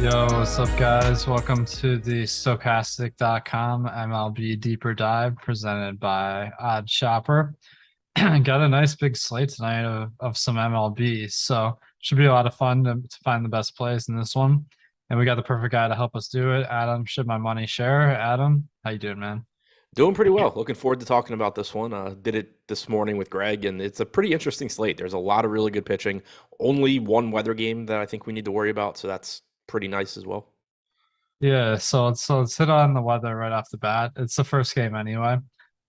Yo, what's up, guys? Welcome to the Stokastic.com MLB Deeper Dive presented by Odd Shopper. Got a nice big slate tonight of some MLB, so should be a lot of fun to find the best plays in this one. And we got the perfect guy to help us do it. Adam, should my money share? Adam, how you doing, man? Doing pretty well. Looking forward to talking about this one. Did it this morning with Greg, and it's a pretty interesting slate. There's a lot of really good pitching. Only one weather game that I think we need to worry about, so that's pretty nice as well. Yeah, so let's hit on the weather right off the bat. It's the first game anyway.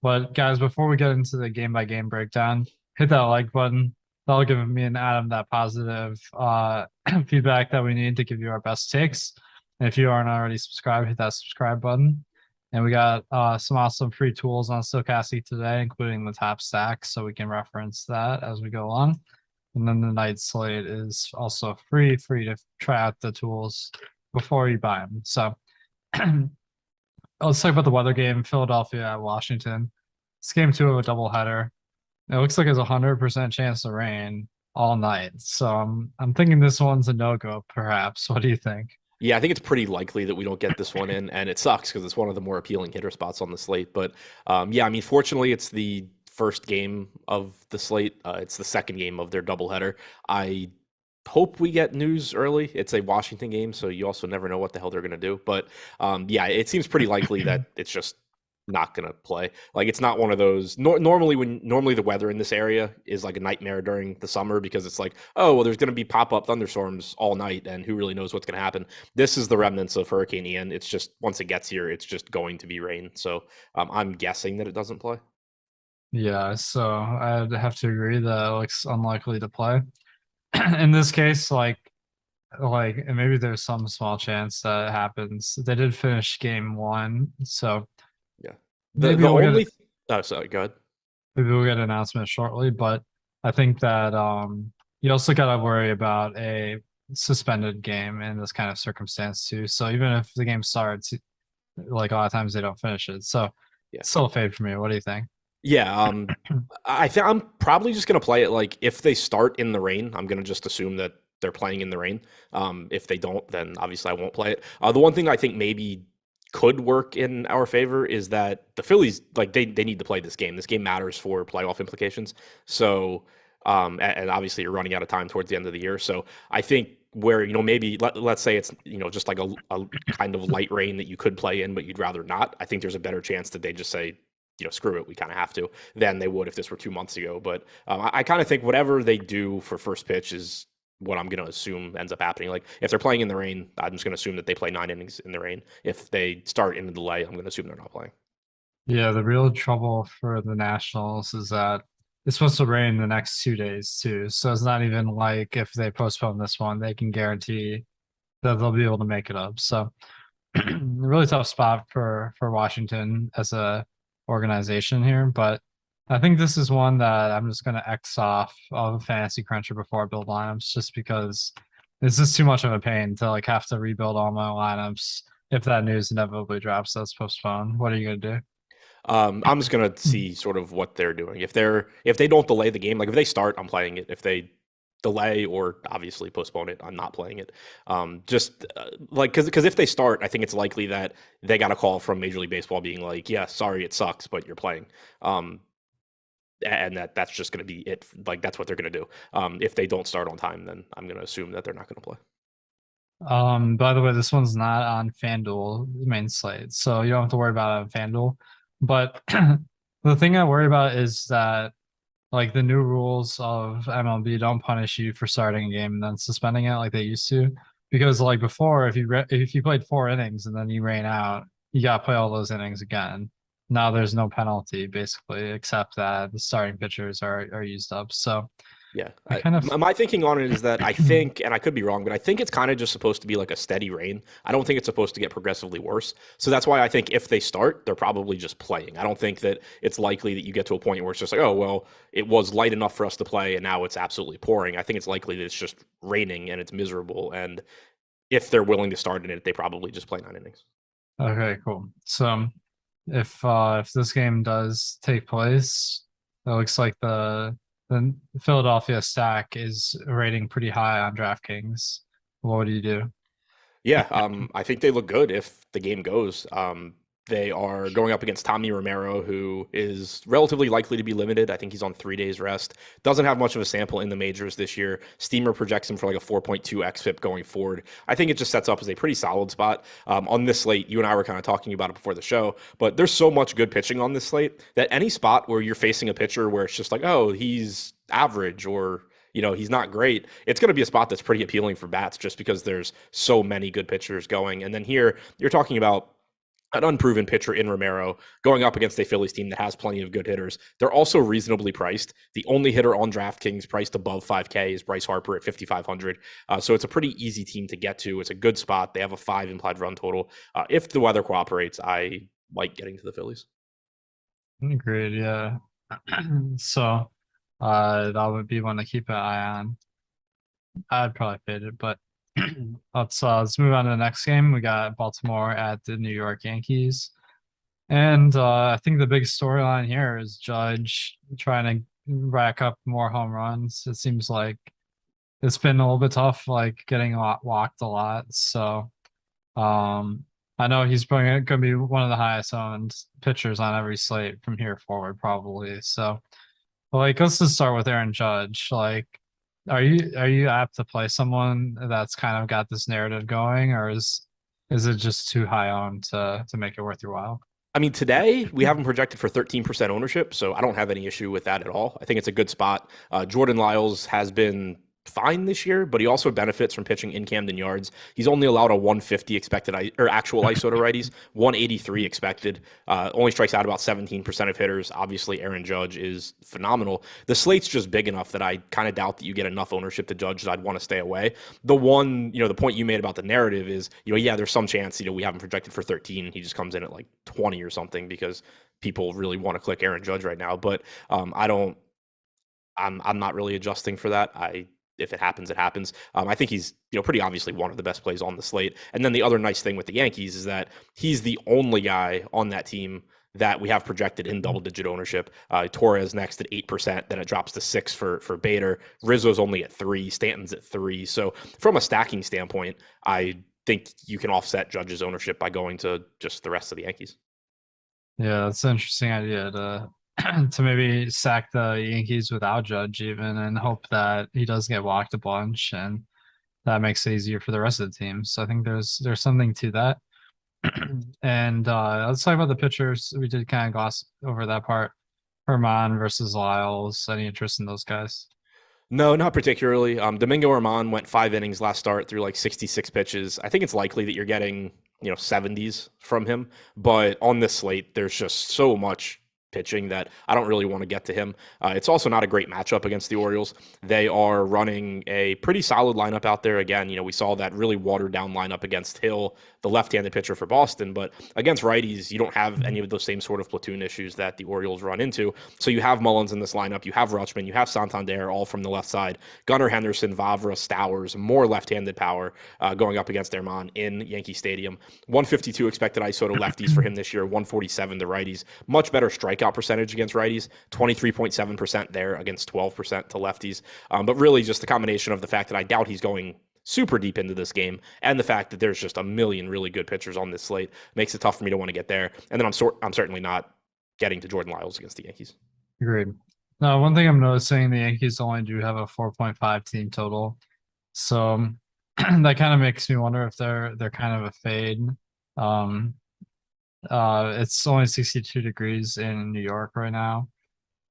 But guys, before we get into the game by game breakdown, hit that like button. That'll give me and Adam that positive feedback that we need to give you our best takes. And if you aren't already subscribed, hit that subscribe button. And we got some awesome free tools on Stokastic today, including the top stack, so we can reference that as we go along. And then the night slate is also free to try out the tools before you buy them. So let's talk about the weather game, Philadelphia at Washington. It's game two of a doubleheader. It looks like it's 100% chance to rain all night. So I'm thinking this one's a no-go, perhaps. What do you think? Yeah, I think it's pretty likely that we don't get this one in, and it sucks because it's one of the more appealing hitter spots on the slate. But yeah, I mean, fortunately, it's the first game of the slate. It's the second game of their doubleheader. I hope we get news early. It's a Washington game, so you also never know what the hell they're going to do. But yeah, it seems pretty likely that it's just not going to play. Like it's not one of those. Normally the weather in this area is like a nightmare during the summer because it's like, oh well, there's going to be pop up thunderstorms all night, and who really knows what's going to happen. This is the remnants of Hurricane Ian. It's just once it gets here, it's just going to be rain. So I'm guessing that it doesn't play. Yeah, so I'd have to agree that it looks unlikely to play. In this case, and maybe there's some small chance that it happens. They did finish game one, so Yeah. The maybe the we'll get only oh sorry, go ahead. maybe we'll get an announcement shortly. But I think that you also gotta worry about a suspended game in this kind of circumstance too. So even if the game starts, like a lot of times they don't finish it. So Yeah. it's still a fade for me. What do you think? Yeah, I think I'm probably just gonna play it like if they start in the rain, I'm gonna just assume that they're playing in the rain. If they don't, then obviously I won't play it. The one thing I think maybe could work in our favor is that the Phillies like they need to play this game. This game matters for playoff implications. So and obviously you're running out of time towards the end of the year. So I think where maybe let's say it's just like a kind of light rain that you could play in but you'd rather not. I think there's a better chance that they just say screw it, we kind of have to, than they would if this were 2 months ago. But I kind of think whatever they do for first pitch is what I'm going to assume ends up happening. Like if they're playing in the rain, I'm just going to assume that they play 9 innings in the rain. If they start in the delay, I'm going to assume they're not playing. Yeah, the real trouble for the Nationals is that it's supposed to rain the next 2 days too. So it's not even like if they postpone this one, they can guarantee that they'll be able to make it up. So really tough spot for Washington as a organization here. But I think this is one that I'm just gonna X off of a fantasy cruncher before I build lineups just because it's just too much of a pain to like have to rebuild all my lineups if that news inevitably drops that's postponed. What are you gonna I'm just gonna do? see sort of what they're doing. If they don't delay the game, like if they start, I'm playing it. If they delay or obviously postpone it, I'm not playing it. Just like because if they start, I think it's likely that they got a call from Major League Baseball being like, yeah, sorry, it sucks, but you're playing. Um, and that's just going to be it. Like that's what they're going to do. If they don't start on time, then I'm going to assume that they're not going to play. By the way, this one's not on FanDuel main slate, so you don't have to worry about it on FanDuel. But the thing I worry about is that like the new rules of MLB don't punish you for starting a game and then suspending it like they used to. Because like before, if you played 4 innings and then you rain out, you got to play all those innings again. Now there's no penalty basically, except that the starting pitchers are used up. So Yeah. I kind of My thinking on it is that I think, and I could be wrong, but I think it's kind of just supposed to be like a steady rain. I don't think it's supposed to get progressively worse. So that's why I think if they start, they're probably just playing. I don't think that it's likely that you get to a point where it's just like, oh, well, it was light enough for us to play and now it's absolutely pouring. I think it's likely that it's just raining and it's miserable. And if they're willing to start in it, they probably just play 9 innings. okay, cool. So if this game does take place, it looks like the Philadelphia stack is rating pretty high on DraftKings. What would you do? Yeah, I think they look good if the game goes. They are going up against Tommy Romero, who is relatively likely to be limited. I think he's on 3 days rest. Doesn't have much of a sample in the majors this year. Steamer projects him for like a 4.2 xFIP going forward. I think it just sets up as a pretty solid spot. On this slate, you and I were kind of talking about it before the show, but there's so much good pitching on this slate that any spot where you're facing a pitcher where it's just like, oh, he's average or he's not great. It's going to be a spot that's pretty appealing for bats just because there's so many good pitchers going. And then here you're talking about an unproven pitcher in Romero going up against a Phillies team that has plenty of good hitters. They're also reasonably priced. The only hitter on DraftKings priced above 5K is Bryce Harper at 5,500. So it's a pretty easy team to get to. It's a good spot. They have a 5 implied run total. If the weather cooperates, I like getting to the Phillies. Agreed, yeah. So that would be one to keep an eye on. I'd probably fade it, but let's move on to the next game. We got Baltimore at the New York Yankees. And I think the big storyline here is Judge trying to rack up more home runs. It seems like it's been a little bit tough, like getting walked a lot. So I know he's probably going to be one of the highest owned pitchers on every slate from here forward, probably. So, like, let's just start with Aaron Judge. Like, are you apt to play someone that's kind of got this narrative going, or is it just too high owned to make it worth your while? I mean, today we have him projected for 13% ownership, so I don't have any issue with that at all. I think it's a good spot. Jordan Lyles has been fine this year, but he also benefits from pitching in Camden Yards. He's only allowed a 150 expected or actual ISO to righties, 183 expected. Only strikes out about 17% of hitters. Obviously, Aaron Judge is phenomenal. The slate's just big enough that I kind of doubt that you get enough ownership to Judge that I'd want to stay away. The point you made about the narrative is, yeah, there's some chance, we have him projected for 13. He just comes in at like 20 or something because people really want to click Aaron Judge right now. But I'm not really adjusting for that. If it happens, it happens. I think he's pretty obviously one of the best plays on the slate. And then the other nice thing with the Yankees is that he's the only guy on that team that we have projected in double-digit ownership. Torres next at 8%, then it drops to 6 for Bader. Rizzo's only at 3, Stanton's at 3. So from a stacking standpoint, I think you can offset Judge's ownership by going to just the rest of the Yankees. Yeah, that's an interesting idea to to maybe sack the Yankees without Judge even and hope that he does get walked a bunch and that makes it easier for the rest of the team. So I think there's something to that. And let's talk about the pitchers. We did kind of gloss over that part. Herman versus Lyles. Any interest in those guys? No, not particularly. Domingo Herman went 5 innings last start through like 66 pitches. I think it's likely that you're getting, 70s from him. But on this slate, there's just so much pitching that I don't really want to get to him. It's also not a great matchup against the Orioles. They are running a pretty solid lineup out there. Again, we saw that really watered down lineup against Hill, the left-handed pitcher for Boston. But against righties, you don't have any of those same sort of platoon issues that the Orioles run into. So you have Mullins in this lineup. You have Rutschman. You have Santander all from the left side. Gunnar, Henderson, Vavra, Stowers, more left-handed power going up against Herman in Yankee Stadium. 152 expected ISO to lefties for him this year, 147 to righties. Much better strikeout percentage against righties, 23.7% there against 12% to lefties. But really just the combination of the fact that I doubt he's going super deep into this game and the fact that there's just a million really good pitchers on this slate makes it tough for me to want to get there. And then I'm certainly not getting to Jordan Lyles against the Yankees. Agreed. Now, one thing I'm noticing, the Yankees only do have a 4.5 team total. So that kind of makes me wonder if they're kind of a fade. It's only 62 degrees in New York right now.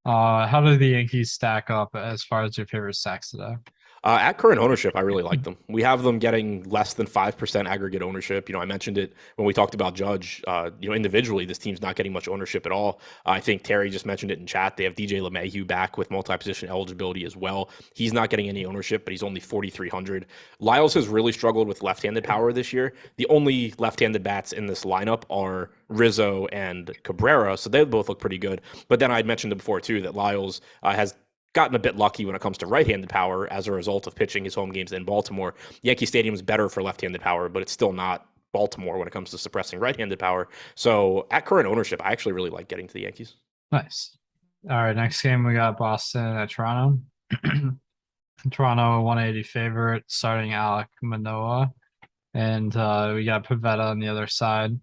How do the Yankees stack up as far as your favorite stacks today? At current ownership, I really like them. We have them getting less than 5% aggregate ownership. I mentioned it when we talked about Judge. Individually, this team's not getting much ownership at all. I think Terry just mentioned it in chat. They have DJ LeMahieu back with multi-position eligibility as well. He's not getting any ownership, but he's only 4,300. Lyles has really struggled with left-handed power this year. The only left-handed bats in this lineup are Rizzo and Cabrera, so they both look pretty good. But then I'd mentioned it before, too, that Lyles has gotten a bit lucky when it comes to right-handed power as a result of pitching his home games in Baltimore. Yankee Stadium is better for left-handed power, but it's still not Baltimore when it comes to suppressing right-handed power. So at current ownership, I actually really like getting to the Yankees. Nice. All right, next game we got Boston at Toronto. Toronto 180 favorite, starting Alek Manoah. and we got Pavetta on the other side.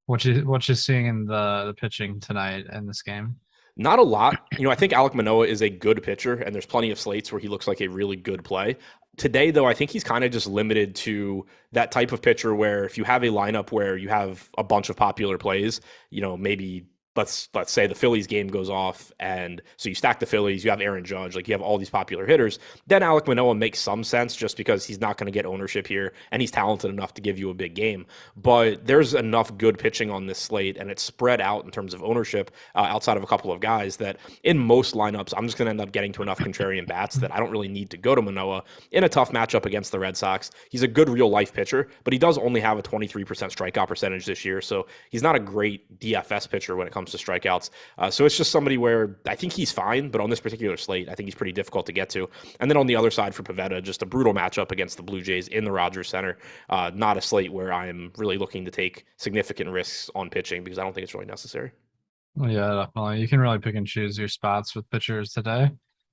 What you seeing in the pitching tonight in this game? Not a lot. I think Alek Manoah is a good pitcher, and there's plenty of slates where he looks like a really good play. Today, though, I think he's kind of just limited to that type of pitcher where if you have a lineup where you have a bunch of popular plays, maybe let's say the Phillies game goes off, and so you stack the Phillies, you have Aaron Judge, like you have all these popular hitters, then Alek Manoah makes some sense just because he's not going to get ownership here, and he's talented enough to give you a big game. But there's enough good pitching on this slate, and it's spread out in terms of ownership outside of a couple of guys that in most lineups, I'm just going to end up getting to enough contrarian bats that I don't really need to go to Manoah in a tough matchup against the Red Sox. He's a good real life pitcher, but he does only have a 23% strikeout percentage this year, so he's not a great DFS pitcher when it comes to strikeouts. So it's just somebody where I think he's fine, but on this particular slate, I think he's pretty difficult to get to. And then on the other side for Pavetta, just a brutal matchup against the Blue Jays in the Rogers Center. Not a slate where I am really looking to take significant risks on pitching because I don't think it's really necessary. Well, yeah, definitely. You can really pick and choose your spots with pitchers today.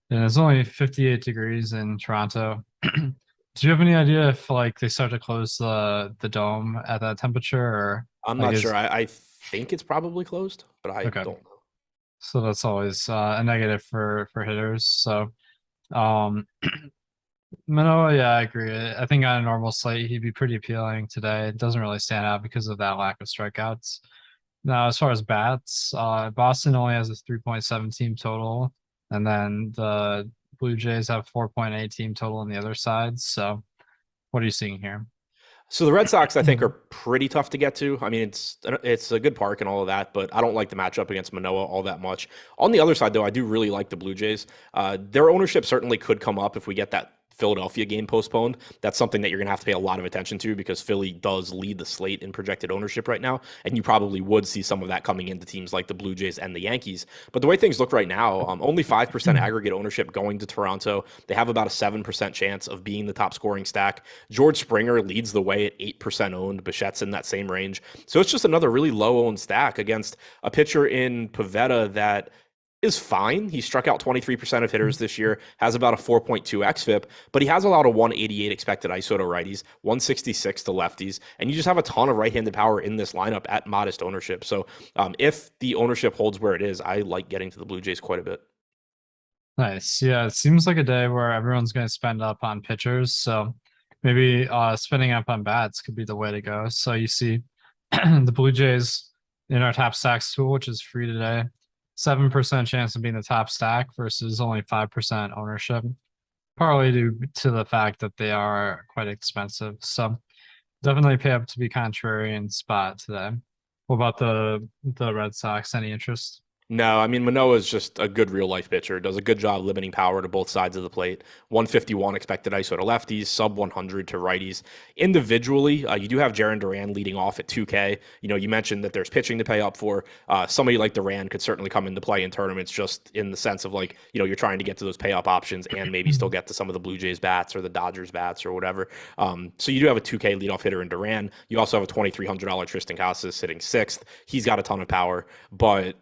And it's only 58 degrees in Toronto. Do you have any idea if like they start to close the dome at that temperature or I'm like not sure. is I think it's probably closed, but I okay. don't know. So that's always a negative for hitters. So um Manoa, yeah, I agree. I think on a normal slate he'd be pretty appealing today. It doesn't really stand out because of that lack of strikeouts. Now, as far as bats, Boston only has a 3.7 team total, and then the Blue Jays have 4.8 team total on the other side. So, what are you seeing here? So the Red Sox, I think, are pretty tough to get to. I mean, it's a good park and all of that, but I don't like the matchup against Manoah all that much. On the other side, though, I do really like the Blue Jays. Their ownership certainly could come up if we get that Philadelphia game postponed. That's something that you're going to have to pay a lot of attention to because Philly does lead the slate in projected ownership right now, and you probably would see some of that coming into teams like the Blue Jays and the Yankees. But the way things look right now, only 5% aggregate ownership going to Toronto. They have about a 7% chance of being the top scoring stack. George Springer leads the way at 8% owned. Bichette's in that same range. So it's just another really low owned stack against a pitcher in Pavetta that is fine. He struck out 23% of hitters this year, has about a 4.2 xFIP, but he has allowed a 188 expected ISO to righties, 166 to lefties, and you just have a ton of right-handed power in this lineup at modest ownership. So if the ownership holds where it is, I like getting to the Blue Jays quite a bit. Nice. Yeah, it seems like a day where everyone's going to spend up on pitchers. So maybe spending up on bats could be the way to go. So you see the Blue Jays in our top stacks tool, which is free today, 7% chance of being the top stack versus only 5% ownership, partly due to the fact that they are quite expensive. So definitely pay up to be contrarian spot today. What about the Red Sox? Any interest? No, I mean, Manoah is just a good real life pitcher. Does a good job limiting power to both sides of the plate. 151 expected ISO to lefties, sub 100 to righties. Individually, you do have Jarren Duran leading off at 2K. You mentioned that there's pitching to pay up for. Somebody like Duran could certainly come into play in tournaments just in the sense of like, you're trying to get to those pay up options and maybe still get to some of the Blue Jays bats or the Dodgers bats or whatever. So you do have a 2K leadoff hitter in Duran. You also have a $2,300 Tristan Casas sitting sixth. He's got a ton of power, but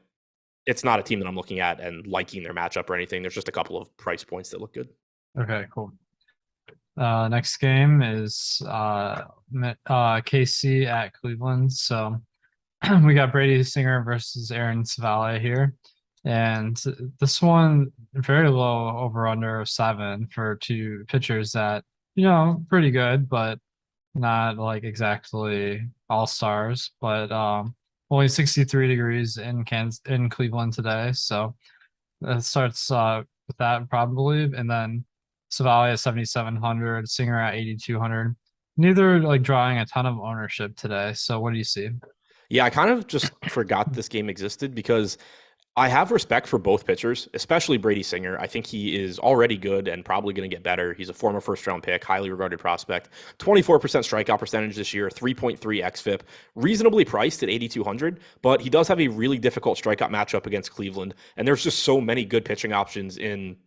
it's not a team that I'm looking at and liking their matchup or anything. There's just a couple of price points that look good. Okay, cool. Next game is KC at Cleveland. So we got Brady Singer versus Aaron Savale here. And this one, very low over under 7 for two pitchers that, pretty good, but not like exactly all stars. But only 63 degrees in Cleveland today. So it starts with that probably. And then Savali at 7,700, Singer at 8,200. Neither like drawing a ton of ownership today. So what do you see? Yeah, I kind of just forgot this game existed because I have respect for both pitchers, especially Brady Singer. I think he is already good and probably going to get better. He's a former first round pick, highly regarded prospect. 24% strikeout percentage this year, 3.3 xFIP, reasonably priced at 8,200, but he does have a really difficult strikeout matchup against Cleveland. And there's just so many good pitching options in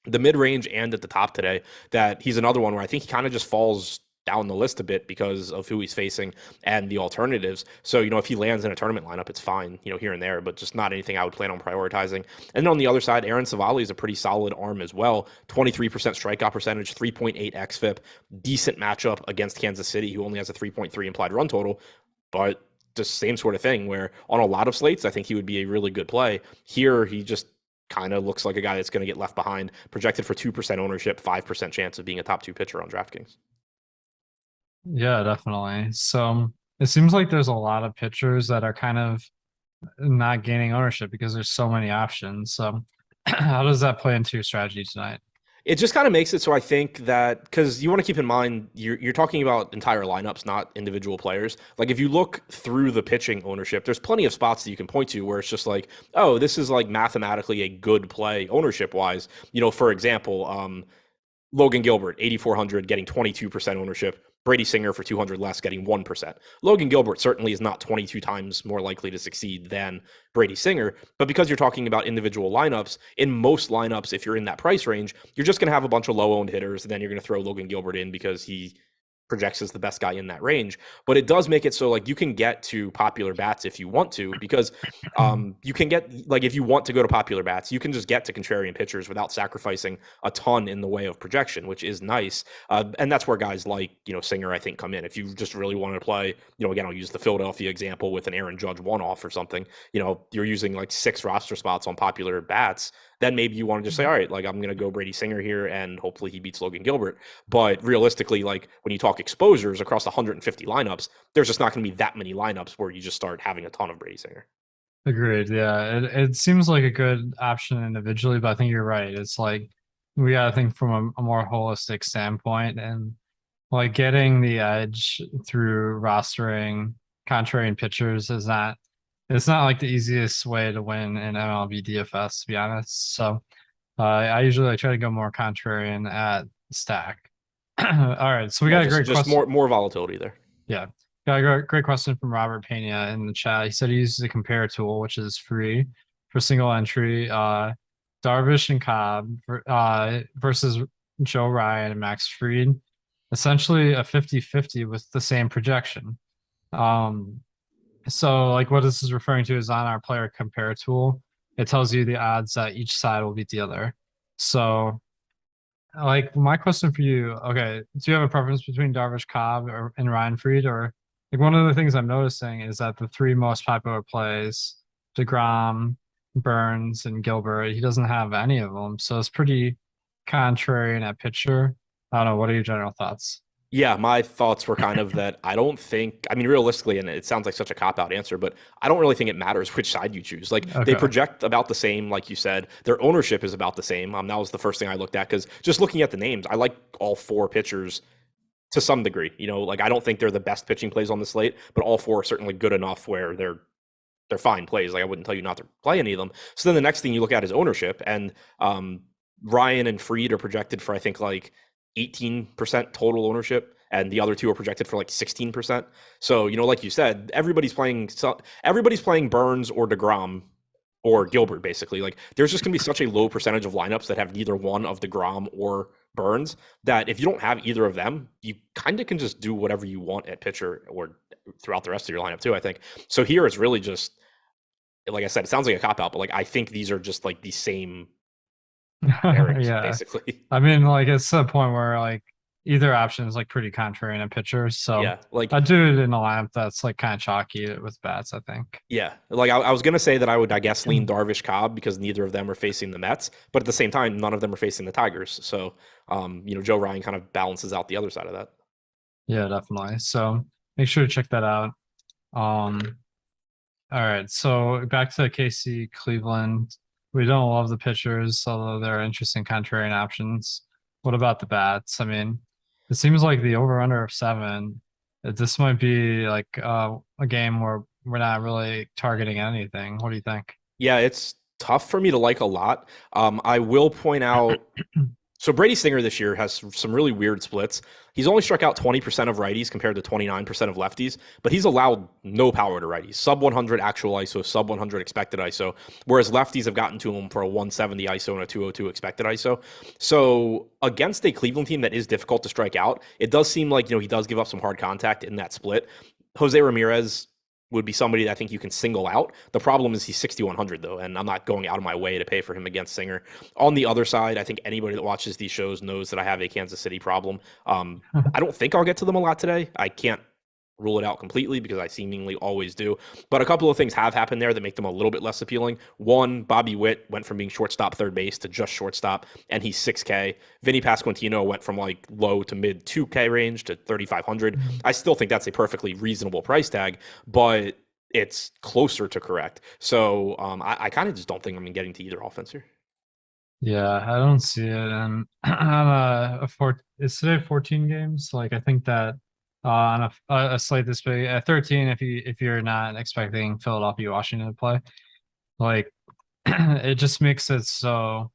the mid range and at the top today that he's another one where I think he kind of just falls down the list a bit because of who he's facing and the alternatives. So, if he lands in a tournament lineup, it's fine, here and there, but just not anything I would plan on prioritizing. And then on the other side, Aaron Savali is a pretty solid arm as well. 23% strikeout percentage, 3.8 xFIP, decent matchup against Kansas City, who only has a 3.3 implied run total, but just same sort of thing where on a lot of slates, I think he would be a really good play. Here, he just kind of looks like a guy that's going to get left behind, projected for 2% ownership, 5% chance of being a top 2 pitcher on DraftKings. Yeah, definitely. So it seems like there's a lot of pitchers that are kind of not gaining ownership because there's so many options. So how does that play into your strategy tonight? It just kind of makes it so I think that because you want to keep in mind you're talking about entire lineups, not individual players. Like if you look through the pitching ownership, there's plenty of spots that you can point to where it's just like, oh, this is like mathematically a good play ownership wise. For example, Logan Gilbert, 8,400, getting 22% ownership. Brady Singer for 200 less, getting 1%. Logan Gilbert certainly is not 22 times more likely to succeed than Brady Singer, but because you're talking about individual lineups, in most lineups, if you're in that price range, you're just going to have a bunch of low-owned hitters, and then you're going to throw Logan Gilbert in because he projects as the best guy in that range. But it does make it so like you can get to popular bats if you want to, because you can get like if you want to go to popular bats, you can just get to contrarian pitchers without sacrificing a ton in the way of projection, which is nice. And that's where guys like Singer I think come in. If you just really want to play, again I'll use the Philadelphia example with an Aaron Judge one-off or something. You're using like 6 roster spots on popular bats. Then maybe you want to just say, all right, like I'm going to go Brady Singer here and hopefully he beats Logan Gilbert. But realistically, like when you talk exposures across 150 lineups, there's just not going to be that many lineups where you just start having a ton of Brady Singer. Agreed. Yeah, it seems like a good option individually, but I think you're right. It's like we gotta think from a more holistic standpoint and like getting the edge through rostering contrarian pitchers is not it's not like the easiest way to win in MLB DFS, to be honest. So I usually like, try to go more contrarian at stack. All right, so we got a great just question. more volatility there. Yeah. Got a great question from Robert Pena in the chat. He said he uses a compare tool, which is free for single entry. Darvish and Cobb versus Joe Ryan and Max Fried. Essentially a 50-50 with the same projection. So like what this is referring to is on our player compare tool, it tells you the odds that each side will beat the other. So like my question for you, okay, do you have a preference between Darvish Cobb and Ryan Fried? Or like one of the things I'm noticing is that the 3 most popular plays, DeGrom, Burns, and Gilbert, he doesn't have any of them. So it's pretty contrary in that pitcher. I don't know. What are your general thoughts? Yeah, my thoughts were kind of that I don't think, I mean, realistically, and it sounds like such a cop out answer, but I don't really think it matters which side you choose. Like they Okay. project about the same, like you said, their ownership is about the same. That was the first thing I looked at because just looking at the names, I like all 4 pitchers to some degree. Like I don't think they're the best pitching plays on the slate, but all 4 are certainly good enough where they're fine plays. Like I wouldn't tell you not to play any of them. So then the next thing you look at is ownership, and Ryan and Fried are projected for I think like 18% total ownership, and the other 2 are projected for like 16%. So like you said, everybody's playing Burns or DeGrom or Gilbert basically. Like there's just gonna be such a low percentage of lineups that have neither one of DeGrom or Burns that if you don't have either of them, you kind of can just do whatever you want at pitcher or throughout the rest of your lineup too, I think. So here it's really just like I said, it sounds like a cop out, but like I think these are just like the same pairings Yeah. basically. I mean, like it's to the point where like either option is like pretty contrary in a pitcher. So Yeah, like I do it in a lineup that's like kind of chalky with bats, I think. yeah, like I was gonna say that I would, I guess, lean Darvish Cobb because neither of them are facing the Mets, but at the same time, none of them are facing the Tigers. So, Joe Ryan kind of balances out the other side of that. Yeah, definitely. So make sure to check that out. Um, all right. So back to KC Cleveland. We don't love the pitchers, although they're interesting contrarian options. What about the bats? I mean, it seems like the over under of 7. This might be like a game where we're not really targeting anything. What do you think? Yeah, it's tough for me to like a lot. I will point out So Brady Singer this year has some really weird splits. He's only struck out 20% of righties compared to 29% of lefties, but he's allowed no power to righties. Sub 100 actual ISO, sub 100 expected ISO, whereas lefties have gotten to him for a 170 ISO and a 202 expected ISO. So against a Cleveland team that is difficult to strike out, it does seem like, he does give up some hard contact in that split. Jose Ramirez would be somebody that I think you can single out. The problem is he's 6,100 though, and I'm not going out of my way to pay for him against Singer. On the other side, I think anybody that watches these shows knows that I have a Kansas City problem. I don't think I'll get to them a lot today. I can't rule it out completely because I seemingly always do. But a couple of things have happened there that make them a little bit less appealing. One, Bobby Witt went from being shortstop third base to just shortstop, and he's 6K. Vinny Pasquantino went from like low to mid 2K range to 3,500. I still think that's a perfectly reasonable price tag, but it's closer to correct. So I kind of just don't think I'm getting to either offense here. Yeah, I don't see it. And it's today 14 games. Like I think that on a slate this big at 13, if you're not expecting Philadelphia Washington to play, like it just makes it so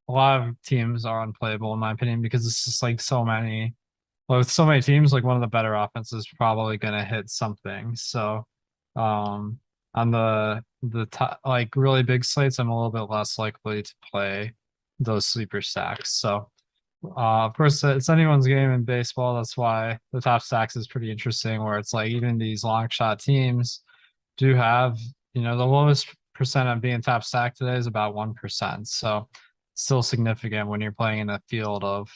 a lot of teams are unplayable in my opinion because it's just like so many. Well, with so many teams, like one of the better offenses is probably gonna hit something. So on the top, like really big slates, I'm a little bit less likely to play those sleeper stacks. So of course it's anyone's game in baseball. That's why the top stacks is pretty interesting, where it's like even these long shot teams do have, the lowest percent of being top stack today is about 1%. So still significant when you're playing in a field of,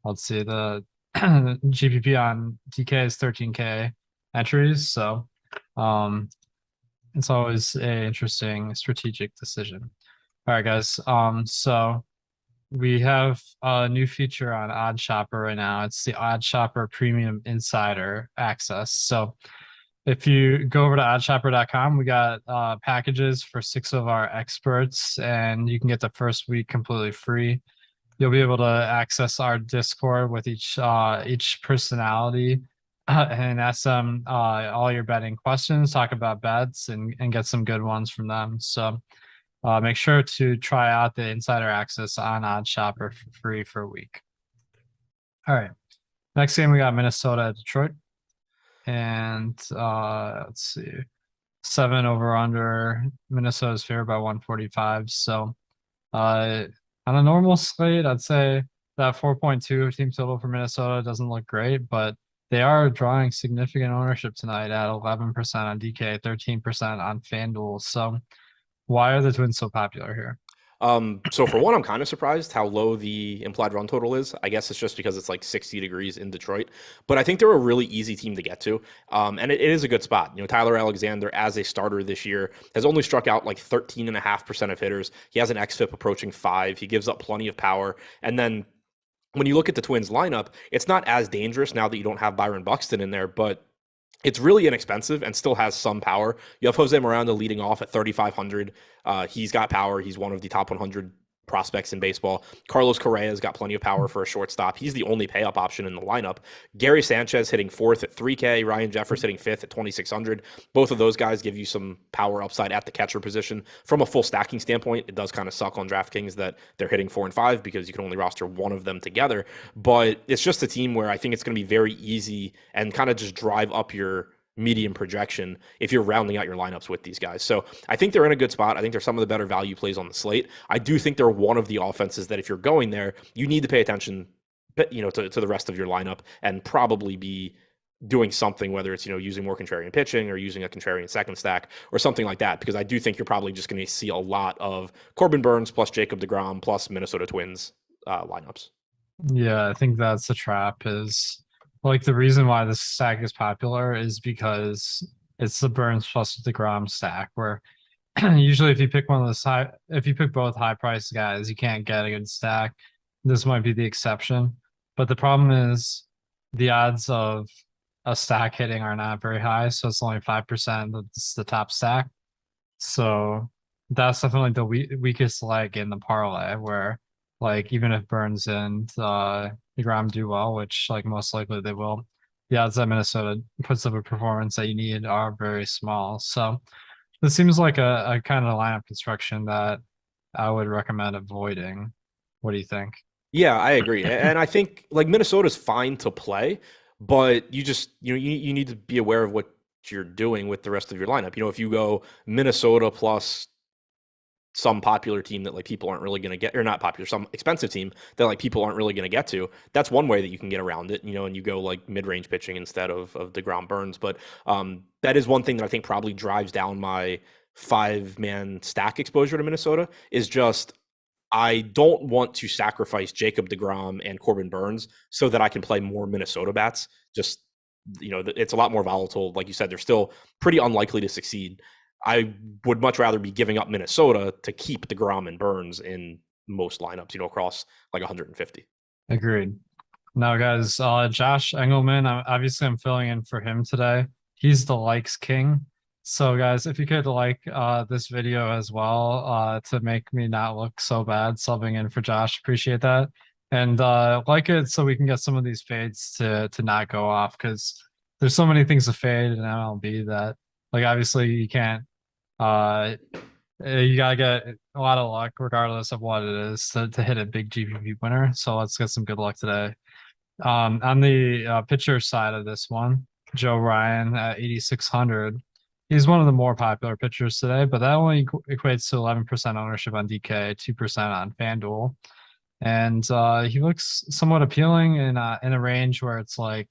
let's see, the GPP on TK is 13K entries. So it's always a interesting strategic decision. All right, guys. So we have a new feature on Odd Shopper right now. It's the Odd Shopper Premium Insider Access. So if you go over to oddshopper.com, we got packages for 6 of our experts, and you can get the first week completely free. You'll be able to access our Discord with each personality and ask them all your betting questions, talk about bets, and get some good ones from them. So make sure to try out the insider access on Odd Shopper for free for a week. All right. Next game, we got Minnesota at Detroit. And let's see. 7 over under. Minnesota's favored by 145. So on a normal slate, I'd say that 4.2 team total for Minnesota doesn't look great, but they are drawing significant ownership tonight at 11% on DK, 13% on FanDuel. So why are the Twins so popular here? So for one, I'm kind of surprised how low the implied run total is. I guess it's just because it's like 60 degrees in Detroit, but I think they're a really easy team to get to. And it is a good spot. Tyler Alexander as a starter this year has only struck out like 13.5% of hitters. He has an xFIP approaching 5. He gives up plenty of power. And then when you look at the Twins lineup, it's not as dangerous now that you don't have Byron Buxton in there, but it's really inexpensive and still has some power. You have Jose Miranda leading off at 3,500. He's got power. He's one of the top 100 prospects in baseball. Carlos Correa's got plenty of power for a shortstop. He's the only pay up option in the lineup. Gary Sanchez hitting 4th at 3K. Ryan Jeffers hitting 5th at 2,600. Both of those guys give you some power upside at the catcher position. From a full stacking standpoint, it does kind of suck on DraftKings that they're hitting 4 and 5 because you can only roster one of them together. But it's just a team where I think it's going to be very easy and kind of just drive up your medium projection if you're rounding out your lineups with these guys. So I think they're in a good spot. I think they're some of the better value plays on the slate. I do think they're one of the offenses that if you're going there, you need to pay attention, to the rest of your lineup and probably be doing something, whether it's, using more contrarian pitching or using a contrarian second stack or something like that, because I do think you're probably just going to see a lot of Corbin Burns plus Jacob deGrom plus Minnesota Twins lineups. Yeah, I think that's the trap is like the reason why this stack is popular is because it's the Burns plus deGrom stack where usually if you pick if you pick both high priced guys, you can't get a good stack. This might be the exception, but the problem is the odds of a stack hitting are not very high. So it's only 5% that's the top stack. So that's definitely the weakest leg in the parlay where like even if Burns and deGrom do well, which like most likely they will, the odds that Minnesota puts up a performance that you need are very small. So this seems like a kind of lineup construction that I would recommend avoiding. What do you think? Yeah, I agree. And I think like Minnesota's fine to play, but you just you need to be aware of what you're doing with the rest of your lineup. If you go Minnesota plus some popular team that like people aren't really going to get, or not popular, some expensive team that like people aren't really going to get to, that's one way that you can get around it, and you go like mid-range pitching instead of DeGrom Burns. But that is one thing that I think probably drives down my 5-man stack exposure to Minnesota is just I don't want to sacrifice Jacob DeGrom and Corbin Burns so that I can play more Minnesota bats. Just, it's a lot more volatile. Like you said, they're still pretty unlikely to succeed. I would much rather be giving up Minnesota to keep DeGrom and Burns in most lineups, across like 150. Agreed. Now, guys, Josh Engelman, obviously I'm filling in for him today. He's the likes king. So, guys, if you could like this video as well to make me not look so bad subbing in for Josh, appreciate that. And like it so we can get some of these fades to not go off because there's so many things to fade in MLB that like obviously you can't you gotta get a lot of luck regardless of what it is to hit a big GPP winner. So let's get some good luck today. On the pitcher side of this one, Joe Ryan at 8,600. He's one of the more popular pitchers today, but that only equates to 11% ownership on DK, 2% on FanDuel. And he looks somewhat appealing in a range where it's like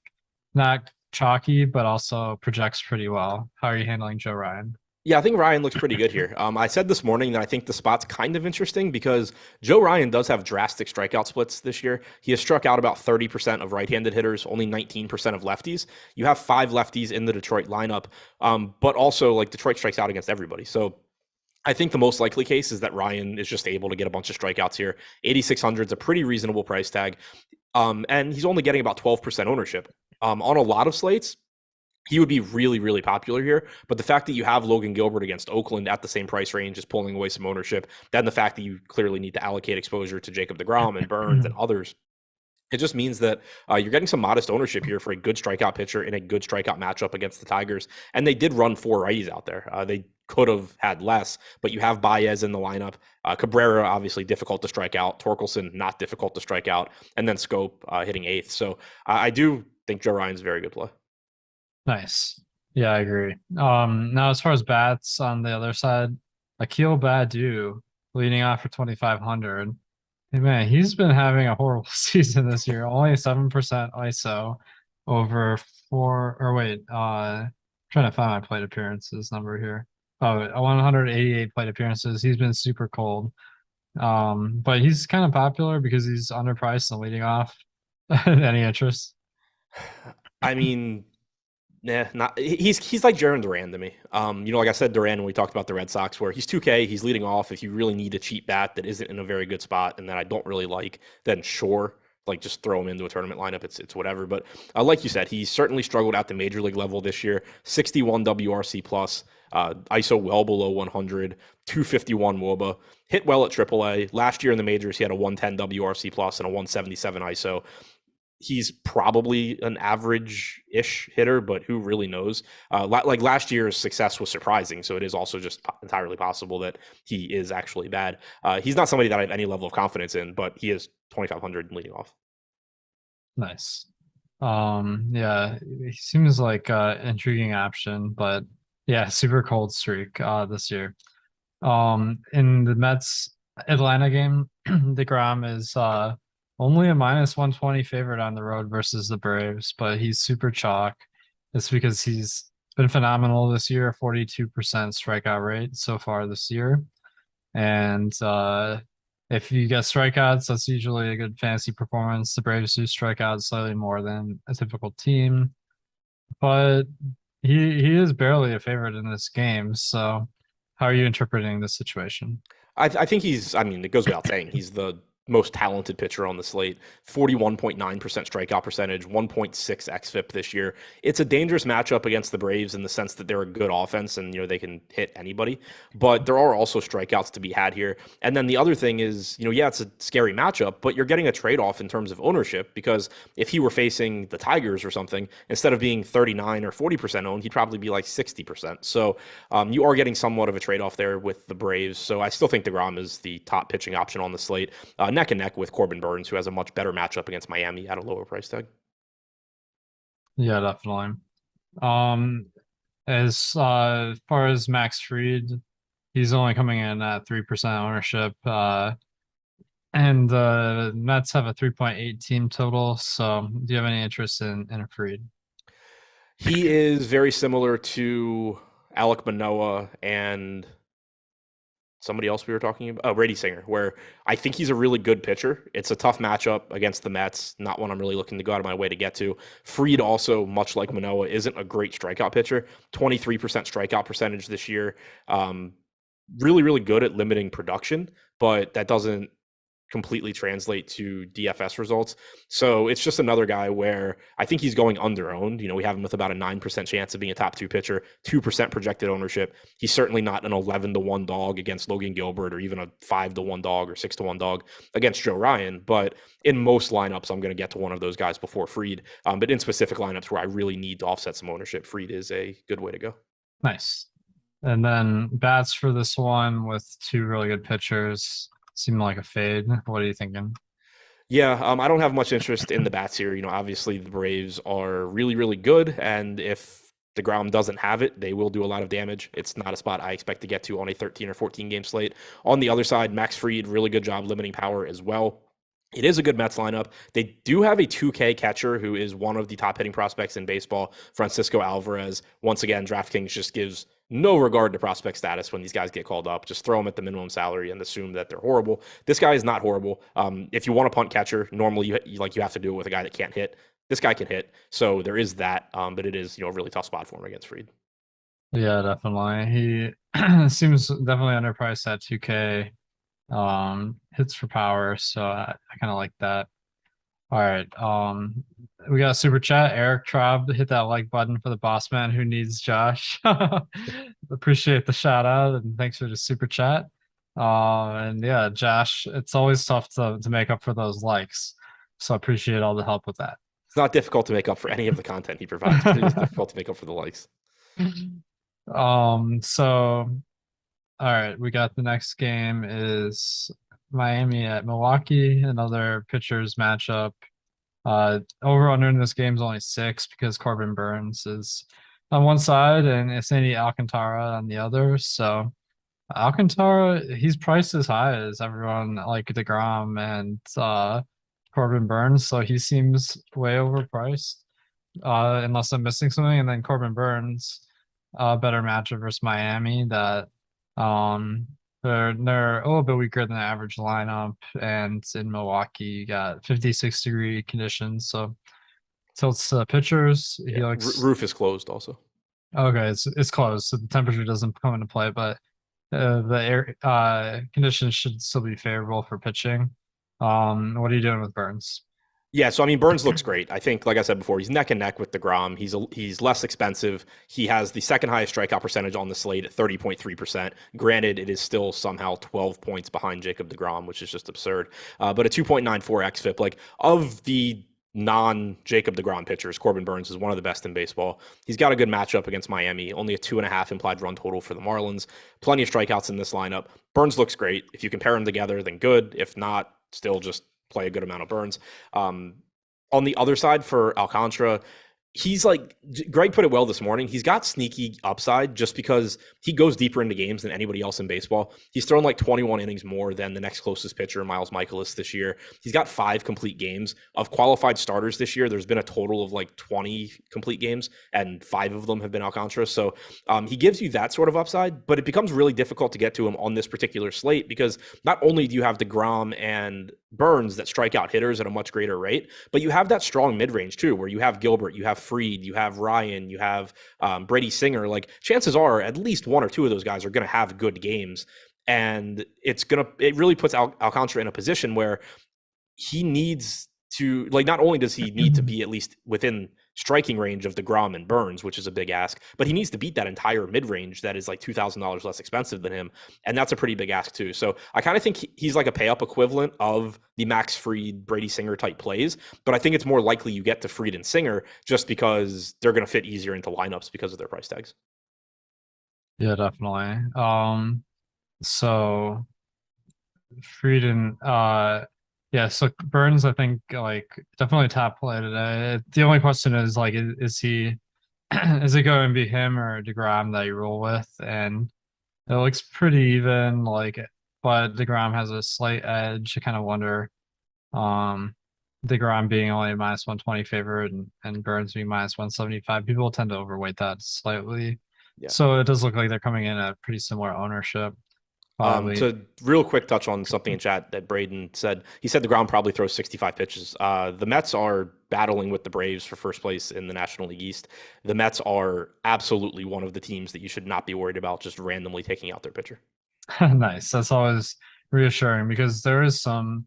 not chalky, but also projects pretty well. How are you handling Joe Ryan? Yeah, I think Ryan looks pretty good here. I said this morning that I think the spot's kind of interesting because Joe Ryan does have drastic strikeout splits this year. He has struck out about 30% of right-handed hitters, only 19% of lefties. You have 5 lefties in the Detroit lineup, but also like Detroit strikes out against everybody. So I think the most likely case is that Ryan is just able to get a bunch of strikeouts here. 8,600 is a pretty reasonable price tag, and he's only getting about 12% ownership. On a lot of slates, he would be really, really popular here. But the fact that you have Logan Gilbert against Oakland at the same price range is pulling away some ownership. Then the fact that you clearly need to allocate exposure to Jacob DeGrom and Burns and others, it just means that you're getting some modest ownership here for a good strikeout pitcher in a good strikeout matchup against the Tigers. And they did run 4 righties out there. They could have had less, but you have Baez in the lineup. Cabrera, obviously difficult to strike out. Torkelson, not difficult to strike out. And then Scope hitting 8th. So I do think Joe Ryan's a very good play. Nice. Yeah, I agree. Now as far as bats on the other side, Akil Badu leading off for 2,500. Hey man, he's been having a horrible season this year. Only 7% ISO over 4 or wait, trying to find my plate appearances number here. Oh, 188 plate appearances. He's been super cold. But he's kind of popular because he's underpriced and leading off. Any interest? I mean, nah, not he's like Jaron Duran to me. Like I said, Duran when we talked about the Red Sox, where he's 2K, he's leading off. If you really need a cheap bat that isn't in a very good spot and that I don't really like, then sure, like just throw him into a tournament lineup. It's whatever. But like you said, he's certainly struggled at the major league level this year. 61 WRC plus, ISO well below 100, 251 WOBA. Hit well at AAA. Last year in the majors, he had a 110 WRC plus and a 177 ISO. He's probably an average-ish hitter, but who really knows? Like last year's success was surprising, so it is also just entirely possible that he is actually bad. He's not somebody that I have any level of confidence in, but he is 2,500 leading off. Nice. Yeah, he seems like intriguing option, but yeah, super cold streak this year. In the Mets Atlanta game, DeGrom is only a minus 120 favorite on the road versus the Braves, but he's super chalk. It's because he's been phenomenal this year, 42% strikeout rate so far this year. And if you get strikeouts, that's usually a good fantasy performance. The Braves do strike out slightly more than a typical team, but he is barely a favorite in this game. So how are you interpreting this situation? I think it goes without saying, he's the most talented pitcher on the slate. 41.9% strikeout percentage, 1.6 xFIP this year. It's a dangerous matchup against the Braves in the sense that they're a good offense and they can hit anybody, but there are also strikeouts to be had here. And then the other thing is, it's a scary matchup, but you're getting a trade-off in terms of ownership, because if he were facing the Tigers or something, instead of being 39 or 40% owned, he'd probably be like 60%. So you are getting somewhat of a trade-off there with the Braves. So I still think DeGrom is the top pitching option on the slate. neck and neck with Corbin Burns, who has a much better matchup against Miami at a lower price tag. Yeah, definitely. Um, as far as Max Fried, he's only coming in at 3% ownership. And the Mets have a 3.8 team total. So do you have any interest in a Fried? He is very similar to Alek Manoah and somebody else we were talking about, Brady Singer, where I think he's a really good pitcher. It's a tough matchup against the Mets, not one I'm really looking to go out of my way to get to. Fried also, much like Manoah, isn't a great strikeout pitcher. 23% strikeout percentage this year. Really, really good at limiting production, but that doesn't completely translate to DFS results. So it's just another guy where I think he's going under-owned. We have him with about a 9% chance of being a top 2 pitcher, 2% projected ownership. He's certainly not an 11-1 dog against Logan Gilbert, or even a 5-1 dog or 6-1 dog against Joe Ryan. But in most lineups, I'm going to get to one of those guys before Fried. But in specific lineups where I really need to offset some ownership, Fried is a good way to go. Nice. And then bats for this one with two really good pitchers. Seem like a fade. What are you thinking? Yeah, I don't have much interest in the bats here. Obviously the Braves are really, really good, and if DeGrom doesn't have it, they will do a lot of damage. It's not a spot I expect to get to on a 13 or 14 game slate. On the other side, Max Fried, really good job limiting power as well. It is a good Mets lineup. They do have a 2K catcher who is one of the top hitting prospects in baseball, Francisco Alvarez. Once again, DraftKings just gives no regard to prospect status when these guys get called up. Just throw them at the minimum salary and assume that they're horrible. This guy is not horrible. If you want a punt catcher, normally you have to do it with a guy that can't hit. This guy can hit, so there is that. But it is a really tough spot for him against Fried. Yeah, definitely. He seems definitely underpriced at 2K. Hits for power, so I kind of like that. All right. We got a super chat. Eric Traub hit that like button for the boss man who needs Josh. Appreciate the shout out and thanks for the super chat. And yeah, Josh, it's always tough to make up for those likes. So I appreciate all the help with that. It's not difficult to make up for any of the content he provides, but it is difficult to make up for the likes. So all right, we got the next game is Miami at Milwaukee, another pitchers matchup. Over under in this game is only 6 because Corbin Burns is on one side and Sandy Alcantara on the other. So Alcantara, he's priced as high as everyone like DeGrom and Corbin Burns, so he seems way overpriced. Unless I'm missing something, and then Corbin Burns, better matchup versus Miami that um they're a little bit weaker than the average lineup, and in Milwaukee you got 56-degree conditions, so tilts pitchers. He Yeah, likes roof is closed also. okay, it's closed, so the temperature doesn't come into play, but the air conditions should still be favorable for pitching. What are you doing with Burns? Yeah, so I mean, Burns looks great. I think, like I said before, he's neck and neck with DeGrom. He's less expensive. He has the second highest strikeout percentage on the slate at 30.3%. Granted, it is still somehow 12 points behind Jacob DeGrom, which is just absurd. But a 2.94 xFIP, like of the non-Jacob DeGrom pitchers, Corbin Burns is one of the best in baseball. He's got a good matchup against Miami. Only a 2.5 implied run total for the Marlins. Plenty of strikeouts in this lineup. Burns looks great. If you can pair them together, then good. If not, still just play a good amount of Burns. On the other side for Alcantara, he's like, Greg put it well this morning. He's got sneaky upside just because he goes deeper into games than anybody else in baseball. He's thrown like 21 innings more than the next closest pitcher, Miles Michaelis, this year. He's got 5 complete games of qualified starters this year. There's been a total of like 20 complete games, and 5 of them have been Alcantara. So he gives you that sort of upside, but it becomes really difficult to get to him on this particular slate because not only do you have DeGrom and Burns that strike out hitters at a much greater rate, but you have that strong mid-range too, where you have Gilbert, you have Fried, you have Ryan, you have Brady Singer. Like chances are at least 1 or 2 of those guys are going to have good games, and it really puts Alcantara in a position where he needs to, like, not only does he need to be at least within striking range of DeGrom and Burns, which is a big ask, but he needs to beat that entire mid-range that is like $2,000 less expensive than him, and that's a pretty big ask too. So I kind of think he's like a pay-up equivalent of the Max Fried, Brady Singer type plays, but I think it's more likely you get to Fried and Singer just because they're going to fit easier into lineups because of their price tags. Yeah, definitely. So Frieden, Yeah, so Burns, I think like definitely top play today. The only question is like, is he is it going to be him or DeGrom that you roll with? And it looks pretty even, like, but DeGrom has a slight edge. I kind of wonder, um, DeGrom being only a minus 120 favorite and Burns being minus 175. People tend to overweight that slightly. Yeah. So it does look like they're coming in at pretty similar ownership. Probably. To real quick touch on something in chat that Braden said. He said the ground probably throws 65 pitches. The Mets are battling with the Braves for first place in the National League East. The Mets are absolutely one of the teams that you should not be worried about just randomly taking out their pitcher. Nice. That's always reassuring because there is some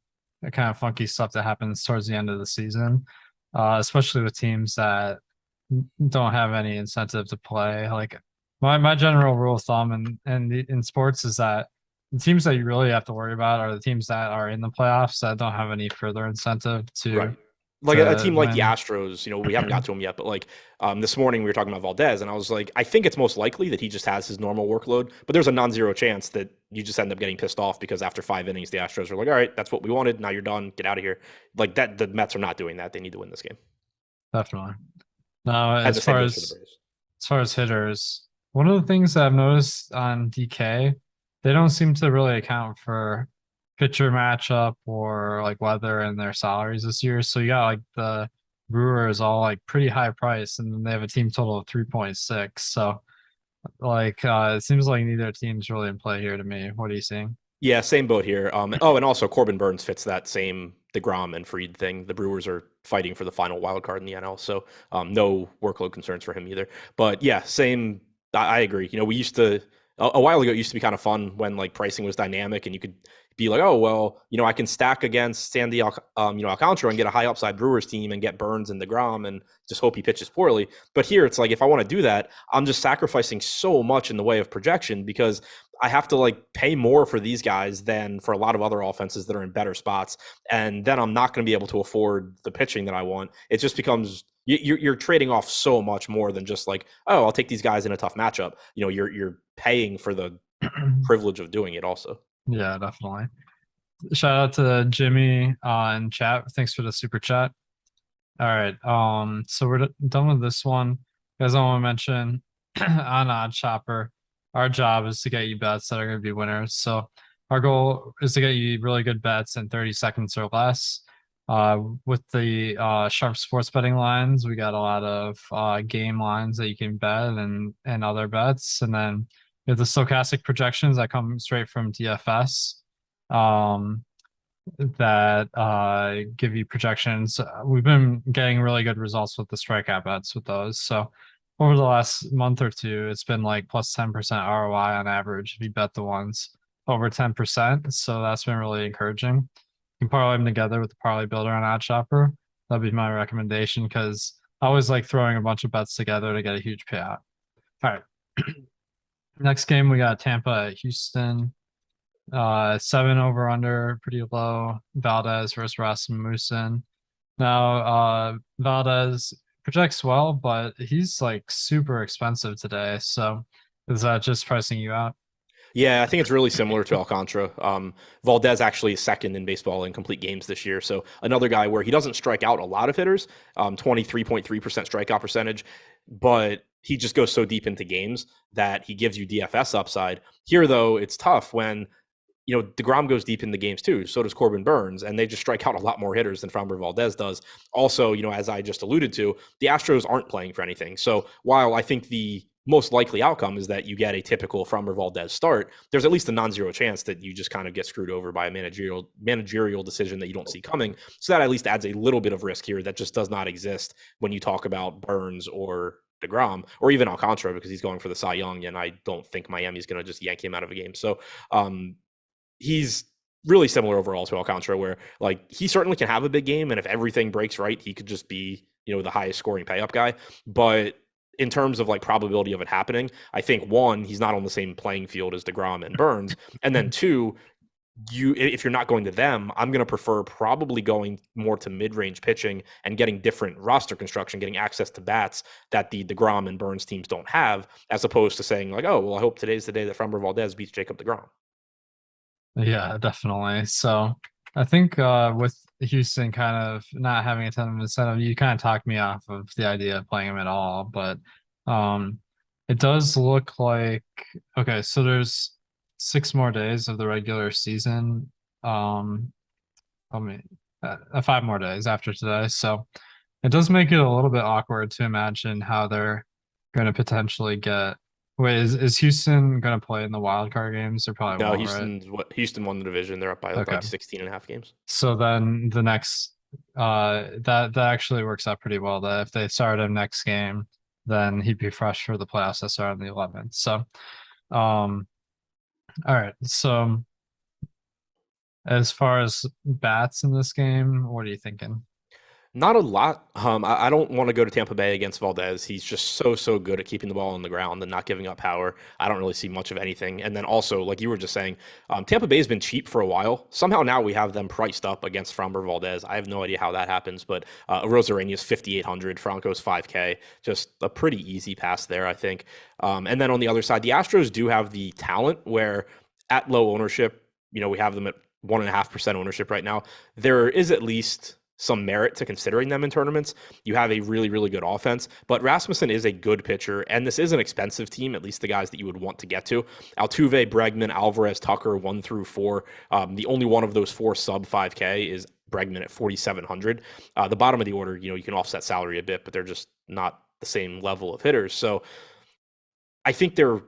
kind of funky stuff that happens towards the end of the season, especially with teams that don't have any incentive to play. Like my general rule of thumb in sports is that the teams that you really have to worry about are the teams that are in the playoffs that don't have any further incentive Right. to Like a to team like the win. Astros, we haven't got to him yet, but like this morning we were talking about Valdez, and I was like, I think it's most likely that he just has his normal workload, but there's a non-zero chance that you just end up getting pissed off because after 5 innings, the Astros are like, all right, that's what we wanted. Now you're done. Get out of here. Like that, the Mets are not doing that. They need to win this game. Definitely. Now, And the same goes for the Braves. as far as hitters, one of the things that I've noticed on DK, they don't seem to really account for pitcher matchup or like weather and their salaries this year. So you got like the Brewers all like pretty high price, and then they have a team total of 3.6. So like it seems like neither team's really in play here to me. What are you seeing? Yeah, same boat here. Oh, and also Corbin Burns fits that same DeGrom and Fried thing. The Brewers are fighting for the final wild card in the NL, so no workload concerns for him either. But yeah, same. I agree. We used to a while ago. It used to be kind of fun when like pricing was dynamic and you could be like, oh well, I can stack against Alcantara and get a high upside Brewers team and get Burns and DeGrom and just hope he pitches poorly. But here it's like if I want to do that, I'm just sacrificing so much in the way of projection because I have to like pay more for these guys than for a lot of other offenses that are in better spots. And then I'm not going to be able to afford the pitching that I want. It just becomes you're trading off so much more than just like, oh, I'll take these guys in a tough matchup. You're paying for the privilege of doing it also. Yeah, definitely. Shout out to Jimmy in chat. Thanks for the super chat. All right. So we're done with this one. Guys, I want to mention on Odd Shopper, our job is to get you bets that are going to be winners. So our goal is to get you really good bets in 30 seconds or less. With the sharp sports betting lines, we got a lot of game lines that you can bet and other bets. And then we have the stochastic projections that come straight from DFS. Um, that give you projections. We've been getting really good results with the strikeout bets with those. So over the last month or two, it's been like plus 10% ROI on average if you bet the ones over 10%. So that's been really encouraging. You can parlay them together with the parlay builder on Odd Shopper. That'd be my recommendation because I always like throwing a bunch of bets together to get a huge payout. All right. Next game, we got Tampa at Houston. 7 over under, pretty low. Valdez versus Rasmussen. Now, Valdez projects well, but he's like super expensive today. So is that just pricing you out? Yeah, I think it's really similar to Alcantara. Valdez actually is second in baseball in complete games this year. So another guy where he doesn't strike out a lot of hitters, 23.3% strikeout percentage, but he just goes so deep into games that he gives you DFS upside. Here, though, it's tough when DeGrom goes deep in the games too. So does Corbin Burns, and they just strike out a lot more hitters than Framber Valdez does. Also, as I just alluded to, the Astros aren't playing for anything. So while I think the most likely outcome is that you get a typical Framber Valdez start, there's at least a non-zero chance that you just kind of get screwed over by a managerial decision that you don't see coming. So that at least adds a little bit of risk here that just does not exist when you talk about Burns or DeGrom or even Alcantara because he's going for the Cy Young, and I don't think Miami's going to just yank him out of a game. So he's really similar overall to Alcantara, where like he certainly can have a big game, and if everything breaks right, he could just be the highest scoring pay up guy. But in terms of like probability of it happening, I think one, he's not on the same playing field as DeGrom and Burns, and then two, if you're not going to them, I'm going to prefer probably going more to mid-range pitching and getting different roster construction, getting access to bats that the DeGrom and Burns teams don't have, as opposed to saying like, oh well, I hope today's the day that Framber Valdez beats Jacob DeGrom. Yeah, definitely. So I think with Houston kind of not having a ton of incentive, you kind of talked me off of the idea of playing him at all. But um, it does look like okay. So there's 6 more days of the regular season. Um, I mean, 5 more days after today. So it does make it a little bit awkward to imagine how they're going to potentially get. Wait, is Houston going to play in the wild card games? They probably No, won't, right? Houston won the division. They're up by Okay. like 16 and a half games. So then the next that actually works out pretty well. That if they start him next game, then he'd be fresh for the playoffs that start on the 11th. So all right. So as far as bats in this game, what are you thinking? Not a lot. I don't want to go to Tampa Bay against Valdez. He's just so good at keeping the ball on the ground and not giving up power. I don't really see much of anything. And then also, like you were just saying, Tampa Bay has been cheap for a while. Somehow now we have them priced up against Framber Valdez. I have no idea how that happens, but Rosarena is 5,800, Franco's 5K. Just a pretty easy pass there, I think. And then on the other side, the Astros do have the talent where at low ownership, we have them at 1.5% ownership right now. There is at least some merit to considering them in tournaments. You have a really good offense, but Rasmussen is a good pitcher, and this is an expensive team, at least the guys that you would want to get to. Altuve, Bregman, Alvarez, Tucker, 1 through 4. The only one of those 4 sub 5K is Bregman at 4,700. The bottom of the order, you can offset salary a bit, but they're just not the same level of hitters. So I think they're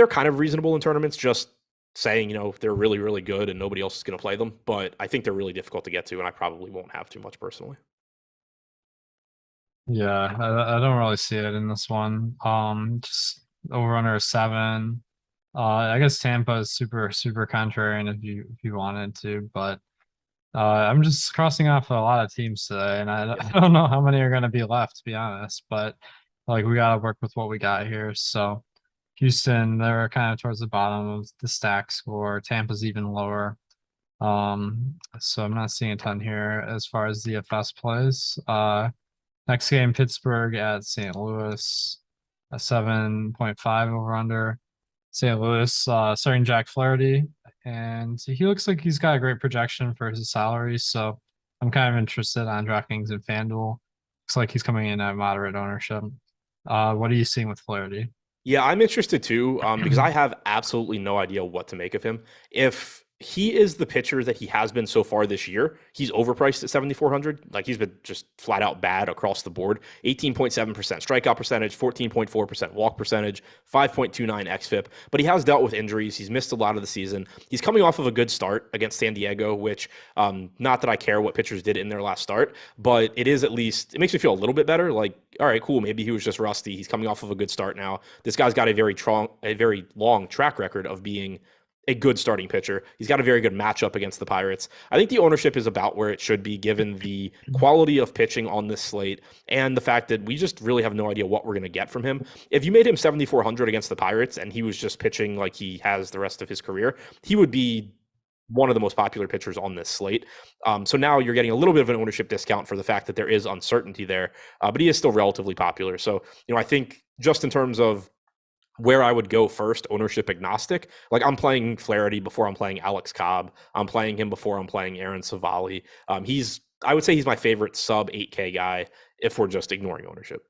kind of reasonable in tournaments, just saying, they're really good and nobody else is going to play them. But I think they're really difficult to get to, and I probably won't have too much personally. Yeah, I don't really see it in this one. Just over under 7. I guess Tampa is super contrarian if you wanted to, but I'm just crossing off a lot of teams today, and I don't know how many are going to be left, to be honest. But like we got to work with what we got here. So Houston, they're kind of towards the bottom of the stack score. Tampa's even lower. So I'm not seeing a ton here as far as DFS plays. Next game, Pittsburgh at St. Louis, a 7.5 over under. St. Louis, starting Jack Flaherty, and he looks like he's got a great projection for his salary. So I'm kind of interested on DraftKings and FanDuel. Looks like he's coming in at moderate ownership. What are you seeing with Flaherty? Yeah, I'm interested too, because I have absolutely no idea what to make of him. If he is the pitcher that he has been so far this year, he's overpriced at 7,400. Like he's been just flat out bad across the board. 18.7% strikeout percentage, 14.4% walk percentage, 5.29 xFIP. But he has dealt with injuries. He's missed a lot of the season. He's coming off of a good start against San Diego, which not that I care what pitchers did in their last start, but it makes me feel a little bit better. Like, all right, cool. Maybe he was just rusty. He's coming off of a good start now. This guy's got a very long track record of being a good starting pitcher. He's got a very good matchup against the Pirates. I think the ownership is about where it should be given the quality of pitching on this slate and the fact that we just really have no idea what we're going to get from him. If you made him 7,400 against the Pirates and he was just pitching like he has the rest of his career, he would be one of the most popular pitchers on this slate. So now you're getting a little bit of an ownership discount for the fact that there is uncertainty there, but he is still relatively popular. So, I think just in terms of where I would go first, ownership agnostic. Like I'm playing Flaherty before I'm playing Alex Cobb. I'm playing him before I'm playing Aaron Savali. I would say he's my favorite sub 8K guy if we're just ignoring ownership.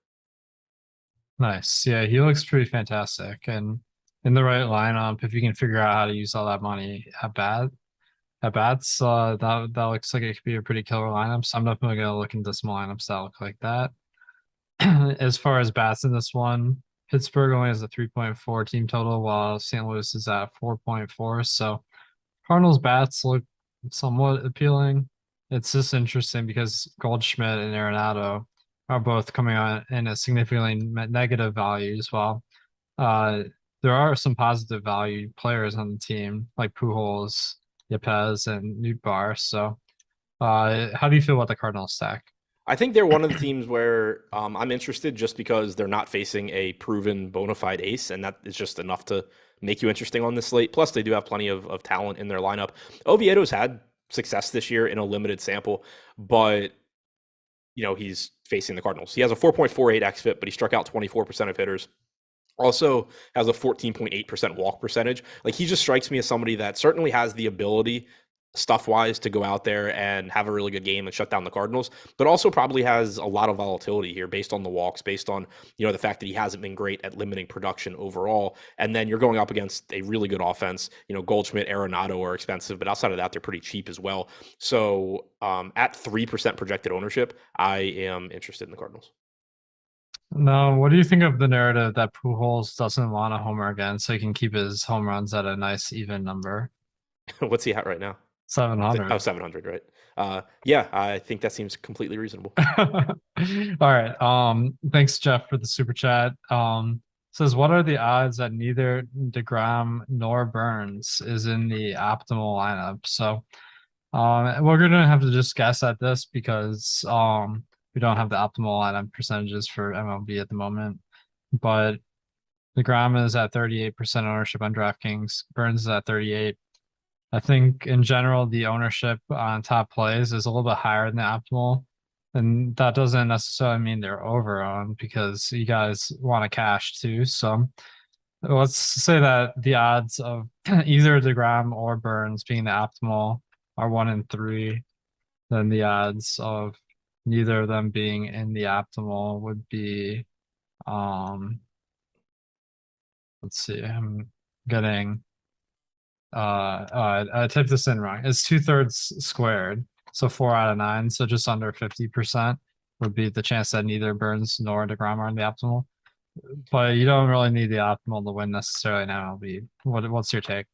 Nice. Yeah, he looks pretty fantastic. And in the right lineup, if you can figure out how to use all that money at bats, that looks like it could be a pretty killer lineup. So I'm definitely gonna look into some lineups that look like that. As far as bats in this one, Pittsburgh only has a 3.4 team total, while St. Louis is at 4.4. So Cardinals bats look somewhat appealing. It's just interesting because Goldschmidt and Arenado are both coming on in a significantly negative values, while uh, there are some positive value players on the team like Pujols, Yepez, and Nootbaar. So, how do you feel about the Cardinals stack? I think they're one of the teams where I'm interested just because they're not facing a proven bona fide ace, and that is just enough to make you interesting on this slate. Plus, they do have plenty of talent in their lineup. Oviedo's had success this year in a limited sample, but he's facing the Cardinals. He has a 4.48 xFIP, but he struck out 24% of hitters. Also has a 14.8% walk percentage. Like he just strikes me as somebody that certainly has the ability stuff wise to go out there and have a really good game and shut down the Cardinals, but also probably has a lot of volatility here based on the walks, based on, the fact that he hasn't been great at limiting production overall. And then you're going up against a really good offense. Goldschmidt, Arenado are expensive, but outside of that, they're pretty cheap as well. So at 3% projected ownership, I am interested in the Cardinals. No, what do you think of the narrative that Pujols doesn't want a homer again, so he can keep his home runs at a nice even number? What's he at right now? 700. 700, right? Yeah, I think that seems completely reasonable. All right. Thanks, Jeff, for the super chat. Says, what are the odds that neither DeGrom nor Burns is in the optimal lineup? So, we're gonna have to just guess at this because we don't have the optimal lineup percentages for MLB at the moment. But DeGrom is at 38% ownership on DraftKings. Burns is at 38. I think in general, the ownership on top plays is a little bit higher than the optimal. And that doesn't necessarily mean they're over on because you guys want to cash too. So let's say that the odds of either DeGrom or Burns being the optimal are 1 in 3. Then the odds of neither of them being in the optimal would be, let's see, I'm getting I typed this in wrong. It's 2/3 squared, so 4 out of 9, so just under 50% would be the chance that neither Burns nor DeGrom are in the optimal. But you don't really need the optimal to win necessarily now. What's your take?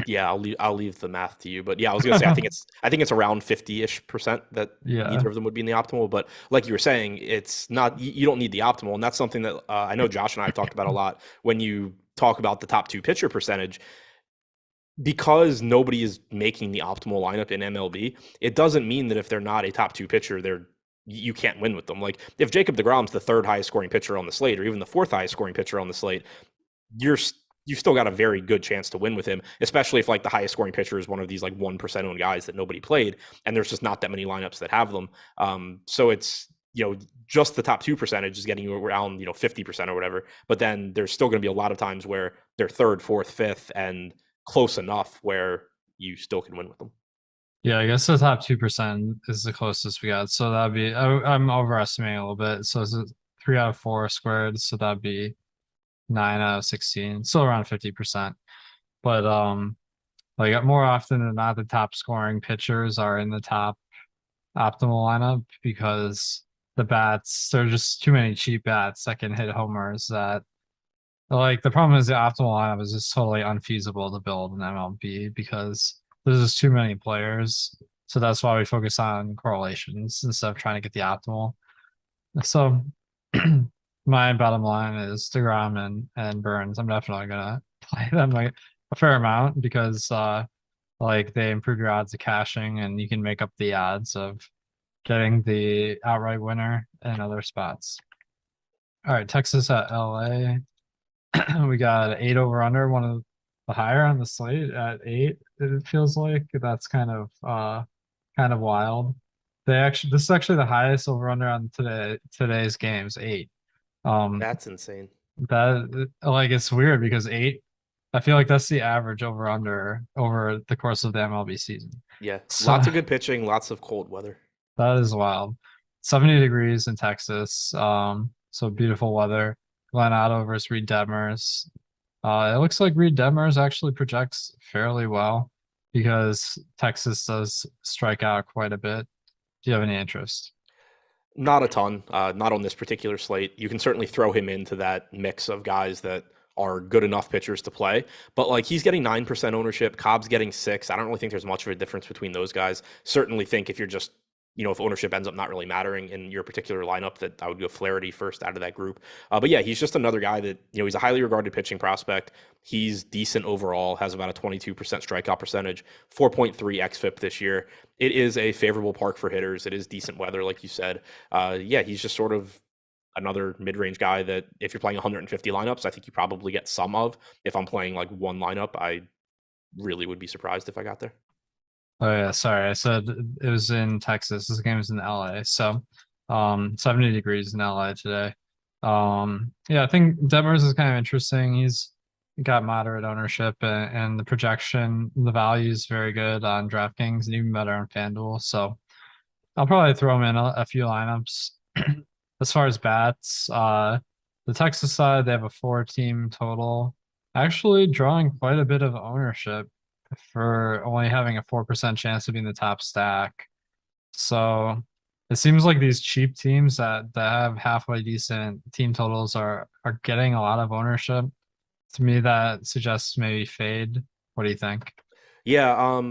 Yeah, I'll leave the math to you, but yeah, I was gonna say I think it's around 50-ish% that Yeah. neither of them would be in the optimal. But like you were saying, it's not, you don't need the optimal, and that's something that I know Josh and I have talked about a lot when you talk about the top 2 pitcher percentage. Because nobody is making the optimal lineup in MLB, it doesn't mean that if they're not a top 2 pitcher, you can't win with them. Like if Jacob deGrom's the 3rd highest scoring pitcher on the slate, or even the 4th highest scoring pitcher on the slate, you've still got a very good chance to win with him, especially if like the highest scoring pitcher is one of these like 1% owned guys that nobody played, and there's just not that many lineups that have them. So it's, just the top 2 percentage is getting you around 50% or whatever, but then there's still going to be a lot of times where they're 3rd, 4th, 5th, and close enough where you still can win with them. Yeah, I guess the top 2% is the closest we got. So that'd be, I'm overestimating a little bit. So it's 3 out of 4 squared. So that'd be 9 out of 16, still around 50%. But like more often than not, the top scoring pitchers are in the top optimal lineup because the bats, there are just too many cheap bats that can hit homers that, like, the problem is the optimal lineup is just totally unfeasible to build in MLB because there's just too many players. So that's why we focus on correlations instead of trying to get the optimal. So my bottom line is DeGrom and Burns. I'm definitely gonna play them like a fair amount because like they improve your odds of cashing and you can make up the odds of getting the outright winner in other spots. All right, Texas at LA. We got 8 over under, one of the higher on the slate at 8. It feels like that's kind of wild. This is actually the highest over under on today's games, 8. That's insane. That, like, it's weird because 8, I feel like that's the average over under over the course of the MLB season. Yeah, So lots of good pitching, lots of cold weather. that is wild. 70 degrees in Texas. So beautiful weather. Glenn Otto versus Reed Detmers. It looks like Reed Detmers actually projects fairly well because Texas does strike out quite a bit. Do you have any interest? Not a ton, not on this particular slate. You can certainly throw him into that mix of guys that are good enough pitchers to play, but like he's getting 9% ownership. Cobb's getting 6. I don't really think there's much of a difference between those guys. Certainly think if you're just, if ownership ends up not really mattering in your particular lineup, that I would go Flaherty first out of that group. But yeah, he's just another guy that, he's a highly regarded pitching prospect. He's decent overall, has about a 22% strikeout percentage, 4.3 xFIP this year. It is a favorable park for hitters. It is decent weather, like you said. Yeah, he's just sort of another mid-range guy that if you're playing 150 lineups, I think you probably get some of. If I'm playing like one lineup, I really would be surprised if I got there. Oh yeah, sorry. I said it was in Texas. This game is in LA. So 70 degrees in LA today. Yeah, I think Detmers is kind of interesting. He's got moderate ownership, and the projection, the value is very good on DraftKings and even better on FanDuel. So I'll probably throw him in a few lineups. As far as bats, the Texas side, they have a four-team total, actually drawing quite a bit of ownership for only having a 4% chance of being the top stack. So it seems like these cheap teams that have halfway decent team totals are getting a lot of ownership. To me, that suggests maybe fade. What do you think? Yeah,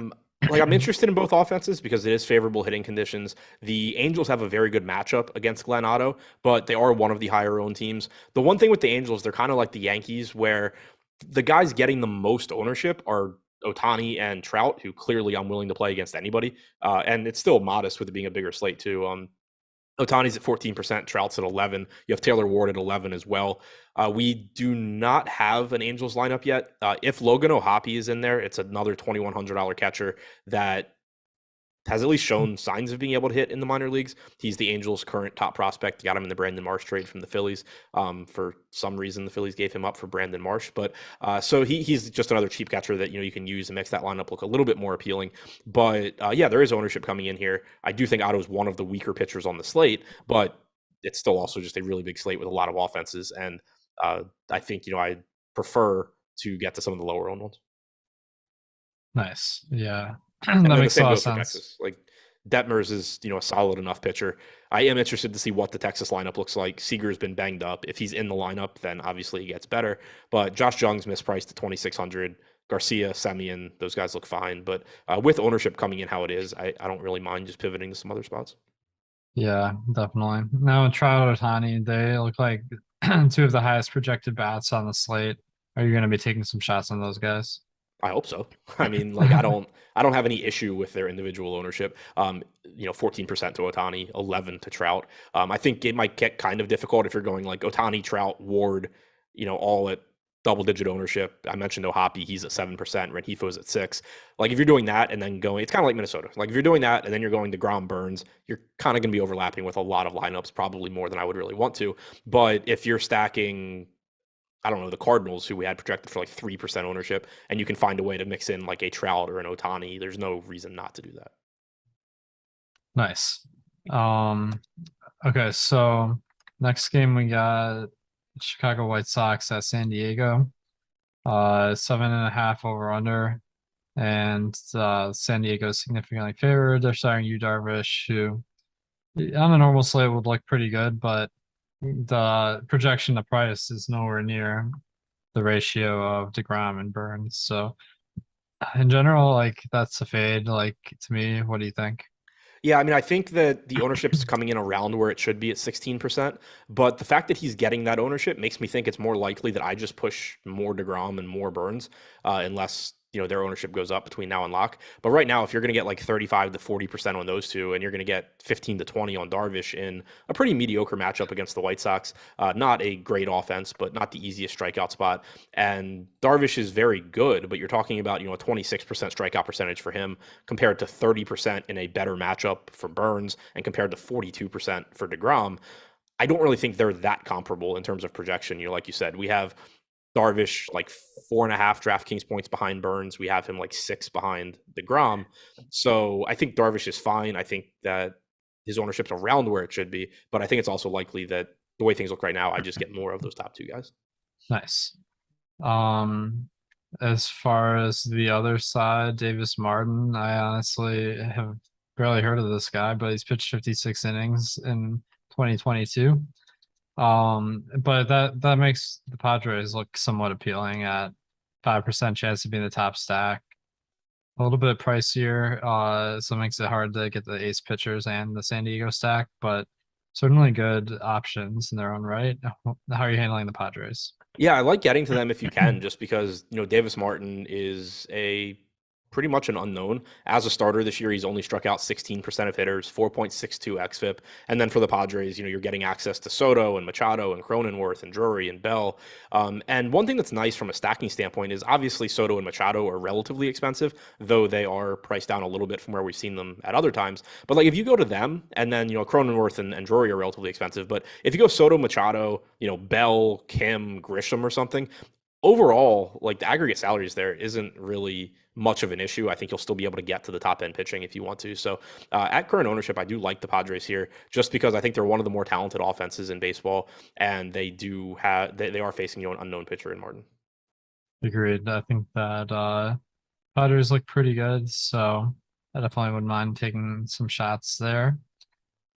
like I'm interested in both offenses because it is favorable hitting conditions. The Angels have a very good matchup against Glen Otto, but they are one of the higher owned teams. The one thing with the Angels, they're kind of like the Yankees, where the guys getting the most ownership are Otani and Trout, who clearly I'm willing to play against anybody. And it's still modest with it being a bigger slate too. Otani's at 14%, Trout's at 11. You have Taylor Ward at 11 as well. We do not have an Angels lineup yet. If Logan O'Hoppe is in there, it's another $2,100 catcher that has at least shown signs of being able to hit in the minor leagues. He's the Angels' current top prospect. Got him in the Brandon Marsh trade from the Phillies. For some reason, the Phillies gave him up for Brandon Marsh, but so he's just another cheap catcher that you can use and makes that lineup look a little bit more appealing. But yeah, there is ownership coming in here. I do think Otto's one of the weaker pitchers on the slate, but it's still also just a really big slate with a lot of offenses, and I think I prefer to get to some of the lower owned ones. Nice. Yeah. And That then the makes a same lot of goes for sense. Texas. Like Detmers is, a solid enough pitcher. I am interested to see what the Texas lineup looks like. Seager's been banged up. If he's in the lineup, then obviously he gets better. But Josh Jung's mispriced to 2,600. Garcia, Semien, those guys look fine. But with ownership coming in how it is, I don't really mind just pivoting to some other spots. Yeah, definitely. Now, Trout, Otani, they look like two of the highest projected bats on the slate. Are you going to be taking some shots on those guys? I hope so. I mean, like I don't have any issue with their individual ownership. 14% to Otani, 11 to Trout. I think it might get kind of difficult if you're going like Otani, Trout, Ward, all at double digit ownership. I mentioned O'Hoppe, he's at 7%, Renjifo's at 6. Like if you're doing that and then going, it's kind of like Minnesota. Like if you're doing that and then you're going to Grom Burns, you're kind of going to be overlapping with a lot of lineups, probably more than I would really want to. But if you're stacking, I don't know, the Cardinals, who we had projected for like 3% ownership, and you can find a way to mix in like a Trout or an Otani, there's no reason not to do that. Nice. Um, okay, so next game we got Chicago White Sox at San Diego. 7.5 over under. And San Diego is significantly favored. They're starting Yu Darvish, who on a normal slate would look pretty good, but the projection to price is nowhere near the ratio of DeGrom and Burns. So in general, like that's a fade. Like to me, what do you think? Yeah, I mean, I think that the ownership is coming in around where it should be at 16%, but the fact that he's getting that ownership makes me think it's more likely that I just push more DeGrom and more Burns, unless their ownership goes up between now and lock. But right now, if you're going to get like 35 to 40% on those two, and you're going to get 15 to 20 on Darvish in a pretty mediocre matchup against the White Sox, not a great offense, but not the easiest strikeout spot. And Darvish is very good, but you're talking about a 26% strikeout percentage for him compared to 30% in a better matchup for Burns and compared to 42% for DeGrom. I don't really think they're that comparable in terms of projection. Like you said, we have Darvish like 4.5 DraftKings points behind Burns. We have him like 6 behind DeGrom. So I think Darvish is fine. I think that his ownership's around where it should be, but I think it's also likely that the way things look right now, I just get more of those top two guys. Nice. Um, as far as the other side, Davis Martin, I honestly have barely heard of this guy, but he's pitched 56 innings in 2022. But that makes the Padres look somewhat appealing at 5% chance of being the top stack. A little bit pricier, so it makes it hard to get the ace pitchers and the San Diego stack, but certainly good options in their own right. How are you handling the Padres? Yeah, I like getting to them if you can, just because, Davis Martin is a pretty much an unknown. As a starter this year, he's only struck out 16% of hitters, 4.62 xFIP. And then for the Padres, you're getting access to Soto and Machado and Cronenworth and Drury and Bell. And one thing that's nice from a stacking standpoint is obviously Soto and Machado are relatively expensive, though they are priced down a little bit from where we've seen them at other times. But like if you go to them and then, Cronenworth and Drury are relatively expensive. But if you go Soto, Machado, Bell, Kim, Grisham or something, overall, like the aggregate salaries there isn't really much of an issue. I think you'll still be able to get to the top end pitching if you want to. So at current ownership, I do like the Padres here just because I think they're one of the more talented offenses in baseball, and they are facing an unknown pitcher in Martin. Agreed. I think that Padres look pretty good, so I definitely wouldn't mind taking some shots there.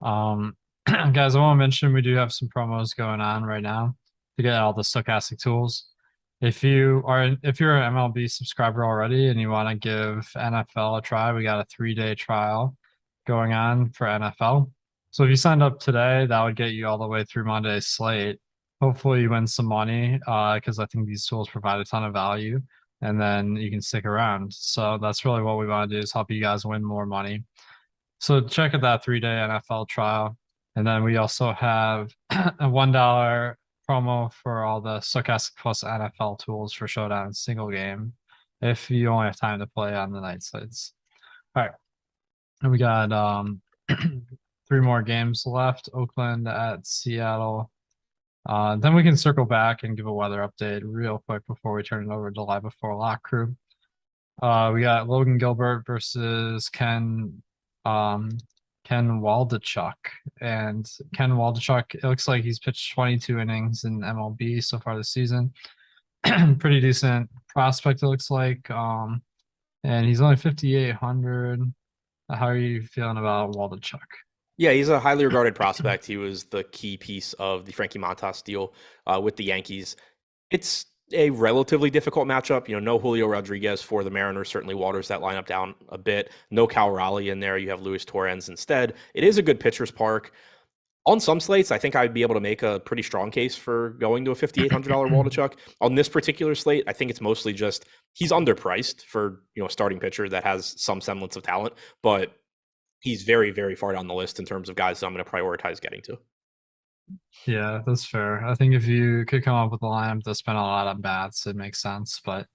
Guys, I want to mention we do have some promos going on right now to get all the stochastic tools. If you're an MLB subscriber already and you want to give NFL a try, we got a 3-day trial going on for NFL. So if you signed up today, that would get you all the way through Monday's slate. Hopefully you win some money, because I think these tools provide a ton of value, and then you can stick around. So that's really what we want to do, is help you guys win more money. So check out that 3-day NFL trial. And then we also have a $1 promo for all the Stokastic Plus NFL tools for Showdown single game if you only have time to play on the night slates. All right. And we got 3 more games left. Oakland at Seattle. Then we can circle back and give a weather update real quick before we turn it over to Live Before Lock Crew. We got Logan Gilbert versus Ken Waldachuk. And Ken Waldachuk, it looks like he's pitched 22 innings in MLB so far this season. Pretty decent prospect, it looks like. And he's only 5,800. How are you feeling about Waldachuk? Yeah, he's a highly regarded prospect. He was the key piece of the Frankie Montas deal with the Yankees. It's a relatively difficult matchup. No Julio Rodriguez for the Mariners certainly waters that lineup down a bit. No Cal Raleigh in there. You have Luis Torrens instead. It is a good pitcher's park. On some slates, I think I'd be able to make a pretty strong case for going to a $5,800 Waldachuk. On this particular slate, I think it's mostly just he's underpriced for a starting pitcher that has some semblance of talent, but he's very, very far down the list in terms of guys that I'm going to prioritize getting to. Yeah, that's fair. I think if you could come up with a lineup to spend a lot on bats, it makes sense. But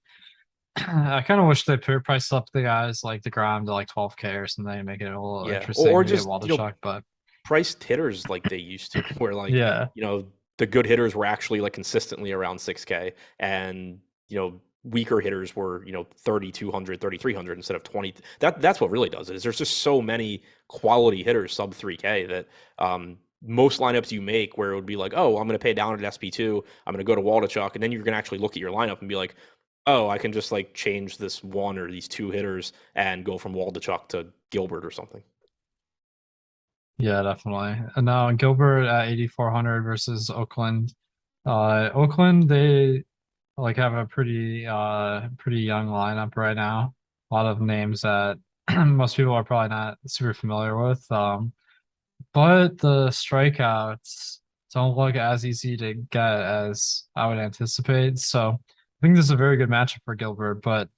I kind of wish they priced up the guys like DeGrom to like 12K or something to make it a little Yeah, interesting or to get just Waldachuk. But priced hitters like they used to, where yeah, the good hitters were actually like consistently around 6K, and weaker hitters were 3,200, 3,300 instead of 20. That's what really does it. Is there's just so many quality hitters sub 3K that most lineups you make where it would be like, oh, I'm going to pay down at SP2, I'm going to go to Waldachuk, and then you're going to actually look at your lineup and be like, oh, I can just like change this one or these 2 hitters and go from Waldachuk to Gilbert or something. yeah, definitely. And now Gilbert at 8,400 versus Oakland. Oakland, they like have a pretty young lineup right now. A lot of names that most people are probably not super familiar with. But the strikeouts don't look as easy to get as I would anticipate. So I think this is a very good matchup for Gilbert, but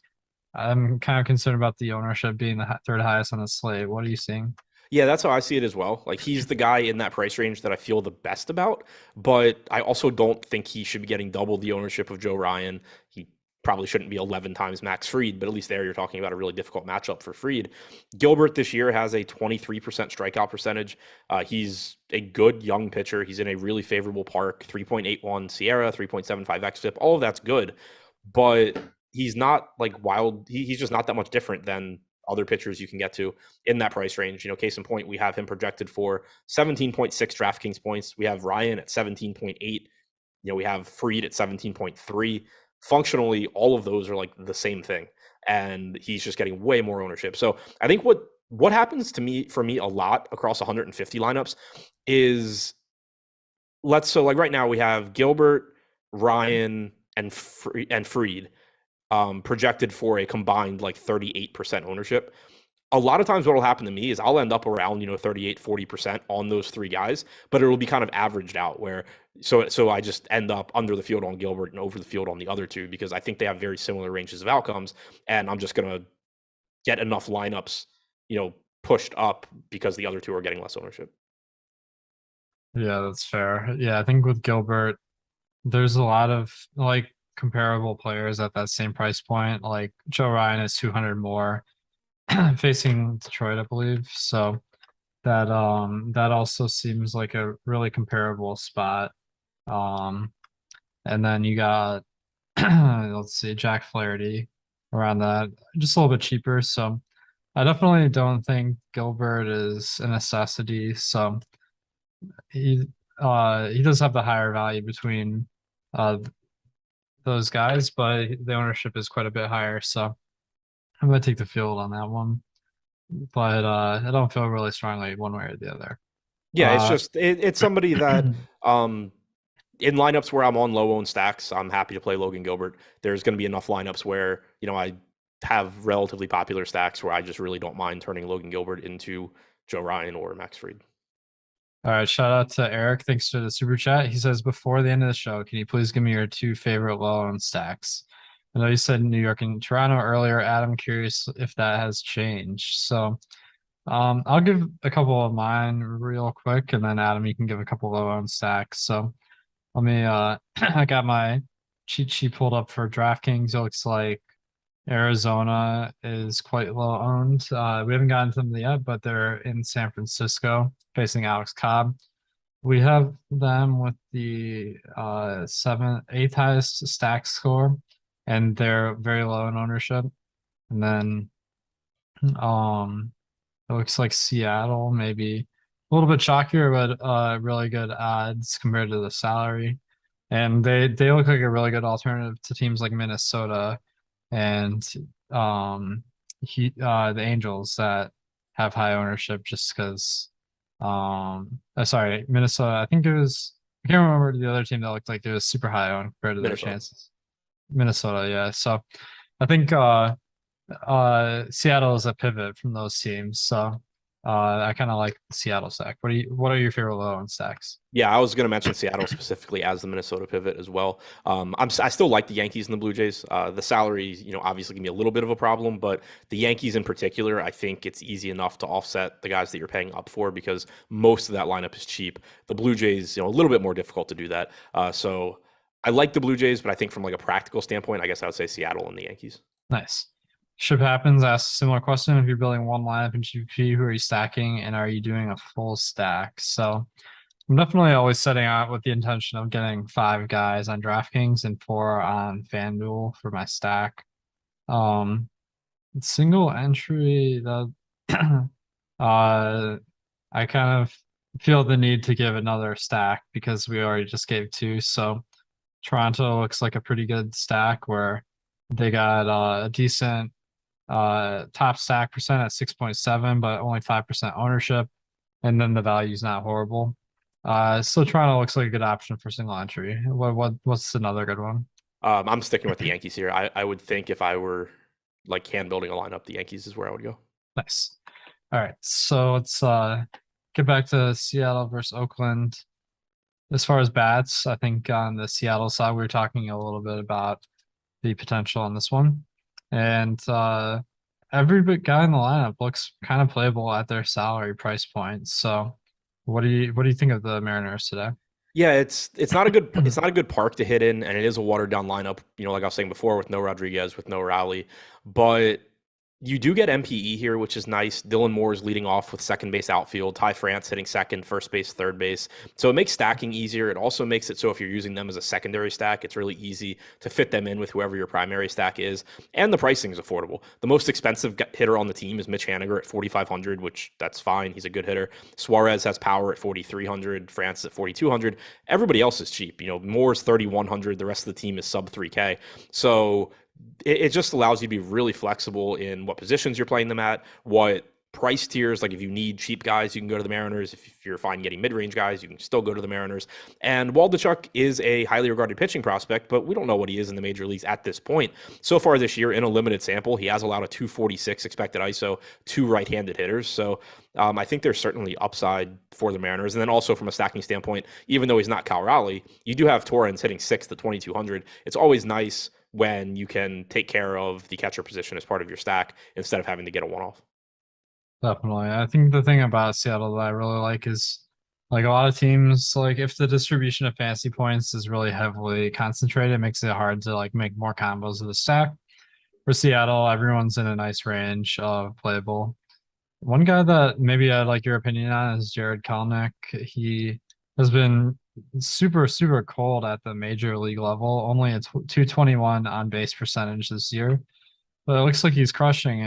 I'm kind of concerned about the ownership being the third highest on the slate. What are you seeing? Yeah, that's how I see it as well. Like he's the guy in that price range that I feel the best about, but I also don't think he should be getting double the ownership of Joe Ryan. He probably shouldn't be 11 times Max Fried, but at least there you're talking about a really difficult matchup for Fried. Gilbert this year has a 23% strikeout percentage. He's a good young pitcher. He's in a really favorable park, 3.81 Scherer, 3.75 xFIP. All of that's good, but he's not like wild. He's just not that much different than other pitchers you can get to in that price range. Case in point, we have him projected for 17.6 DraftKings points. We have Ryan at 17.8. We have Fried at 17.3. Functionally, all of those are like the same thing, and he's just getting way more ownership. So I think what happens for me a lot across 150 lineups is like right now we have Gilbert, Ryan, and Fried projected for a combined like 38% ownership. A lot of times what will happen to me is I'll end up around 38, 40% on those 3 guys, but it'll be kind of averaged out where so I just end up under the field on Gilbert and over the field on the other 2 because I think they have very similar ranges of outcomes, and I'm just going to get enough lineups pushed up because the other 2 are getting less ownership. Yeah, that's fair. Yeah, I think with Gilbert, there's a lot of like comparable players at that same price point. Like Joe Ryan is 200 more facing Detroit, I believe. So that also seems like a really comparable spot. And then you got let's see, Jack Flaherty around that, just a little bit cheaper. So I definitely don't think Gilbert is a necessity. So he he does have the higher value between uh those guys, but the ownership is quite a bit higher. So I'm gonna take the field on that one. But I don't feel really strongly one way or the other. Yeah, it's Uh just it's somebody that in lineups where I'm on low owned stacks, I'm happy to play Logan Gilbert. There's going to be enough lineups where, I have relatively popular stacks where I just really don't mind turning Logan Gilbert into Joe Ryan or Max Fried. All right, shout out to Eric. Thanks for the super chat. He says, before the end of the show, can you please give me your two favorite low-owned stacks? I know you said New York and Toronto earlier. Adam, curious if that has changed. So, I'll give a couple of mine real quick, and then Adam, you can give a couple low-owned stacks. So, let me. I got my cheat sheet pulled up for DraftKings. It looks like Arizona is quite low owned. We haven't gotten to them yet, but they're in San Francisco facing Alex Cobb. We have them with the eighth highest stack score, and they're very low in ownership. And then it looks like Seattle maybe a little bit chalkier, but really good odds compared to the salary. And they look like a really good alternative to teams like Minnesota and the Angels that have high ownership just because sorry, Minnesota. I think it was I can't remember the other team that looked like it was super high on compared to their Minnesota. chances. Minnesota, yeah. So I think Seattle is a pivot from those teams. So I kind of like the Seattle stack. What are your favorite low end stacks? Yeah, I was going to mention Seattle specifically as the Minnesota pivot as well. I still like the Yankees and the Blue Jays. The salary, obviously can be a little bit of a problem, but the Yankees in particular, I think it's easy enough to offset the guys that you're paying up for because most of that lineup is cheap. The Blue Jays, a little bit more difficult to do that. So I like the Blue Jays, but I think from like a practical standpoint, I guess I would say Seattle and the Yankees. Nice. Ship happens. Asks a similar question. If you're building one lineup in GP, who are you stacking, and are you doing a full stack? So I'm definitely always setting out with the intention of getting 5 guys on DraftKings and 4 on FanDuel for my stack. Single entry, the I kind of feel the need to give another stack because we already just gave 2. So Toronto looks like a pretty good stack where they got a decent top stack percent at 6.7, but only 5% ownership, and then the value's not horrible. So Toronto looks like a good option for single entry. What's another good one? I'm sticking with the Yankees here. I would think if I were like hand building a lineup, the Yankees is where I would go. Nice. All right, so let's get back to Seattle versus Oakland. As far as bats, I think on the Seattle side, we were talking a little bit about the potential on this one. And every big guy in the lineup looks kind of playable at their salary price point. So what do you think of the Mariners today? Yeah, it's not a good park to hit in, and it is a watered down lineup. Like I was saying before, with no Rodriguez, with no Rowley, but you do get MPE here, which is nice. Dylan Moore is leading off with second base outfield. Ty France hitting second, first base, third base. So it makes stacking easier. It also makes it so if you're using them as a secondary stack, it's really easy to fit them in with whoever your primary stack is. And the pricing is affordable. The most expensive hitter on the team is Mitch Haniger at 4,500, which that's fine. He's a good hitter. Suarez has power at 4,300. France at 4,200. Everybody else is cheap. Moore's 3,100. The rest of the team is sub 3K. So it just allows you to be really flexible in what positions you're playing them at, what price tiers. Like if you need cheap guys, you can go to the Mariners. If you're fine getting mid-range guys, you can still go to the Mariners. And Waldichuk is a highly regarded pitching prospect, but we don't know what he is in the major leagues at this point. So far this year, in a limited sample, he has allowed a 246 expected ISO to right-handed hitters. So I think there's certainly upside for the Mariners. And then also from a stacking standpoint, even though he's not Cal Raleigh, you do have Torrens hitting 6th at 2,200. It's always nice when you can take care of the catcher position as part of your stack instead of having to get a one-off. Definitely. I think the thing about Seattle that I really like is like a lot of teams, like if the distribution of fantasy points is really heavily concentrated, it makes it hard to like make more combos of the stack. For Seattle, everyone's in a nice range of playable. One guy that maybe I'd like your opinion on is Jared Kelenic. He has been super, super cold at the major league level. Only a 221 on base percentage this year, but it looks like he's crushing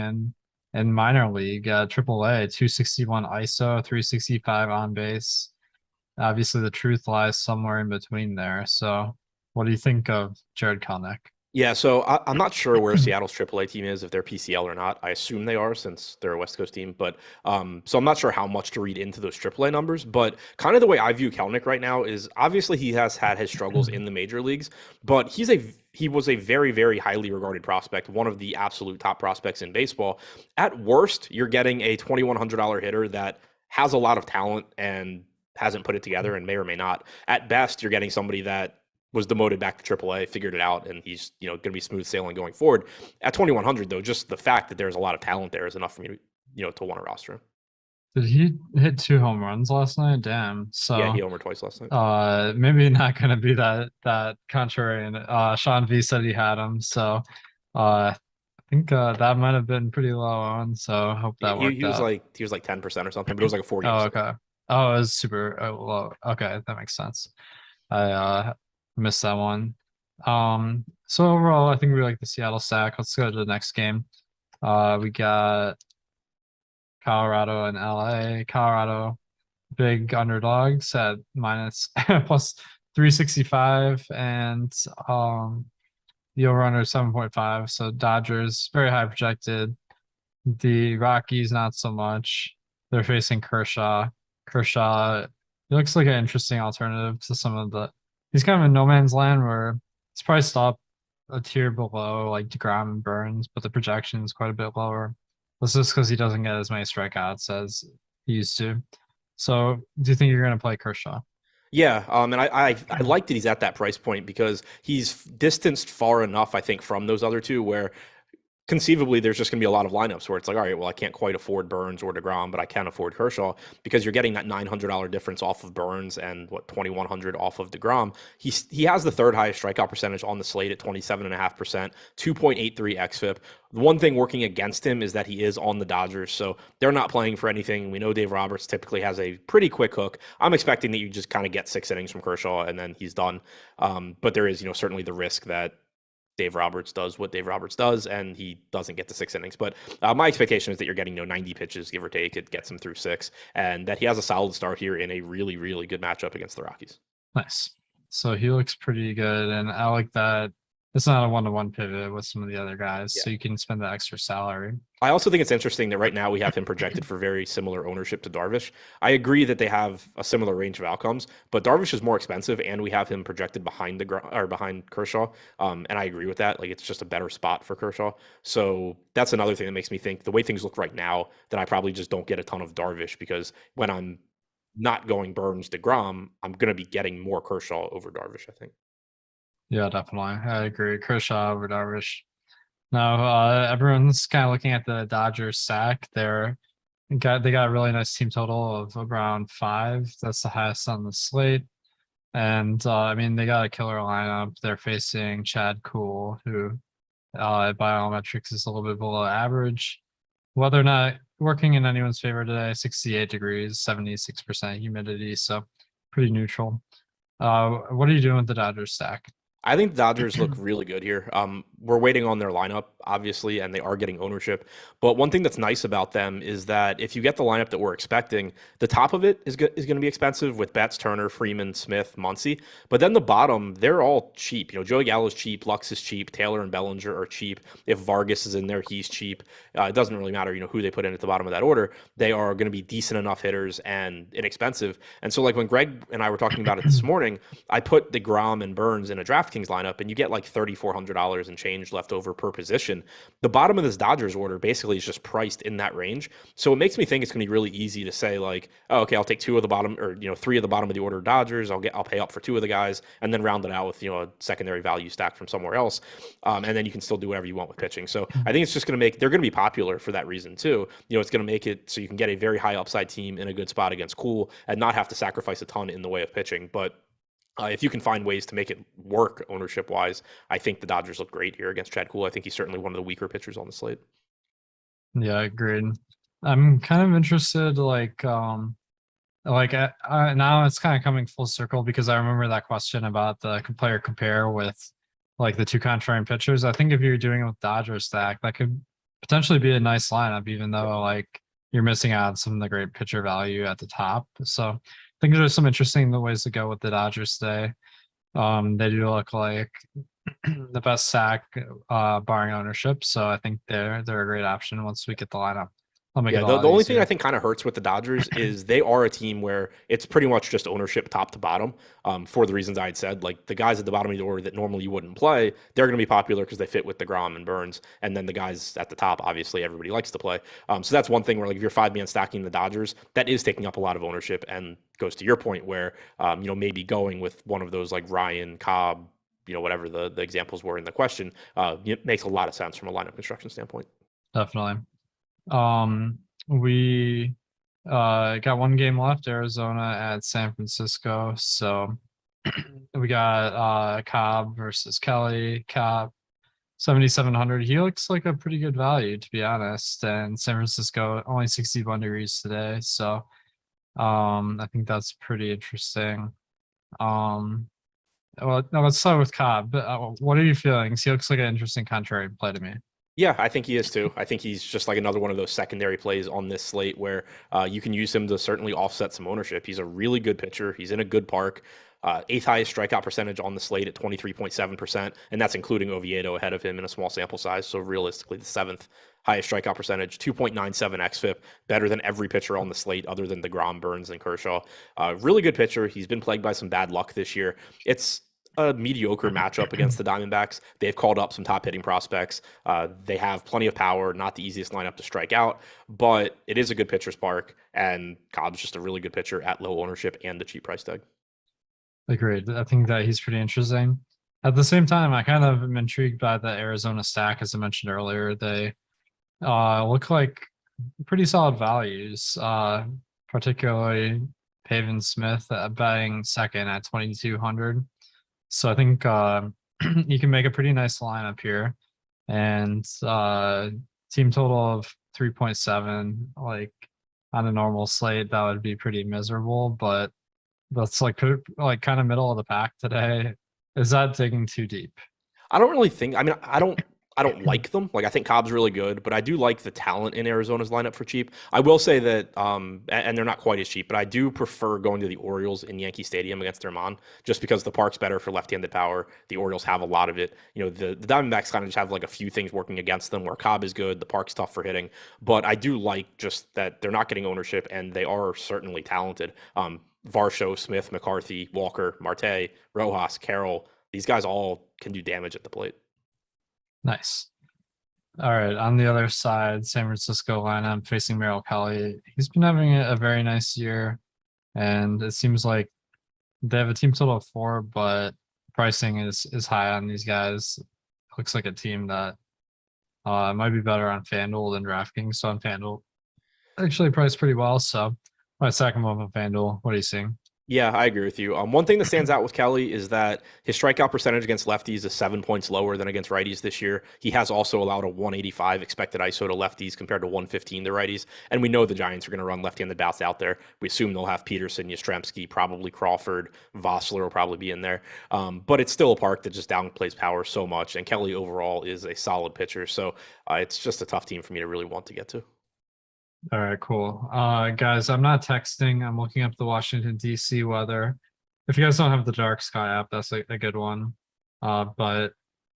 in minor league, triple A, 261 ISO, 365 on base. Obviously, the truth lies somewhere in between there. So, what do you think of Jared Kelnick? Yeah, so I'm not sure where Seattle's AAA team is, if they're PCL or not. I assume they are since they're a West Coast team, but so I'm not sure how much to read into those AAA numbers. But kind of the way I view Kelnick right now is obviously he has had his struggles in the major leagues, but he was a very, very highly regarded prospect, one of the absolute top prospects in baseball. At worst, you're getting a $2,100 hitter that has a lot of talent and hasn't put it together and may or may not. At best, you're getting somebody that was demoted back to AAA, figured it out, and he's going to be smooth sailing going forward. At 2,100 though, just the fact that there's a lot of talent there is enough for me to want to roster him. Did he hit 2 home runs last night? Damn. Yeah, he So, homered twice last night. maybe not going to be that contrarian. Sean V said he had him, so I think that might have been pretty low on. So, hope Yeah, that worked out. he was like 10% or something, but it was like a 4 game Oh, slate. okay. Oh, it was super low. Okay, that makes sense. I missed that one. So overall, I think we like the Seattle stack. Let's go to the next game. We got Colorado and LA. Colorado big underdogs at minus plus 365 and the over under 7.5. So Dodgers very high projected. The Rockies not so much. They're facing Kershaw. Kershaw it looks like an interesting alternative to some of the he's kind of in no man's land where it's priced up a tier below like DeGrom and Burns, but the projection is quite a bit lower. That's just because he doesn't get as many strikeouts as he used to. So do you think you're gonna play Kershaw? Yeah, and I like that he's at that price point because he's distanced far enough, I think, from those other two where conceivably there's just going to be a lot of lineups where it's like, all right, well, I can't quite afford Burns or DeGrom, but I can afford Kershaw because you're getting that $900 difference off of Burns and what 2,100 off of DeGrom. He has the third highest strikeout percentage on the slate at 27.5%, 2.83 xFIP. The one thing working against him is that he is on the Dodgers, so they're not playing for anything. We know Dave Roberts typically has a pretty quick hook. I'm expecting that you just kind of get 6 innings from Kershaw and then he's done. But there is, certainly the risk that Dave Roberts does what Dave Roberts does, and he doesn't get to 6 innings. But my expectation is that you're getting 90 pitches, give or take. It gets him through 6, and that he has a solid start here in a really, really good matchup against the Rockies. Nice. So he looks pretty good, and I like that it's not a one-to-one pivot with some of the other guys, Yeah. so you can spend the extra salary. I also think it's interesting that right now we have him projected for very similar ownership to Darvish. I agree that they have a similar range of outcomes, but Darvish is more expensive, and we have him projected behind behind Kershaw. And I agree with that. Like it's just a better spot for Kershaw. So that's another thing that makes me think the way things look right now that I probably just don't get a ton of Darvish because when I'm not going Burns DeGrom, I'm going to be getting more Kershaw over Darvish, I think. Yeah, definitely. I agree. Kershaw over Darvish. Now, everyone's kind of looking at the Dodgers stack. They got a really nice team total of around 5. That's the highest on the slate. And I mean, they got a killer lineup. They're facing Chad Kuhl, who by all metrics is a little bit below average. Weather not working in anyone's favor today. 68 degrees, 76% humidity, so pretty neutral. What are you doing with the Dodgers stack? I think the Dodgers look really good here. We're waiting on their lineup, obviously, and they are getting ownership. But one thing that's nice about them is that if you get the lineup that we're expecting, the top of it is going to be expensive with Betts, Turner, Freeman, Smith, Muncy. But then the bottom, they're all cheap. Joey Gallo's cheap, Lux is cheap, Taylor and Bellinger are cheap. If Vargas is in there, he's cheap. It doesn't really matter, who they put in at the bottom of that order. They are going to be decent enough hitters and inexpensive. And so, like when Greg and I were talking about it this morning, I put DeGrom and Burns in a DraftKings lineup, and you get like $3,400 and change left over per position. The bottom of this Dodgers order basically is just priced in that range. So it makes me think it's going to be really easy to say like, oh, okay, I'll take 2 of the bottom or 3 of the bottom of the order Dodgers. I'll pay up for 2 of the guys and then round it out with a secondary value stack from somewhere else. And then you can still do whatever you want with pitching. So I think it's just going to they're going to be popular for that reason too. It's going to make it so you can get a very high upside team in a good spot against Cool and not have to sacrifice a ton in the way of pitching. But if you can find ways to make it work ownership wise, I think the Dodgers look great here against Chad Kuhl. I think he's certainly one of the weaker pitchers on the slate. Yeah, agreed. I'm kind of interested, like, Like now it's kind of coming full circle because I remember that question about the player compare with like the two contrarian pitchers. I think if you're doing it with Dodger stack, that could potentially be a nice lineup, even though like you're missing out on some of the great pitcher value at the top. So I think there's some interesting ways to go with the Dodgers today. They do look like the best sack, barring ownership. So I think they're a great option once we get the lineup. I'll make it Yeah, a the lot only thing I easier. think kind of hurts with the Dodgers is they are a team where it's pretty much just ownership top to bottom. For the reasons I had said, like the guys at the bottom of the order that normally you wouldn't play, they're going to be popular because they fit with DeGrom and Burns, and then the guys at the top, obviously everybody likes to play. So that's one thing where like if you're 5-man stacking the Dodgers, that is taking up a lot of ownership, and goes to your point where maybe going with one of those like Ryan Cobb, whatever the examples were in the question, it makes a lot of sense from a lineup construction standpoint. Definitely. We got one game left, Arizona at San Francisco. So we got Cobb versus Kelly. Cobb 7,700. He looks like a pretty good value, to be honest. And San Francisco only 61 degrees today. So I think that's pretty interesting. Um well, no, let's start with Cobb. What are your feelings? He looks like an interesting contrary play to me. Yeah, I think he is too. I think he's just like another one of those secondary plays on this slate where you can use him to certainly offset some ownership. He's a really good pitcher. He's in a good park. Eighth highest strikeout percentage on the slate at 23.7%, and that's including Oviedo ahead of him in a small sample size. So realistically, the seventh highest strikeout percentage, 2.97 xFIP, better than every pitcher on the slate other than DeGrom, Burns, and Kershaw. Really good pitcher. He's been plagued by some bad luck this year. It's a mediocre matchup against the Diamondbacks. They've called up some top hitting prospects. They have plenty of power, not the easiest lineup to strike out, but it is a good pitcher's park, and Cobb's just a really good pitcher at low ownership and the cheap price tag. Agreed. I think that he's pretty interesting. At the same time, I kind of am intrigued by the Arizona stack, as I mentioned earlier. They look like pretty solid values, particularly Pavin Smith batting second at 2,200. So I think you can make a pretty nice lineup here. And team total of 3.7, like on a normal slate, that would be pretty miserable, but that's like kind of middle of the pack today. Is that digging too deep? I don't really think. I mean, I don't like them. Like I think Cobb's really good, but I do like the talent in Arizona's lineup for cheap. I will say that, and they're not quite as cheap, but I do prefer going to the Orioles in Yankee Stadium against their mon, just because the park's better for left-handed power. The Orioles have a lot of it. The Diamondbacks kind of just have like a few things working against them. Where Cobb is good, the park's tough for hitting, but I do like just that they're not getting ownership and they are certainly talented. Varsho, Smith, McCarthy, Walker, Marte, Rojas, Carroll. These guys all can do damage at the plate. Nice. All right. On the other side, San Francisco lineup facing Merrill Kelly. He's been having a very nice year, and it seems like they have a team total of 4, but pricing is high on these guys. Looks like a team that might be better on FanDuel than DraftKings. So on FanDuel, actually priced pretty well. So I stack him up on FanDuel. What are you seeing? Yeah, I agree with you. One thing that stands out with Kelly is that his strikeout percentage against lefties is 7 points lower than against righties this year. He has also allowed a 185 expected ISO to lefties compared to 115 to righties. And we know the Giants are going to run left-handed bats out there. We assume they'll have Peterson, Yastrzemski, probably Crawford, Vossler will probably be in there. But it's still a park that just downplays power so much. And Kelly overall is a solid pitcher. So it's just a tough team for me to really want to get to. All right, cool. Guys, I'm not texting. I'm looking up the Washington, D.C. weather. If you guys don't have the Dark Sky app, that's a good one. But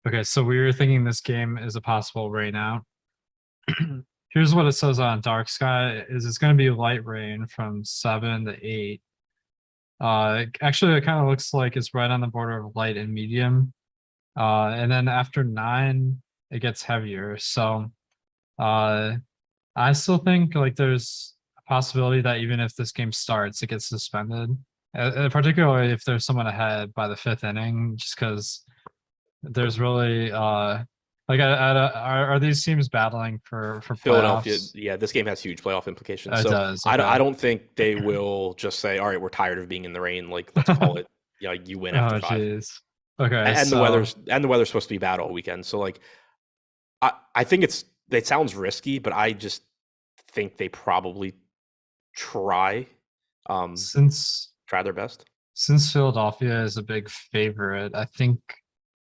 okay, so we were thinking this game is a possible rain out. Here's what it says on Dark Sky is it's going to be light rain from 7 to 8. Actually, it kind of looks like it's right on the border of light and medium. And then after 9, it gets heavier. So I still think like there's a possibility that even if this game starts, it gets suspended. Particularly if there's someone ahead by the 5th inning, just because there's really are these teams battling for Philadelphia, playoffs? yeah, this game has huge playoff implications. It So does. I Okay. don't think they will just say, all right, we're tired of being in the rain. Like, let's call it, you win after Oh 5. geez. Okay, And so the weather's supposed to be bad all weekend. So like, I think it sounds risky, but I just think they probably try. Since try their best. since Philadelphia is a big favorite, I think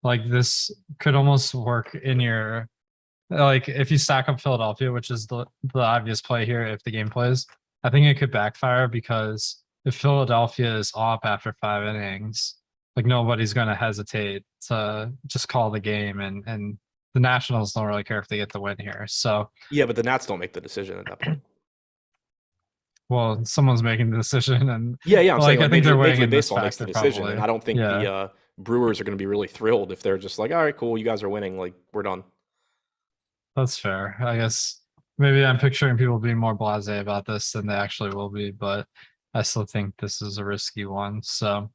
like this could almost work in your like if you stack up Philadelphia, which is the obvious play here if the game plays, I think it could backfire because if Philadelphia is off after 5 innings, like nobody's going to hesitate to just call the game, and the Nationals don't really care if they get the win here. So Yeah, but the Nats don't make the decision at that point. well, someone's making the decision, and Yeah, I'm saying I think they're Major weighing League in this Baseball makes the factor decision, probably. and I don't think Yeah. the Brewers are going to be really thrilled if they're just like, all right, cool, you guys are winning, like we're done. That's fair. I guess maybe I'm picturing people being more blasé about this than they actually will be, but I still think this is a risky one. So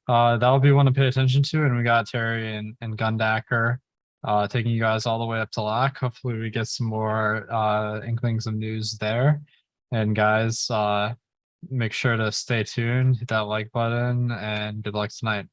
that'll be one to pay attention to. And we got Terry and Gundacker taking you guys all the way up to lock. Hopefully we get some more inklings of news there. And guys, make sure to stay tuned, hit that like button, and good luck tonight.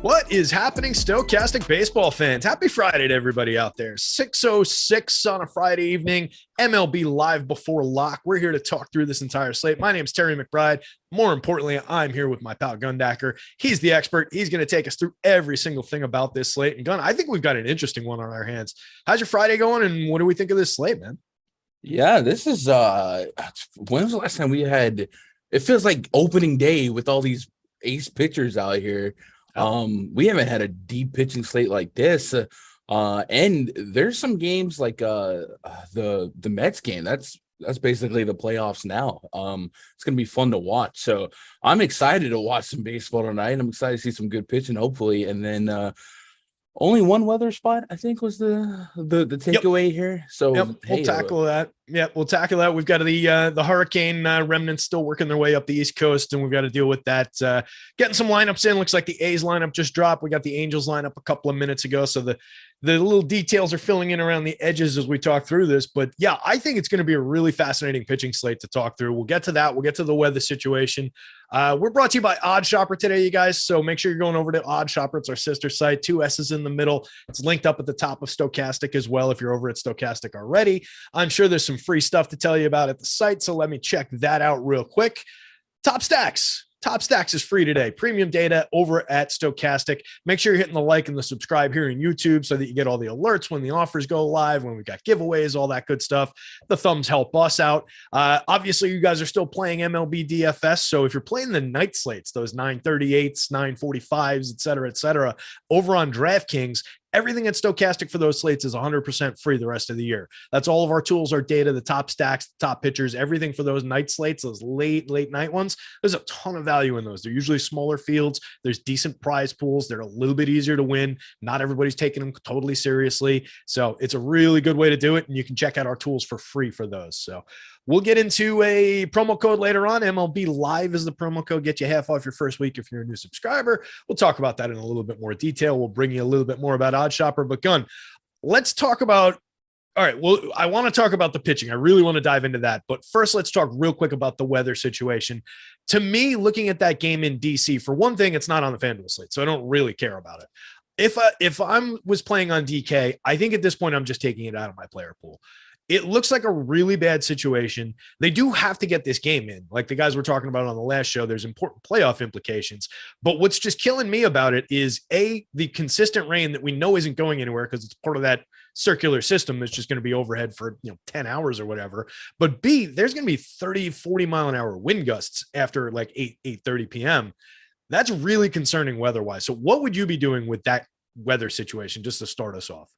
What is happening, Stokastic baseball fans? Happy Friday to everybody out there. 6:06 on a Friday evening, MLB live before lock. We're here to talk through this entire slate. My name is Terry McBride. More importantly, I'm here with my pal Gundacker. He's the expert. He's going to take us through every single thing about this slate. And Gun, I think we've got an interesting one on our hands. How's your Friday going, and what do we think of this slate, man? Yeah, this is when was the last time we had, it feels like opening day with all these ace pitchers out here. We haven't had a deep pitching slate like this. And there's some games like the Mets game. That's basically the playoffs now. It's gonna be fun to watch. So I'm excited to watch some baseball tonight. I'm excited to see some good pitching, hopefully. And then only one weather spot, I think, was the takeaway here. So we'll tackle that. Yeah, we'll tackle that. We've got the hurricane remnants still working their way up the East Coast, and we've got to deal with that. Getting some lineups in. Looks like the A's lineup just dropped. We got the Angels lineup a couple of minutes ago, so the little details are filling in around the edges as we talk through this. But yeah, I think it's going to be a really fascinating pitching slate to talk through. We'll get to that. We'll get to the weather situation. We're brought to you by Odd Shopper today, you guys. So make sure you're going over to Odd Shopper. It's our sister site. 2 S's in the middle. It's linked up at the top of Stokastic as well. If you're over at Stokastic already, I'm sure there's some free stuff to tell you about at the site. So let me check that out real quick. Top Stacks. Top Stacks is free today. Premium data over at Stokastic. Make sure you're hitting the like and the subscribe here in YouTube so that you get all the alerts when the offers go live, when we got giveaways, all that good stuff. The thumbs help us out. Obviously, you guys are still playing MLB DFS. So if you're playing the night slates, those 938s, 945s, et cetera, over on DraftKings, everything at Stokastic for those slates is 100% free the rest of the year. That's all of our tools, our data, the top stacks, the top pitchers, everything for those night slates, those late night ones. There's a ton of value in those. They're usually smaller fields. There's decent prize pools. They're a little bit easier to win. Not everybody's taking them totally seriously. So it's a really good way to do it. And you can check out our tools for free for those. So we'll get into a promo code later on. MLB Live is the promo code. Get you half off your first week if you're a new subscriber. We'll talk about that in a little bit more detail. We'll bring you a little bit more about Odd Shopper. But Gun, let's talk about – all right, well, I want to talk about the pitching. I really want to dive into that. But first, let's talk real quick about the weather situation. To me, looking at that game in D.C., for one thing, it's not on the FanDuel slate, so I don't really care about it. If I was playing on DK, I think at this point I'm just taking it out of my player pool. It looks like a really bad situation. They do have to get this game in. Like the guys were talking about on the last show, there's important playoff implications. But what's just killing me about it is the consistent rain that we know isn't going anywhere because it's part of that circular system that's just going to be overhead for 10 hours or whatever. But B, there's going to be 30, 40 mile an hour wind gusts after like 8:30 p.m. That's really concerning weather-wise. So what would you be doing with that weather situation just to start us off?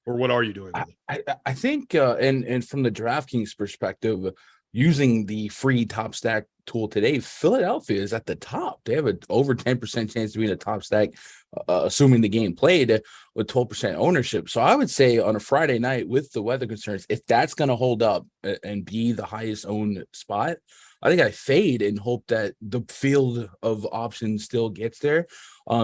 Or what are you doing with it? I think, and from the DraftKings perspective, using the free Top Stack tool today, Philadelphia is at the top. They have an over 10% chance to be in the top stack, assuming the game played with 12% ownership. So I would say on a Friday night with the weather concerns, if that's going to hold up and be the highest owned spot, I think I fade and hope that the field of options still gets there.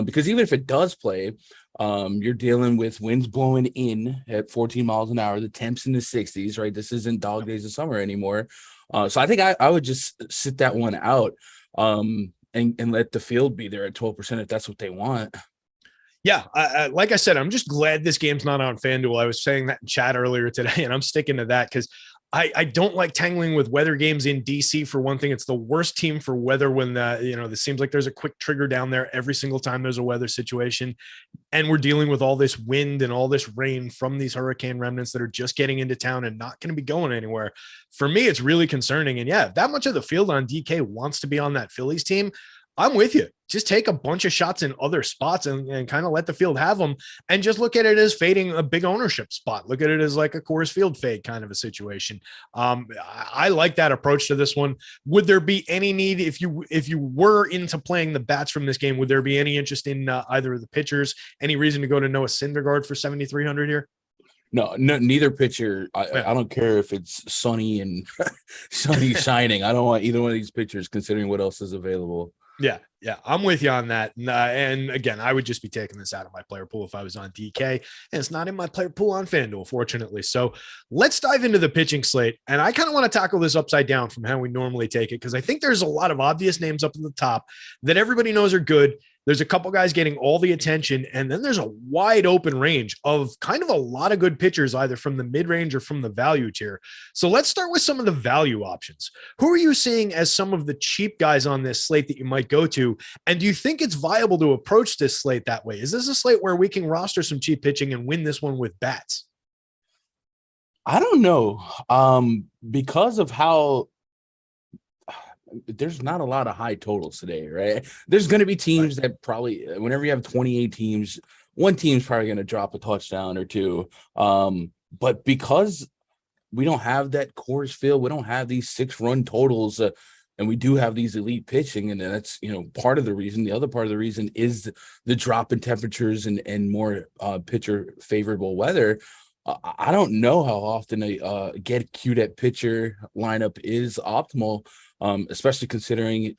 Because even if it does play, you're dealing with winds blowing in at 14 miles an hour, the temps in the 60s, right? This isn't dog days of summer anymore. So I think I would just sit that one out and let the field be there at 12% if that's what they want. Yeah, like I said, I'm just glad this game's not on FanDuel. I was saying that in chat earlier today, and I'm sticking to that because I don't like tangling with weather games in DC. For one thing, it's the worst team for weather when this seems like there's a quick trigger down there every single time there's a weather situation. And we're dealing with all this wind and all this rain from these hurricane remnants that are just getting into town and not going to be going anywhere. For me, it's really concerning. And yeah, if that much of the field on DK wants to be on that Phillies team, I'm with you. Just take a bunch of shots in other spots and kind of let the field have them and just look at it as fading a big ownership spot. Look at it as like a Coors Field fade kind of a situation. I like that approach to this one. Would there be any need if you were into playing the bats from this game, would there be any interest in either of the pitchers? Any reason to go to Noah Syndergaard for 7,300 here? No, neither pitcher. I don't care if it's sunny and sunny shining. I don't want either one of these pitchers considering what else is available. Yeah, I'm with you on that. And again, I would just be taking this out of my player pool if I was on DK, and it's not in my player pool on FanDuel, fortunately. So let's dive into the pitching slate. And I kind of want to tackle this upside down from how we normally take it, because I think there's a lot of obvious names up at the top that everybody knows are good. There's a couple guys getting all the attention, and then there's a wide open range of kind of a lot of good pitchers, either from the mid range or from the value tier. So let's start with some of the value options. Who are you seeing as some of the cheap guys on this slate that you might go to? And do you think it's viable to approach this slate that way? Is this a slate where we can roster some cheap pitching and win this one with bats? I don't know. Because of how there's not a lot of high totals today, right? There's going to be teams that probably, whenever you have 28 teams, one team's probably going to drop a touchdown or two. But because we don't have that Coors Field, we don't have these 6-run totals, and we do have these elite pitching, and that's, part of the reason. The other part of the reason is the drop in temperatures and more pitcher favorable weather. I don't know how often a get cute at pitcher lineup is optimal, especially considering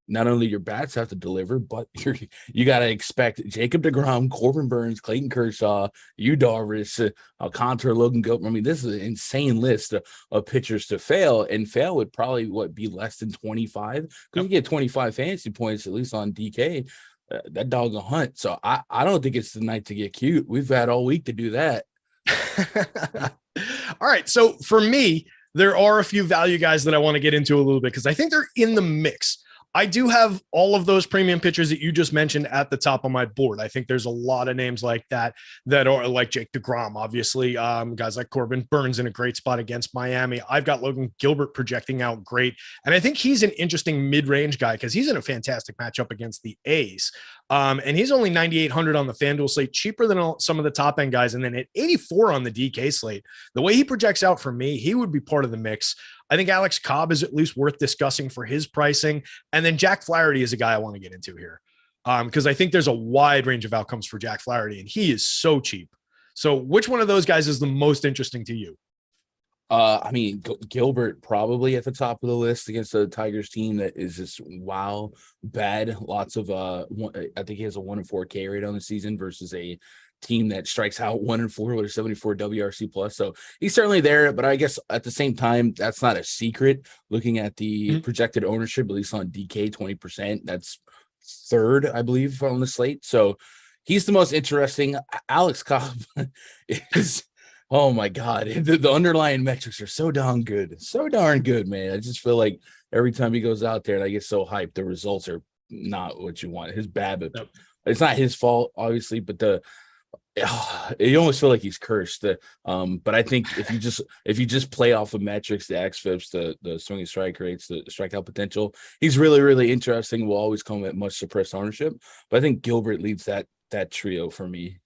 not only your bats have to deliver, but you got to expect Jacob deGrom, Corbin Burns, Clayton Kershaw, Yu Darvish, Alcantara, Logan Gilbert. I mean, this is an insane list of pitchers to fail, and fail would probably be less than 25. Because you get 25 fantasy points, at least on DK, that dog a hunt. So I don't think it's the night to get cute. We've had all week to do that. All right. So for me, there are a few value guys that I want to get into a little bit, because I think they're in the mix. I do have all of those premium pitchers that you just mentioned at the top of my board. I think there's a lot of names like that are like Jake deGrom, obviously, guys like Corbin Burns in a great spot against Miami. I've got Logan Gilbert projecting out great. And I think he's an interesting mid-range guy because he's in a fantastic matchup against the A's. And he's only 9,800 on the FanDuel slate, cheaper than some of the top end guys. And then at 84 on the DK slate, the way he projects out for me, he would be part of the mix. I think Alex Cobb is at least worth discussing for his pricing. And then Jack Flaherty is a guy I want to get into here, because I think there's a wide range of outcomes for Jack Flaherty, and he is so cheap. So which one of those guys is the most interesting to you? I mean, Gilbert probably at the top of the list against the Tigers team that is just bad. Lots of I think he has a 1-4 K rate on the season versus a team that strikes out 1-4 with a 74 WRC plus. So he's certainly there, but I guess at the same time, that's not a secret. Looking at the projected ownership, at least on DK, 20%, that's third, I believe, on the slate. So he's the most interesting. Alex Cobb is, oh my God, the underlying metrics are so darn good. So darn good, man. I just feel like every time he goes out there and I get so hyped, the results are not what you want. His BABIP, it's not his fault, obviously, but you almost feel like he's cursed. But I think if you just play off of metrics, the xFIPs, the swinging strike rates, the strikeout potential, he's really, really interesting. Will always come at much suppressed ownership. But I think Gilbert leads that trio for me.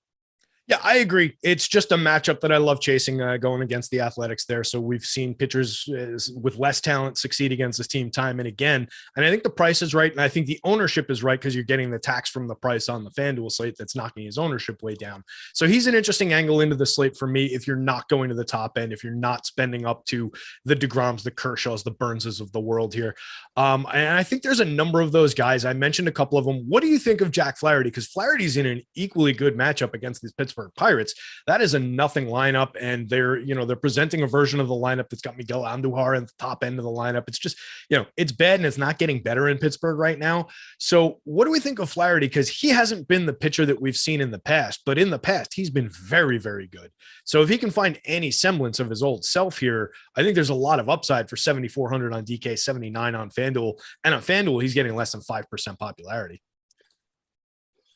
Yeah, I agree. It's just a matchup that I love chasing, going against the Athletics there. So we've seen pitchers with less talent succeed against this team time and again. And I think the price is right. And I think the ownership is right because you're getting the tax from the price on the FanDuel slate that's knocking his ownership way down. So he's an interesting angle into the slate for me if you're not going to the top end, if you're not spending up to the deGroms, the Kershaws, the Burnses of the world here. And I think there's a number of those guys. I mentioned a couple of them. What do you think of Jack Flaherty? Because Flaherty's in an equally good matchup against these Pittsburgh Pirates. That is a nothing lineup, and they're presenting a version of the lineup that's got Miguel Andujar in the top end of the lineup. It's just, it's bad, and it's not getting better in Pittsburgh right now. So what do we think of Flaherty? Because he hasn't been the pitcher that we've seen in the past, but in the past he's been very, very good. So if he can find any semblance of his old self here, I think there's a lot of upside for 7,400 on DK, 79 on FanDuel, and on FanDuel he's getting less than 5% popularity.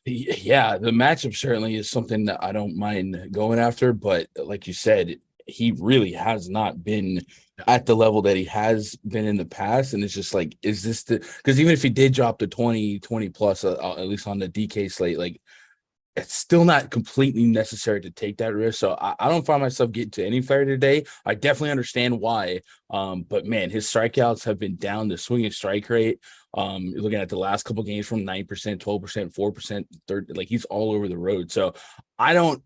Yeah, the matchup certainly is something that I don't mind going after, but like you said, he really has not been at the level that he has been in the past. And it's just like, is this because even if he did drop the 20 plus, at least on the DK slate, like it's still not completely necessary to take that risk. So I don't find myself getting to any Flaherty today. I definitely understand why. But man, his strikeouts have been down. The swinging strike rate, you're looking at the last couple games from 9%, 12%, 4%, third, like he's all over the road. So I don't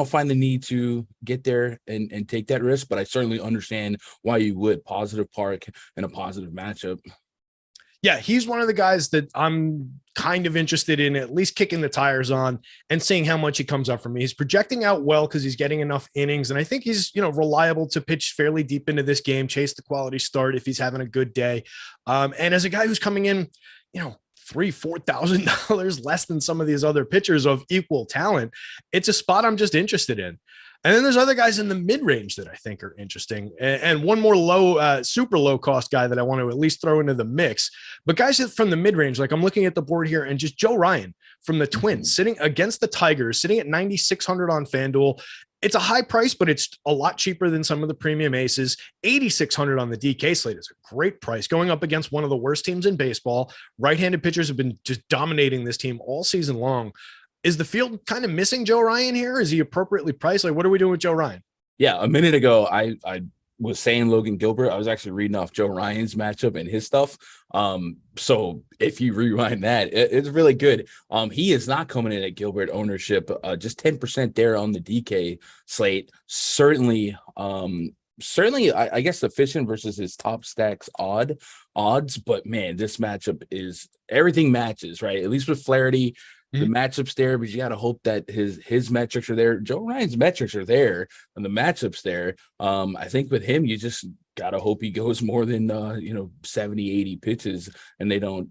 find the need to get there and take that risk, but I certainly understand why you would. Positive park and a positive matchup. Yeah, he's one of the guys that I'm kind of interested in at least kicking the tires on and seeing how much he comes up for me. He's projecting out well because he's getting enough innings. And I think he's, reliable to pitch fairly deep into this game, chase the quality start if he's having a good day. And as a guy who's coming in, $3,000-$4,000 less than some of these other pitchers of equal talent, it's a spot I'm just interested in. And then there's other guys in the mid-range that I think are interesting. And one more super low cost guy that I want to at least throw into the mix. But guys from the mid-range, like I'm looking at the board here, and just Joe Ryan from the Twins sitting against the Tigers, sitting at 9,600 on FanDuel. It's a high price, but it's a lot cheaper than some of the premium aces. 8,600 on the DK slate is a great price, going up against one of the worst teams in baseball. Right-handed pitchers have been just dominating this team all season long. Is the field kind of missing Joe Ryan here? Is he appropriately priced? Like, what are we doing with Joe Ryan? Yeah, a minute ago, I was saying Logan Gilbert. I was actually reading off Joe Ryan's matchup and his stuff. So if you rewind that, it's really good. He is not coming in at Gilbert ownership, just 10% there on the DK slate. Certainly, I guess efficient versus his top stacks odds, but man, this matchup is everything matches, right? At least with Flaherty. The matchups there, but you got to hope that his metrics are there. Joe Ryan's metrics are there and the matchups there. I think with him, you just got to hope he goes more than 70, 80 pitches and they don't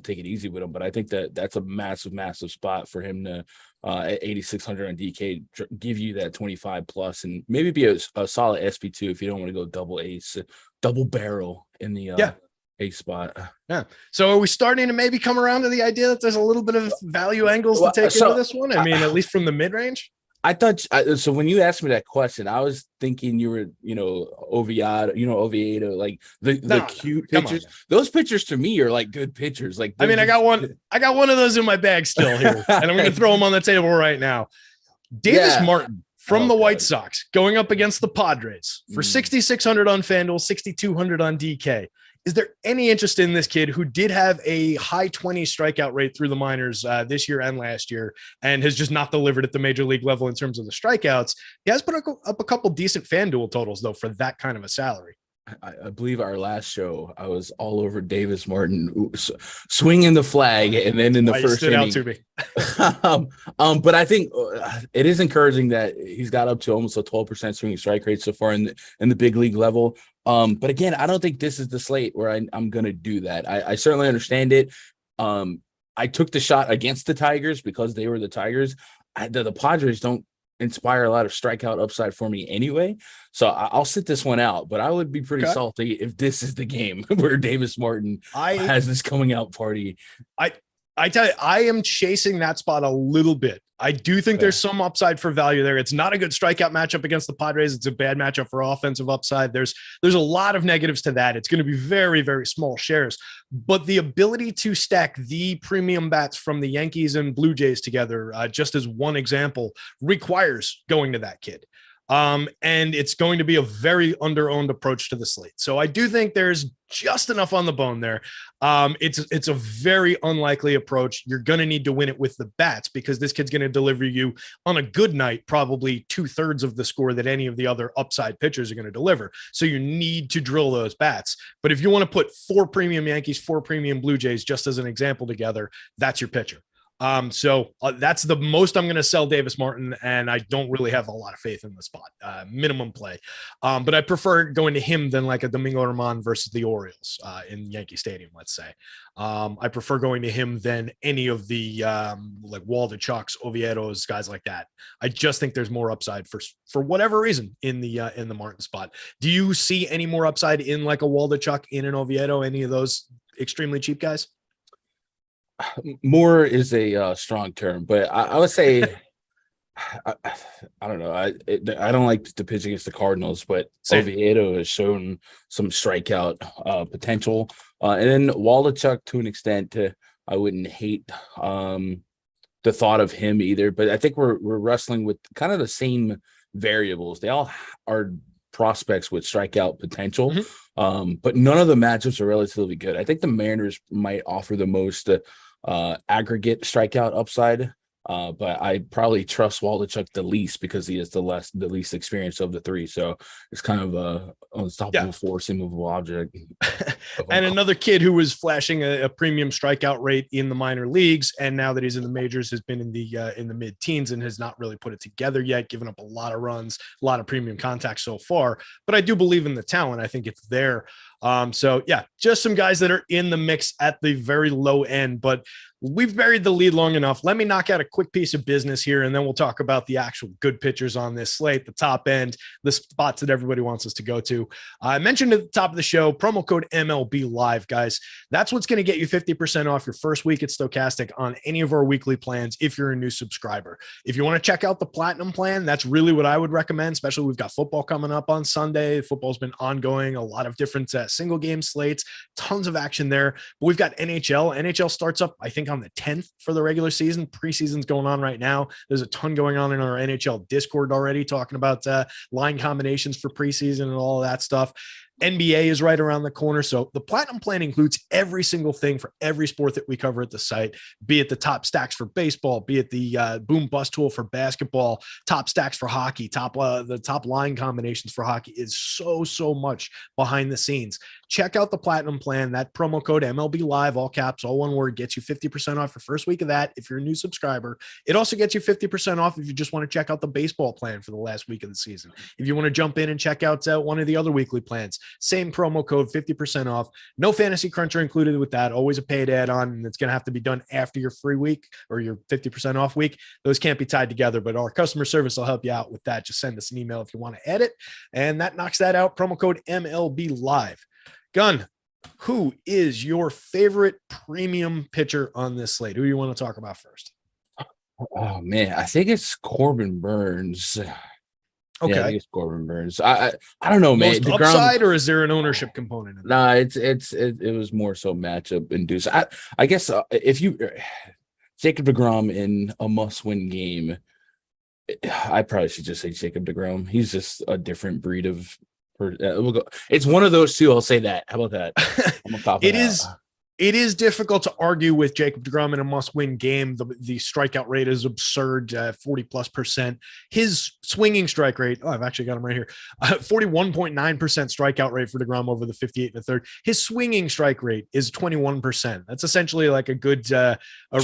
take it easy with him. But I think that's a massive spot for him to at 8,600 on DK give you that 25 plus and maybe be a solid SP2 if you don't want to go double ace, double barrel in the a spot. Yeah. So are we starting to maybe come around to the idea that there's a little bit of value angles to take into this one? I mean, at least from the mid-range? I thought so. When you asked me that question, I was thinking you were, Oviedo, like the cute pitchers. Those pitchers to me are like good pitchers. Like, I got one of those in my bag still here, and I'm going to throw them on the table right now. Davis Martin from the White Sox going up against the Padres for 6,600 on FanDuel, 6,200 on DK. Is there any interest in this kid who did have a high 20 strikeout rate through the minors this year and last year and has just not delivered at the major league level in terms of the strikeouts? He has put up a couple decent FanDuel totals, though, for that kind of a salary. I believe our last show, I was all over Davis Martin swinging the flag, and then in the first stood inning, out to me. But I think it is encouraging that he's got up to almost a 12% swinging strike rate so far in the big league level. But again, I don't think this is the slate where I'm going to do that. I certainly understand it. I took the shot against the Tigers because they were the Tigers. The Padres don't inspire a lot of strikeout upside for me anyway. So I'll sit this one out, but I would be pretty salty if this is the game where Davis Martin has this coming out party. I tell you, I am chasing that spot a little bit. I do think there's some upside for value there. It's not a good strikeout matchup against the Padres. It's a bad matchup for offensive upside. There's a lot of negatives to that. It's going to be very, very small shares, but the ability to stack the premium bats from the Yankees and Blue Jays together, just as one example, requires going to that kid. And it's going to be a very under-owned approach to the slate. So I do think there's just enough on the bone there. It's a very unlikely approach. You're going to need to win it with the bats because this kid's going to deliver you on a good night, probably 2/3 of the score that any of the other upside pitchers are going to deliver. So you need to drill those bats. But if you want to put 4 premium Yankees, 4 premium Blue Jays, just as an example together, that's your pitcher. So that's the most I'm going to sell Davis Martin, and I don't really have a lot of faith in the spot, minimum play. But I prefer going to him than like a Domingo Germán versus the Orioles in Yankee Stadium, let's say. I prefer going to him than any of the like Waldichuk's, Oviedo's, guys like that. I just think there's more upside for whatever reason in the Martin spot. Do you see any more upside in like a Waldichuk, in an Oviedo, any of those extremely cheap guys? More is a strong term, but I would say I don't know. I don't like to pitch against the Cardinals, but Oviedo has shown some strikeout potential, and then Waldichuk to an extent. I wouldn't hate the thought of him either, but I think we're wrestling with kind of the same variables. They all are prospects with strikeout potential, but none of the matchups are relatively good. I think the Mariners might offer the most aggregate strikeout upside But I probably trust Waldichuk the least because he is the least experience of the three. So it's kind of a unstoppable force, immovable object. And another kid who was flashing a premium strikeout rate in the minor leagues, and now that he's in the majors, has been in the mid-teens and has not really put it together yet, given up a lot of runs, a lot of premium contact so far. But I do believe in the talent. I think it's there. So yeah, just some guys that are in the mix at the very low end, but we've buried the lead long enough. Let me knock out a quick piece of business here, and then we'll talk about the actual good pitchers on this slate, the top end, the spots that everybody wants us to go to. I mentioned at the top of the show, promo code MLB Live, guys. That's what's going to get you 50% off your first week at Stokastic on any of our weekly plans if you're a new subscriber. If you want to check out the Platinum plan, that's really what I would recommend, especially we've got football coming up on Sunday. Football's been ongoing, a lot of different single game slates, tons of action there. But we've got NHL. NHL starts up, I think, on the 10th for the regular season. Preseason's going on right now. There's a ton going on in our NHL Discord already, talking about line combinations for preseason and all of that stuff. NBA is right around the corner. So the Platinum plan includes every single thing for every sport that we cover at the site, be it the top stacks for baseball, be it the boom bust tool for basketball, top stacks for hockey, the top line combinations for hockey. Is so much behind the scenes. Check out the Platinum plan. That promo code MLB Live, all caps, all one word, gets you 50% off your first week of that if you're a new subscriber. It also gets you 50% off if you just want to check out the baseball plan for the last week of the season. If you want to jump in and check out one of the other weekly plans, same promo code, 50% off. No fantasy cruncher included with that. Always a paid add-on, and it's going to have to be done after your free week or your 50% off week. Those can't be tied together, but our customer service will help you out with that. Just send us an email if you want to edit, and that knocks that out. Promo code MLB Live. Gun, who is your favorite premium pitcher on this slate? Who do you want to talk about first? Oh man, I think it's Corbin Burns. Okay, yeah, I think it's Corbin Burns. I don't know, man. Most upside, or is there an ownership component? Nah, it was more so matchup induced. I guess if you Jacob deGrom in a must-win game, I probably should just say Jacob deGrom. He's just a different breed of. We'll go. It's one of those two. I'll say that. How about that? I'm on top of It is difficult to argue with Jacob deGrom in a must-win game. The strikeout rate is absurd, 40+%. His swinging strike rate, I've actually got him right here, 41.9% strikeout rate for deGrom over the 58 and a third. His swinging strike rate is 21%. That's essentially like a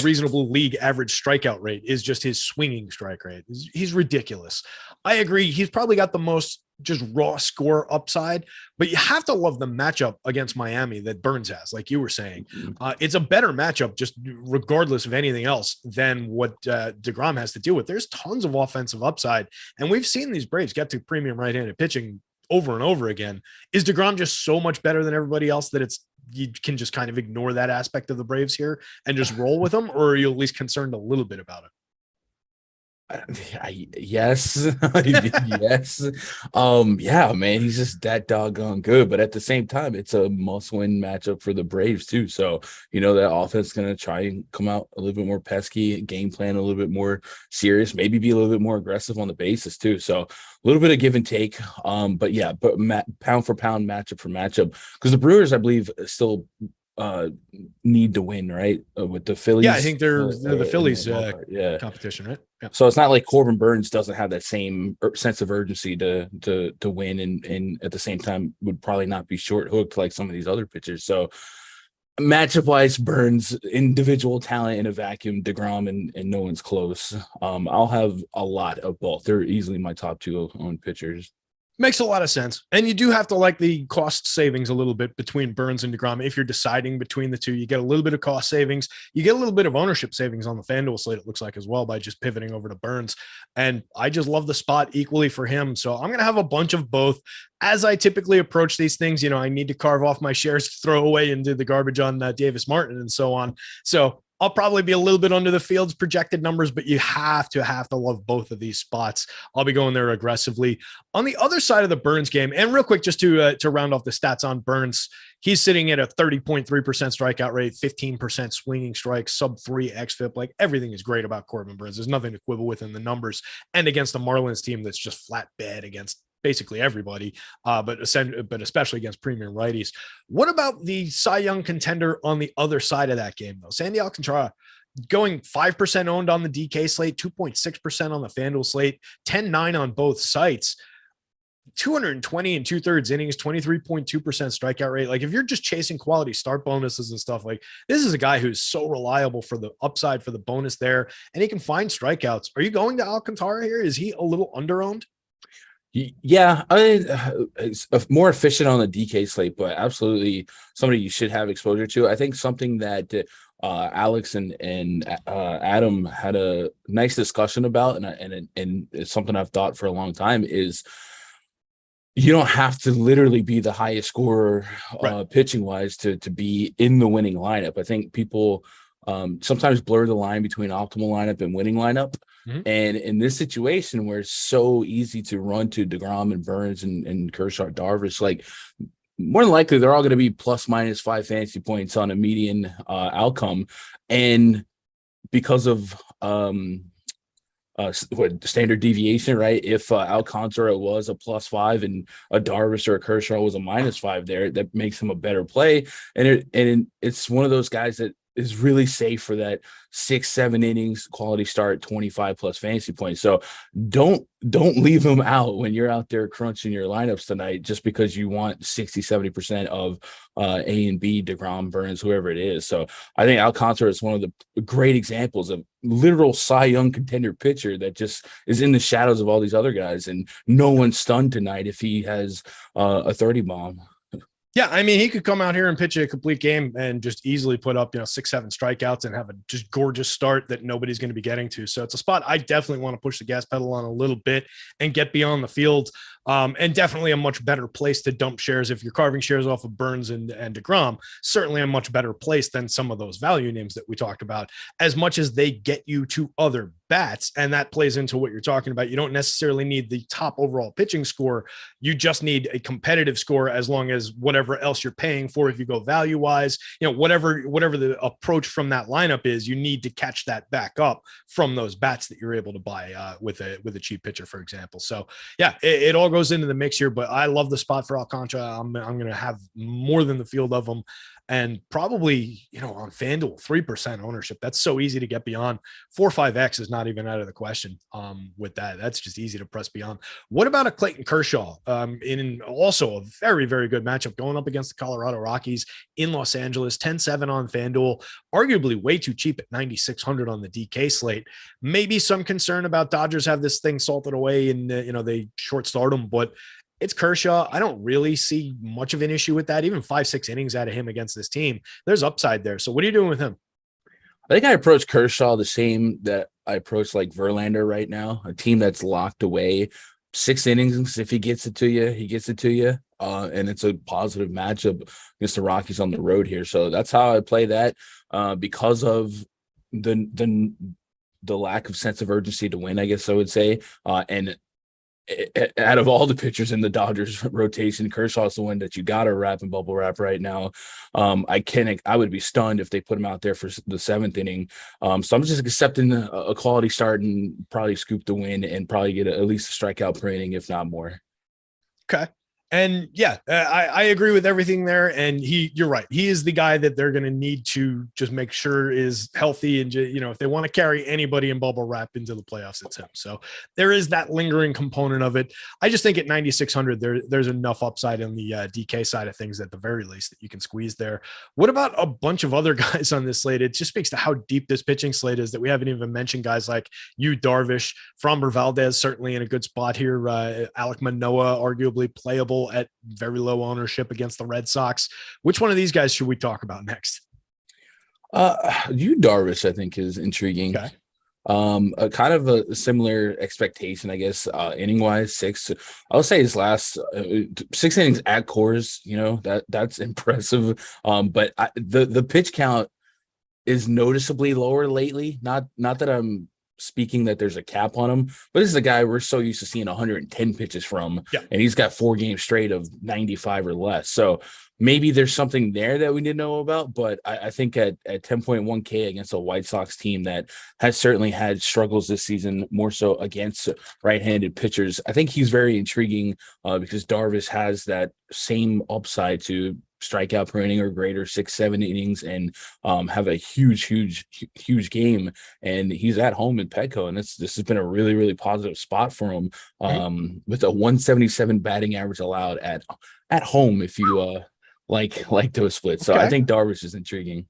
reasonable league average strikeout rate is just his swinging strike rate. He's ridiculous. I agree. He's probably got the most just raw score upside, but you have to love the matchup against Miami that Burns has, like you were saying. It's a better matchup just regardless of anything else than what deGrom has to deal with. There's tons of offensive upside, and we've seen these Braves get to premium right-handed pitching over and over again. Is deGrom just so much better than everybody else that you can just kind of ignore that aspect of the Braves here and just roll with them, or are you at least concerned a little bit about it? Yes. Yes. Yeah, man, he's just that doggone good. But at the same time, it's a must-win matchup for the Braves too. So that offense is gonna try and come out a little bit more pesky, game plan a little bit more serious, maybe be a little bit more aggressive on the bases too. So a little bit of give and take. But pound for pound, matchup for matchup, because the Brewers, I believe, still need to win, right? With the Phillies. Yeah, I think they're the Phillies competition, right? Yeah. So it's not like Corbin Burns doesn't have that same sense of urgency to win, and at the same time would probably not be short hooked like some of these other pitchers. So matchup wise, Burns, individual talent in a vacuum, deGrom and no one's close. I'll have a lot of both. They're easily my top two owned pitchers. Makes a lot of sense. And you do have to like the cost savings a little bit between Burns and deGrom. If you're deciding between the two, you get a little bit of cost savings. You get a little bit of ownership savings on the FanDuel slate, it looks like, as well, by just pivoting over to Burns. And I just love the spot equally for him. So I'm going to have a bunch of both. As I typically approach these things, I need to carve off my shares to throw away into the garbage on Davis Martin and so on. So I'll probably be a little bit under the field's projected numbers, but you have to love both of these spots. I'll be going there aggressively. On the other side of the Burns game, and real quick, just to round off the stats on Burns, he's sitting at a 30.3% strikeout rate, 15% swinging strikes, sub-3 xFIP. Like, everything is great about Corbin Burns. There's nothing to quibble with in the numbers, and against the Marlins team that's just flat bad against basically everybody, but especially against premium righties. What about the Cy Young contender on the other side of that game, though? Sandy Alcantara, going 5% owned on the DK slate, 2.6% on the FanDuel slate, 10-9 on both sites. 220 and 2/3 innings, 23.2% strikeout rate. Like if you're just chasing quality start bonuses and stuff, like this is a guy who's so reliable for the upside for the bonus there, and he can find strikeouts. Are you going to Alcantara here? Is he a little underowned? Yeah, it's more efficient on the DK slate, but absolutely somebody you should have exposure to. I think something that Alex and Adam had a nice discussion about, and it's something I've thought for a long time, is you don't have to literally be the highest scorer pitching wise to be in the winning lineup. I think people sometimes blur the line between optimal lineup and winning lineup. Mm-hmm. And in this situation where it's so easy to run to DeGrom and Burns and Kershaw, Darvish, like more than likely they're all going to be plus minus 5 fantasy points on a median outcome. And because of standard deviation, right? If Alcantara was a +5 and a Darvish or a Kershaw was a -5 there, that makes him a better play. And it's one of those guys that is really safe for that 6-7 innings quality start, 25+ fantasy points. So don't leave him out when you're out there crunching your lineups tonight, just because you want 60-70% of A and B, DeGrom, Burns, whoever it is. So I think Alcantara is one of the great examples of literal Cy Young contender pitcher that just is in the shadows of all these other guys, and no one's stunned tonight if he has a 30 bomb. Yeah, I mean, he could come out here and pitch a complete game and just easily put up, 6-7 strikeouts and have a just gorgeous start that nobody's going to be getting to. So it's a spot I definitely want to push the gas pedal on a little bit and get beyond the field. And definitely a much better place to dump shares. If you're carving shares off of Burns and DeGrom, certainly a much better place than some of those value names that we talked about, as much as they get you to other bats. And that plays into what you're talking about. You don't necessarily need the top overall pitching score. You just need a competitive score, as long as whatever else you're paying for, if you go value wise, whatever the approach from that lineup is, you need to catch that back up from those bats that you're able to buy with a cheap pitcher, for example. So yeah, it all goes into the mix here, but I love the spot for Alcantara. I'm going to have more than the field of them, and probably, on FanDuel, 3% ownership. That's so easy to get beyond. 4-5x is not even out of the question with that. That's just easy to press beyond. What about a Clayton Kershaw in also a very, very good matchup going up against the Colorado Rockies in Los Angeles? 10-7 on FanDuel, arguably way too cheap at 9,600 on the DK slate. Maybe some concern about Dodgers have this thing salted away and they short start them, but it's Kershaw. I don't really see much of an issue with that. Even 5-6 innings out of him against this team, there's upside there. So what are you doing with him? I think I approach Kershaw the same that I approach like Verlander right now, a team that's locked away. 6 innings, if he gets it to you, he gets it to you. And it's a positive matchup against the Rockies on the road here. So that's how I play that because of the lack of sense of urgency to win, I guess I would say. And out of all the pitchers in the Dodgers rotation, Kershaw's the one that you got to wrap and bubble wrap right now. I would be stunned if they put him out there for the 7th inning. So I'm just accepting a quality start and probably scoop the win and probably get at least a strikeout per inning, if not more. Okay. And yeah, I agree with everything there. And you're right. He is the guy that they're going to need to just make sure is healthy. And, if they want to carry anybody in bubble wrap into the playoffs, it's him. So there is that lingering component of it. I just think at 9,600, there's enough upside on the DK side of things at the very least that you can squeeze there. What about a bunch of other guys on this slate? It just speaks to how deep this pitching slate is that we haven't even mentioned guys like Darvish, Framber Valdez, certainly in a good spot here. Alek Manoah, arguably playable at very low ownership against the Red Sox. Which one of these guys should we talk about next? Darvish, I think, is intriguing. Okay. A kind of a similar expectation, I guess, inning wise. 6, I'll say his last 6 innings at Coors, that's impressive. But the pitch count is noticeably lower lately. Not that I'm speaking that there's a cap on him, but this is a guy we're so used to seeing 110 pitches from, and he's got 4 games straight of 95 or less. So maybe there's something there that we didn't know about, but I think at 10.1K against a White Sox team that has certainly had struggles this season, more so against right-handed pitchers, I think he's very intriguing because Darvish has that same upside to strikeout per inning or greater, 6-7 innings, and have a huge game. And he's at home in Petco, and this has been a really, really positive spot for him, with a 177 batting average allowed at home, if you like those splits. So I think Darvish is intriguing.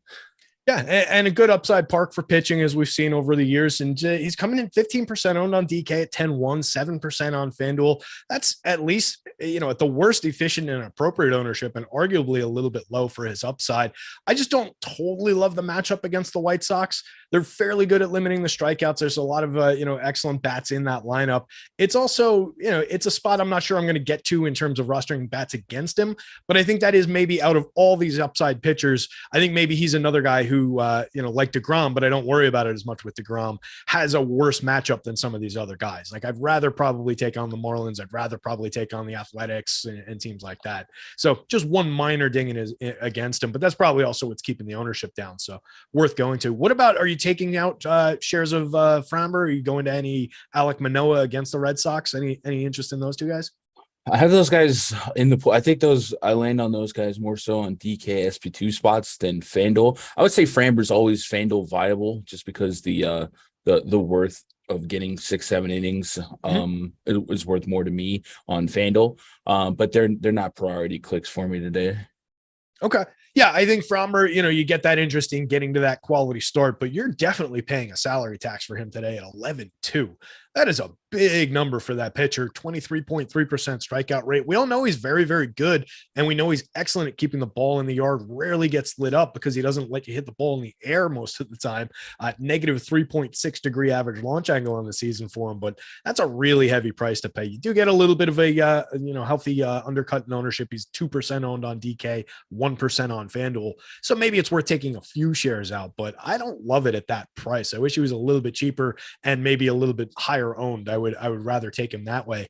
Yeah, and a good upside park for pitching, as we've seen over the years. And he's coming in 15% owned on DK at 10-1, 7% on FanDuel. That's at least, at the worst, efficient and appropriate ownership, and arguably a little bit low for his upside. I just don't totally love the matchup against the White Sox. They're fairly good at limiting the strikeouts. There's a lot of, excellent bats in that lineup. It's also, it's a spot I'm not sure I'm going to get to in terms of rostering bats against him. But I think that is maybe out of all these upside pitchers, I think maybe he's another guy who, like DeGrom, but I don't worry about it as much with DeGrom, has a worse matchup than some of these other guys. Like, I'd rather probably take on the Marlins. I'd rather probably take on the Athletics and teams like that. So just one minor ding against him, but that's probably also what's keeping the ownership down. So worth going to. What about, are you taking out shares of Framber? Are you going to any Alek Manoah against the Red Sox? Any interest in those two guys? I have those guys in the pool. I think I land on those guys more so on DK SP2 spots than FanDuel. I would say Framber's always FanDuel viable, just because the worth of getting 6-7 innings it was worth more to me on FanDuel. But they're not priority clicks for me today. Okay. Yeah, I think Framber, you get that interest in getting to that quality start, but you're definitely paying a salary tax for him today at 11.2. That is a big number for that pitcher. 23.3% strikeout rate. We all know he's very, very good, and we know he's excellent at keeping the ball in the yard. Rarely gets lit up because he doesn't let you hit the ball in the air most of the time. Negative 3.6 degree average launch angle on the season for him, but that's a really heavy price to pay. You do get a little bit of a healthy undercut in ownership. He's 2% owned on DK, 1% on FanDuel. So maybe it's worth taking a few shares out, but I don't love it at that price. I wish he was a little bit cheaper and maybe a little bit higher owned. I would rather take him that way.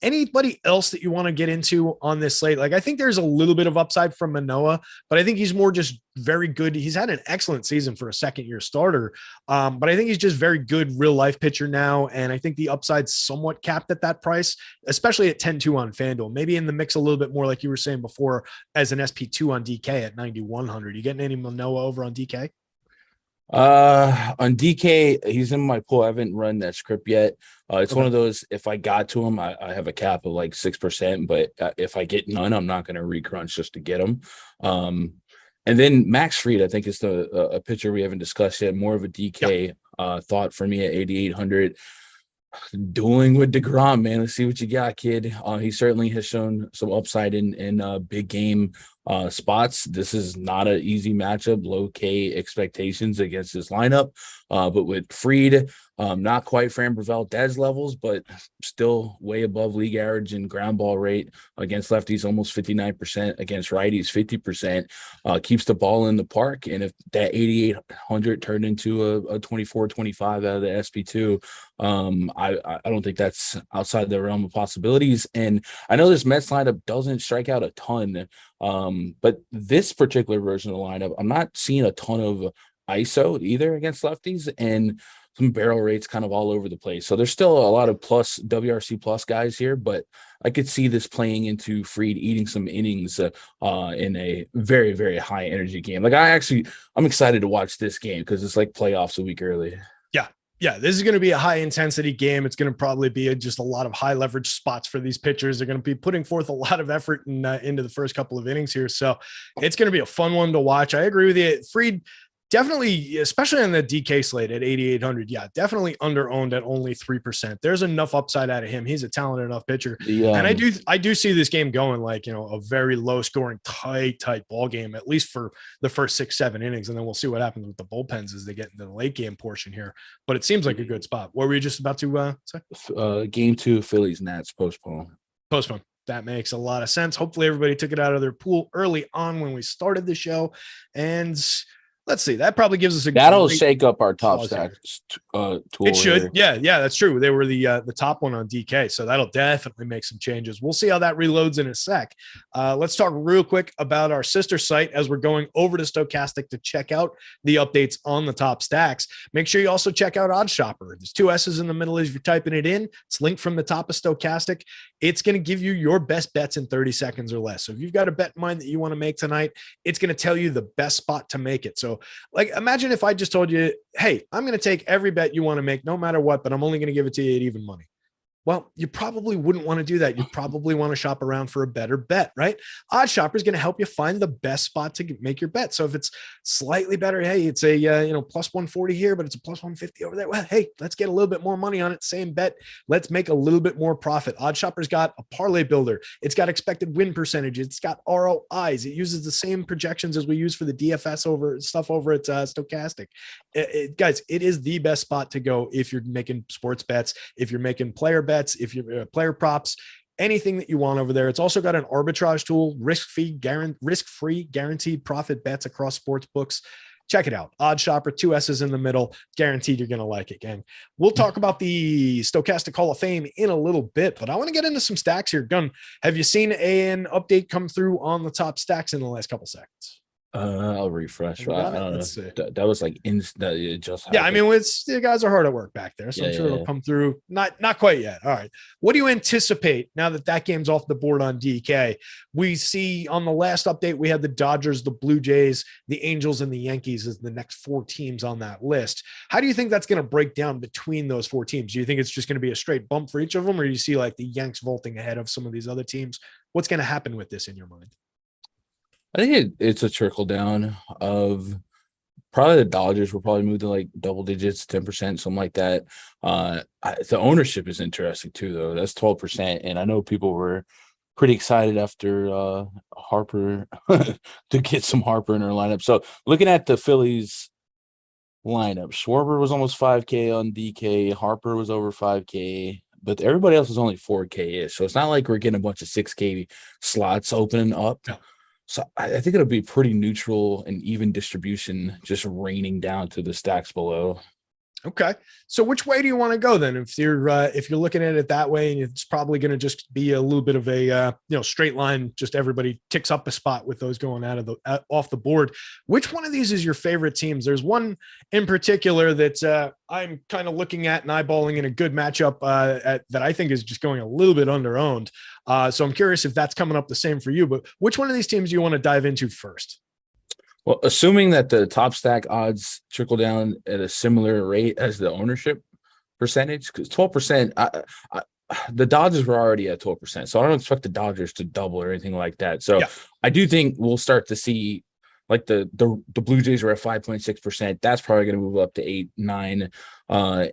Anybody else that you want to get into on this slate? Like, I think there's a little bit of upside from Manoah, but I think he's more just very good. He's had an excellent season for a second-year starter, but I think he's just very good real-life pitcher now, and I think the upside's somewhat capped at that price, especially at 10-2 on FanDuel. Maybe in the mix a little bit more, like you were saying before, as an SP2 on DK at 9,100. You getting any Manoah over on DK? On DK, he's in my pool. I haven't run that script yet. It's one of those, if I got to him, I have a cap of like 6%, but if I get none, I'm not going to recrunch just to get him. And then Max Fried, I think, is a pitcher we haven't discussed yet. More of a DK thought for me at 8,800. Dueling with DeGrom, man. Let's see what you got, kid. He certainly has shown some upside in big game spots. This is not an easy matchup, low K expectations against this lineup. But with Fried, not quite Framber Valdez levels, but still way above league average in ground ball rate against lefties, almost 59%, against righties, 50%, keeps the ball in the park. And if that 8,800 turned into a 24-25 out of the SP2, I don't think that's outside the realm of possibilities. And I know this Mets lineup doesn't strike out a ton, but this particular version of the lineup, I'm not seeing a ton of ISO either against lefties, and some barrel rates kind of all over the place. So there's still a lot of plus WRC plus guys here, but I could see this playing into Fried eating some innings in a very, very high energy game. Like, I'm excited to watch this game because it's like playoffs a week early. Yeah, this is going to be a high intensity game. It's going to probably be just a lot of high leverage spots for these pitchers. They're going to be putting forth a lot of effort into the first couple of innings here. So it's going to be a fun one to watch. I agree with you. Fried, definitely, especially on the DK slate at 8,800. Yeah, definitely under owned at only 3%. There's enough upside out of him. He's a talented enough pitcher. And I do see this game going like, a very low scoring, tight ball game, at least for the first 6-7 innings. And then we'll see what happens with the bullpens as they get into the late game portion here. But it seems like a good spot. What were you just about to say? Game 2, Phillies Nats postpone. That makes a lot of sense. Hopefully everybody took it out of their pool early on when we started the show. And let's see. That probably gives us a That'll great shake up our top pause here. stack tool. It should. here. Yeah, that's true. They were the top one on DK, so that'll definitely make some changes. We'll see how that reloads in a sec. Let's talk real quick about our sister site as we're going over to Stokastic to check out the updates on the top stacks. Make sure you also check out Odds Shopper. There's 2 S's in the middle as you're typing it in. It's linked from the top of Stokastic. It's going to give you your best bets in 30 seconds or less. So if you've got a bet in mind that you want to make tonight, it's going to tell you the best spot to make it. So like, imagine if I just told you, hey, I'm going to take every bet you want to make no matter what, but I'm only going to give it to you at even money. Well, you probably wouldn't want to do that. You probably want to shop around for a better bet, right? Odds Shopper is going to help you find the best spot to make your bet. So if it's slightly better, hey, it's a plus 140 here, but it's a plus 150 over there. Well, hey, let's get a little bit more money on it. Same bet. Let's make a little bit more profit. Odds Shopper's got a parlay builder. It's got expected win percentage. It's got ROIs. It uses the same projections as we use for the DFS over at Stokastic. Guys, it is the best spot to go if you're making sports bets, if you're making player bets, if you're player props, anything that you want over there. It's also got an arbitrage tool, risk-free guaranteed profit bets across sports books. Check it out. Odds Shopper, 2 S's in the middle. Guaranteed you're going to like it, gang. We'll talk about the Stokastic Hall of Fame in a little bit, but I want to get into some stacks here. Gun, have you seen an update come through on the top stacks in the last couple seconds? I'll refresh. I don't know. That was like it just happened. Yeah, I mean, the guys are hard at work back there, so I'm sure it'll come through. Not quite yet. All right. What do you anticipate now that game's off the board on DK? We see on the last update we had the Dodgers, the Blue Jays, the Angels, and the Yankees as the next 4 teams on that list. How do you think that's going to break down between those 4 teams? Do you think it's just going to be a straight bump for each of them, or do you see like the Yanks vaulting ahead of some of these other teams? What's going to happen with this in your mind? I think it's a trickle down of probably the Dodgers will probably move to like double digits, 10%, something like that. The ownership is interesting too, though. That's 12%. And I know people were pretty excited after Harper to get some Harper in their lineup. So looking at the Phillies lineup, Schwarber was almost 5K on DK. Harper was over 5K. But everybody else was only 4K-ish. So it's not like we're getting a bunch of 6K slots opening up. No. So I think it'll be pretty neutral and even distribution, just raining down to the stacks below. Okay. So which way do you want to go then? If you're looking at it that way, and it's probably going to just be a little bit of a straight line, just everybody ticks up a spot with those going off the board. Which one of these is your favorite teams? There's one in particular that I'm kind of looking at and eyeballing in a good matchup that I think is just going a little bit under-owned. So I'm curious if that's coming up the same for you. But which one of these teams do you want to dive into first? Well, assuming that the top stack odds trickle down at a similar rate as the ownership percentage, because 12%, the Dodgers were already at 12%. So I don't expect the Dodgers to double or anything like that. So I do think we'll start to see like the Blue Jays are at 5.6%. That's probably going to move up to 8, 9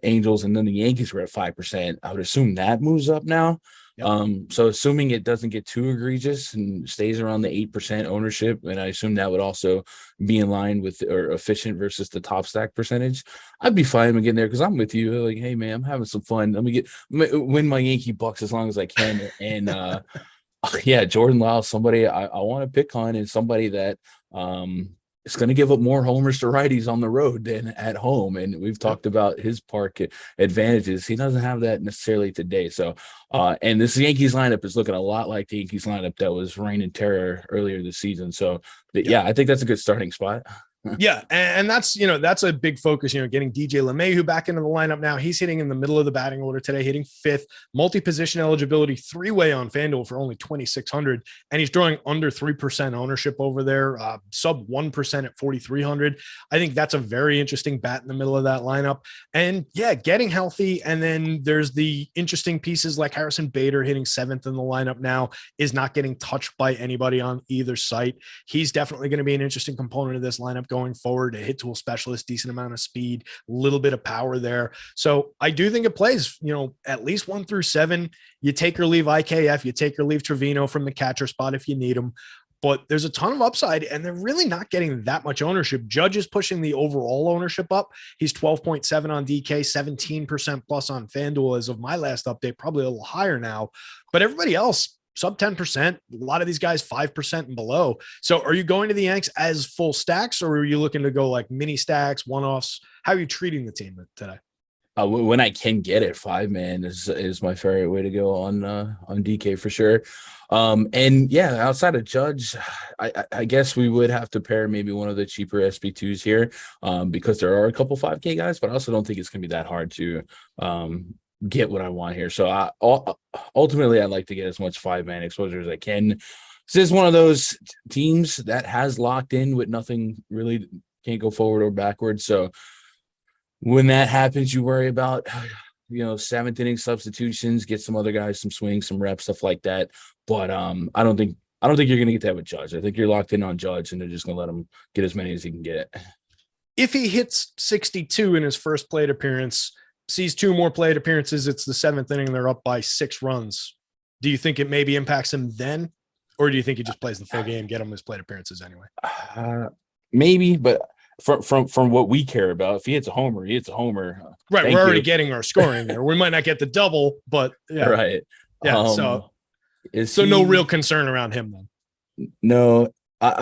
Angels. And then the Yankees were at 5%. I would assume that moves up now. Yep. So assuming it doesn't get too egregious and stays around the 8% ownership, and I assume that would also be in line with or efficient versus the top stack percentage, I'd be fine with getting there because I'm with you. Like, hey man, I'm having some fun. Let me win my Yankee bucks as long as I can. And Jordan Lyle, somebody I want to pick on, and somebody that is going to give up more homers to righties on the road than at home. And we've talked about his park advantages. He doesn't have that necessarily today. So, and this Yankees lineup is looking a lot like the Yankees lineup that was reigning terror earlier this season. So, I think that's a good starting spot. Yeah. And that's a big focus, getting DJ LeMahieu back into the lineup now. He's hitting in the middle of the batting order today, hitting 5th, multi-position eligibility, 3-way on FanDuel for only 2,600. And he's drawing under 3% ownership over there, sub 1% at 4,300. I think that's a very interesting bat in the middle of that lineup. And getting healthy. And then there's the interesting pieces like Harrison Bader hitting 7th in the lineup now, is not getting touched by anybody on either site. He's definitely going to be an interesting component of this lineup going forward, a hit tool specialist, decent amount of speed, a little bit of power there. So I do think it plays, at least 1 through 7. You take or leave IKF, you take or leave Trevino from the catcher spot if you need him. But there's a ton of upside, and they're really not getting that much ownership. Judge is pushing the overall ownership up. He's 12.7 on DK, 17% plus on FanDuel as of my last update, probably a little higher now. But everybody else sub 10%. A lot of these guys 5% and below. So are you going to the Yanks as full stacks, or are you looking to go like mini stacks, one-offs? How are you treating the team today? When I can get it, 5-man is my favorite way to go on DK for sure. And yeah, outside of Judge, I guess we would have to pair maybe one of the cheaper SB2s here, because there are a couple 5K guys, but I also don't think it's gonna be that hard to get what I want here. So ultimately, I'd like to get as much 5-man exposure as I can. This is one of those teams that has locked in with nothing, really can't go forward or backwards. So when that happens, you worry about, 7th inning substitutions, get some other guys some swings, some reps, stuff like that. But I don't think you're gonna get that with Judge. I think you're locked in on Judge, and they're just gonna let him get as many as he can get. If he hits 62 in his first plate appearance, sees 2 more plate appearances, it's the 7th inning, they're up by 6 runs. Do you think it maybe impacts him then, or do you think he just plays the full game, get him his plate appearances anyway? Maybe, but from what we care about, if he hits a homer, he hits a homer. Right, we're already getting our scoring there. We might not get the double, but yeah, right. Yeah, so no real concern around him then. No,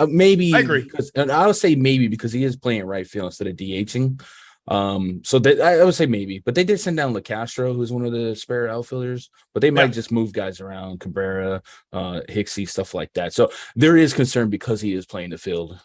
maybe. I agree. And I would say maybe because he is playing right field instead of DHing. So I would say maybe, but they did send down LeCastro, who's one of the spare outfielders, but they might just move guys around, Cabrera, Hicksy, stuff like that. So there is concern because he is playing the field.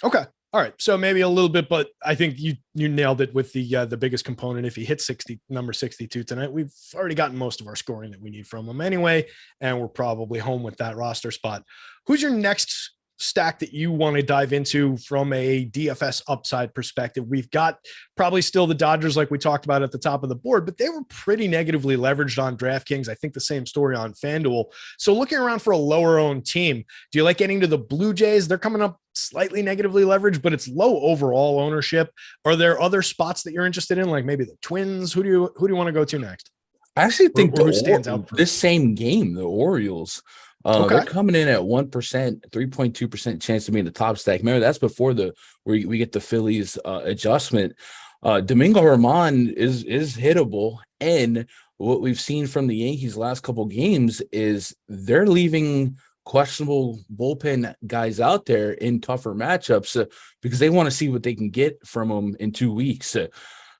Okay. All right. So maybe a little bit, but I think you nailed it with the biggest component. If he hits number 62 tonight, we've already gotten most of our scoring that we need from him anyway, and we're probably home with that roster spot. Who's your next stack that you want to dive into from a DFS upside perspective? We've got probably still the Dodgers, like we talked about at the top of the board, but they were pretty negatively leveraged on DraftKings. I think the same story on FanDuel. So looking around for a lower owned team, do you like getting to the Blue Jays? They're coming up slightly negatively leveraged, but it's low overall ownership. Are there other spots that you're interested in, like maybe the Twins? Who do you want to go to next? I actually think who stands out this same game, the Orioles. They're coming in at 1%, 3.2% chance to be in the top stack. Remember, that's before we get the Phillies adjustment. Domingo Germán is hittable, and what we've seen from the Yankees last couple games is they're leaving questionable bullpen guys out there in tougher matchups because they want to see what they can get from them in 2 weeks.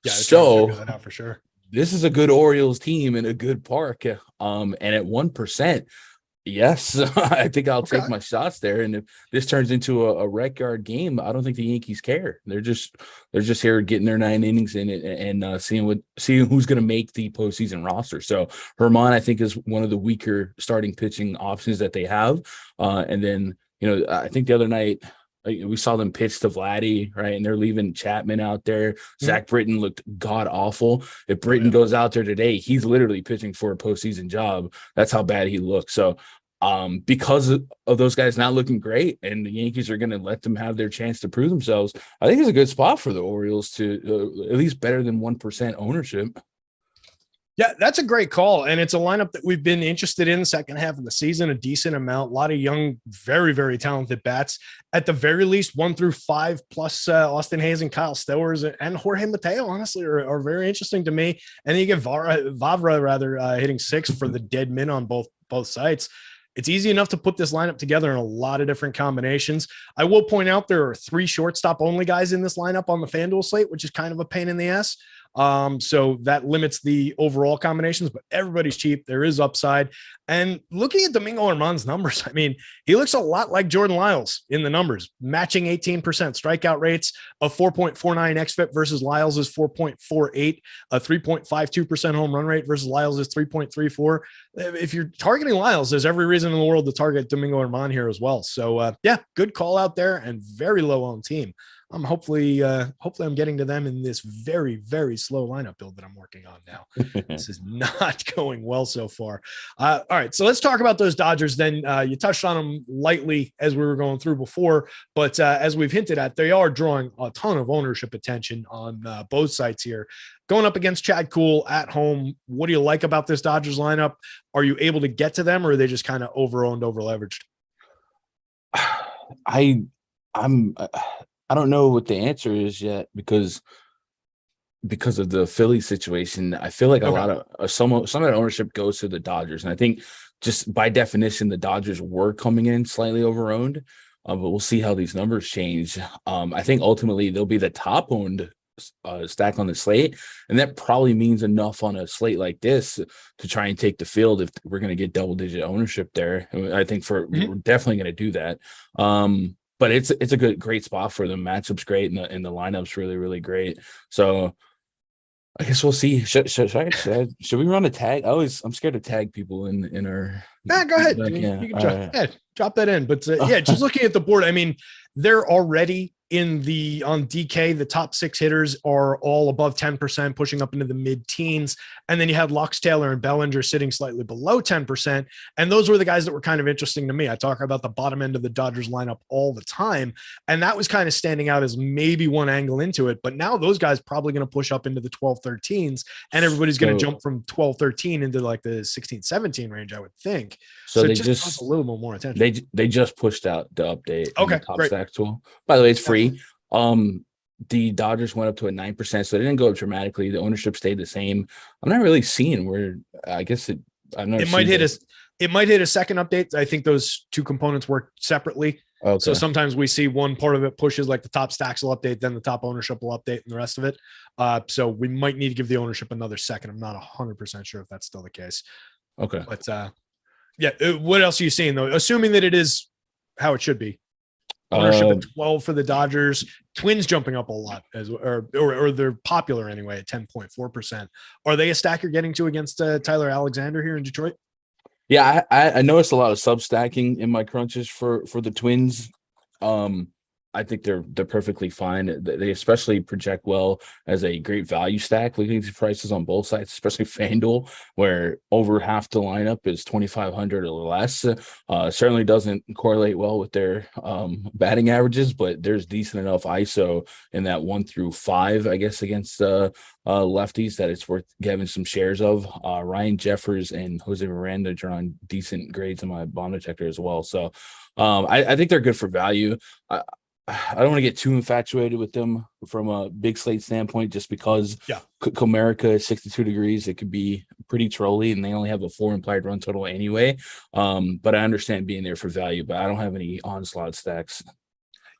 So that out for sure. This is a good Orioles team in a good park, and at 1%. Yes, I think I'll take my shots there. And if this turns into a rec yard game, I don't think the Yankees care. They're just here getting their 9 innings in it and seeing who's going to make the postseason roster. So Germán, I think, is one of the weaker starting pitching options that they have. And then I think the other night we saw them pitch to Vladdy, right? And they're leaving Chapman out there. Zach Britton looked god awful. If Britton goes out there today, he's literally pitching for a postseason job. That's how bad he looks. So because of those guys not looking great and the Yankees are going to let them have their chance to prove themselves, I think it's a good spot for the Orioles to at least better than 1% ownership. Yeah, that's a great call. And it's a lineup that we've been interested in second half of the season, a decent amount, a lot of young, very, very talented bats. At the very least, 1 through 5, plus Austin Hayes and Kyle Stowers and Jorge Mateo, honestly, are very interesting to me. And then you get Vavra hitting 6 for the dead min on both sites. It's easy enough to put this lineup together in a lot of different combinations. I will point out there are 3 shortstop only guys in this lineup on the FanDuel slate, which is kind of a pain in the ass. So that limits the overall combinations, but everybody's cheap. There is upside. And looking at Domingo Germán's numbers, I mean, he looks a lot like Jordan Lyles in the numbers, matching 18% strikeout rates, a 4.49 xFIP versus Lyles is 4.48, a 3.52% home run rate versus Lyles is 3.34. If you're targeting Lyles, there's every reason in the world to target Domingo Germán here as well. So good call out there and very low owned team. Hopefully I'm getting to them in this very, very slow lineup build that I'm working on now. This is not going well so far. All right, so let's talk about those Dodgers then. You touched on them lightly as we were going through before, but as we've hinted at, they are drawing a ton of ownership attention on both sites here. Going up against Chad Kuhl at home, what do you like about this Dodgers lineup? Are you able to get to them, or are they just kind of over-owned, over-leveraged? I don't know what the answer is yet because because of the Philly situation, I feel like a lot of some of that ownership goes to the Dodgers, and I think just by definition, the Dodgers were coming in slightly overowned. But we'll see how these numbers change. I think ultimately they'll be the top owned stack on the slate, and that probably means enough on a slate like this to try and take the field if we're going to get double digit ownership there. I think we're definitely going to do that. But it's a great spot for them. Matchup's great, and the lineup's really, really great. So I guess we'll see. Should we run a tag? I'm scared to tag people in our. Nah, go ahead. You can drop that in. But just looking at the board, I mean, they're already on DK. The top 6 hitters are all above 10%, pushing up into the mid-teens. And then you had Lux, Taylor, and Bellinger sitting slightly below 10%. And those were the guys that were kind of interesting to me. I talk about the bottom end of the Dodgers lineup all the time. And that was kind of standing out as maybe one angle into it. But now those guys probably going to push up into the 12, 13s. And everybody's going to jump from 12, 13 into like the 16, 17 range, I would think. So they just a little bit more attention. They just pushed out the update. Okay, the top stack tool. By the way, it's free. The Dodgers went up to a 9%, so they didn't go up dramatically. The ownership stayed the same. I'm not really seeing where. I guess it might hit a second update. I think those two components work separately. Okay. So sometimes we see one part of it pushes, like the top stacks will update, then the top ownership will update, and the rest of it. So we might need to give the ownership another second. I'm not 100% sure if that's still the case. Okay, but what else are you seeing though? Assuming that it is how it should be. Ownership at 12 for the Dodgers. Twins jumping up a lot or they're popular anyway at 10.4%. Are they a stack you're getting to against Tyler Alexander here in Detroit? Yeah, I noticed a lot of sub stacking in my crunches for the Twins. I think they're perfectly fine. They especially project well as a great value stack. Looking at these prices on both sides, especially FanDuel, where over half the lineup is 2,500 or less. Certainly doesn't correlate well with their batting averages, but there's decent enough ISO in that 1 through 5, I guess, against lefties that it's worth getting some shares of. Ryan Jeffers and Jose Miranda are on decent grades in my bomb detector as well. So I think they're good for value. I don't want to get too infatuated with them from a big slate standpoint, just because Comerica is 62 degrees. It could be pretty trolly, and they only have a 4 implied run total anyway. But I understand being there for value, but I don't have any onslaught stacks.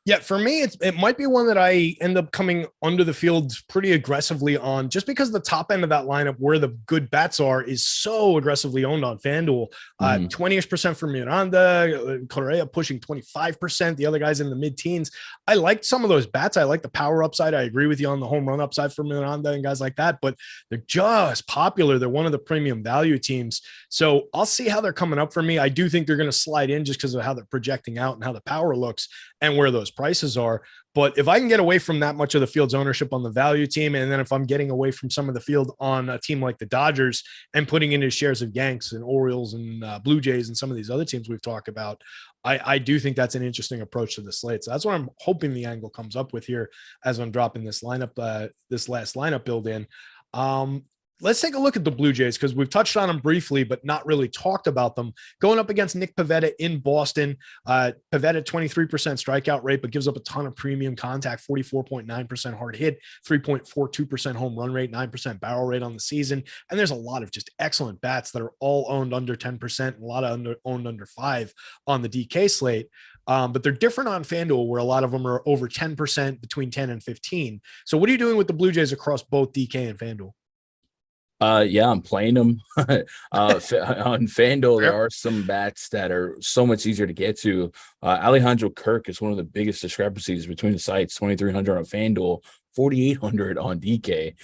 Yeah, for me, it might be one that I end up coming under the field pretty aggressively on, just because the top end of that lineup where the good bats are is so aggressively owned on FanDuel. 20% for Miranda, Correa pushing 25%, the other guys in the mid-teens. I liked some of those bats. I like the power upside. I agree with you on the home run upside for Miranda and guys like that, but they're just popular. They're one of the premium value teams. So I'll see how they're coming up for me. I do think they're going to slide in just because of how they're projecting out and how the power looks and where those prices are. But if I can get away from that much of the field's ownership on the value team, and then if I'm getting away from some of the field on a team like the Dodgers and putting into shares of Yanks and Orioles and Blue Jays and some of these other teams we've talked about, I do think that's an interesting approach to the slate. So that's what I'm hoping the angle comes up with here as I'm dropping this lineup, this last lineup build in. Let's take a look at the Blue Jays, because we've touched on them briefly, but not really talked about them. Going up against Nick Pivetta in Boston. Pivetta, 23% strikeout rate, but gives up a ton of premium contact, 44.9% hard hit, 3.42% home run rate, 9% barrel rate on the season. And there's a lot of just excellent bats that are all owned under 10%, and a lot of owned under 5 on the DK slate. But they're different on FanDuel, where a lot of them are over 10%, between 10 and 15. So what are you doing with the Blue Jays across both DK and FanDuel? I'm playing them on FanDuel. There are some bats that are so much easier to get to. Alejandro Kirk is one of the biggest discrepancies between the sites. 2,300 on FanDuel, 4,800 on DK.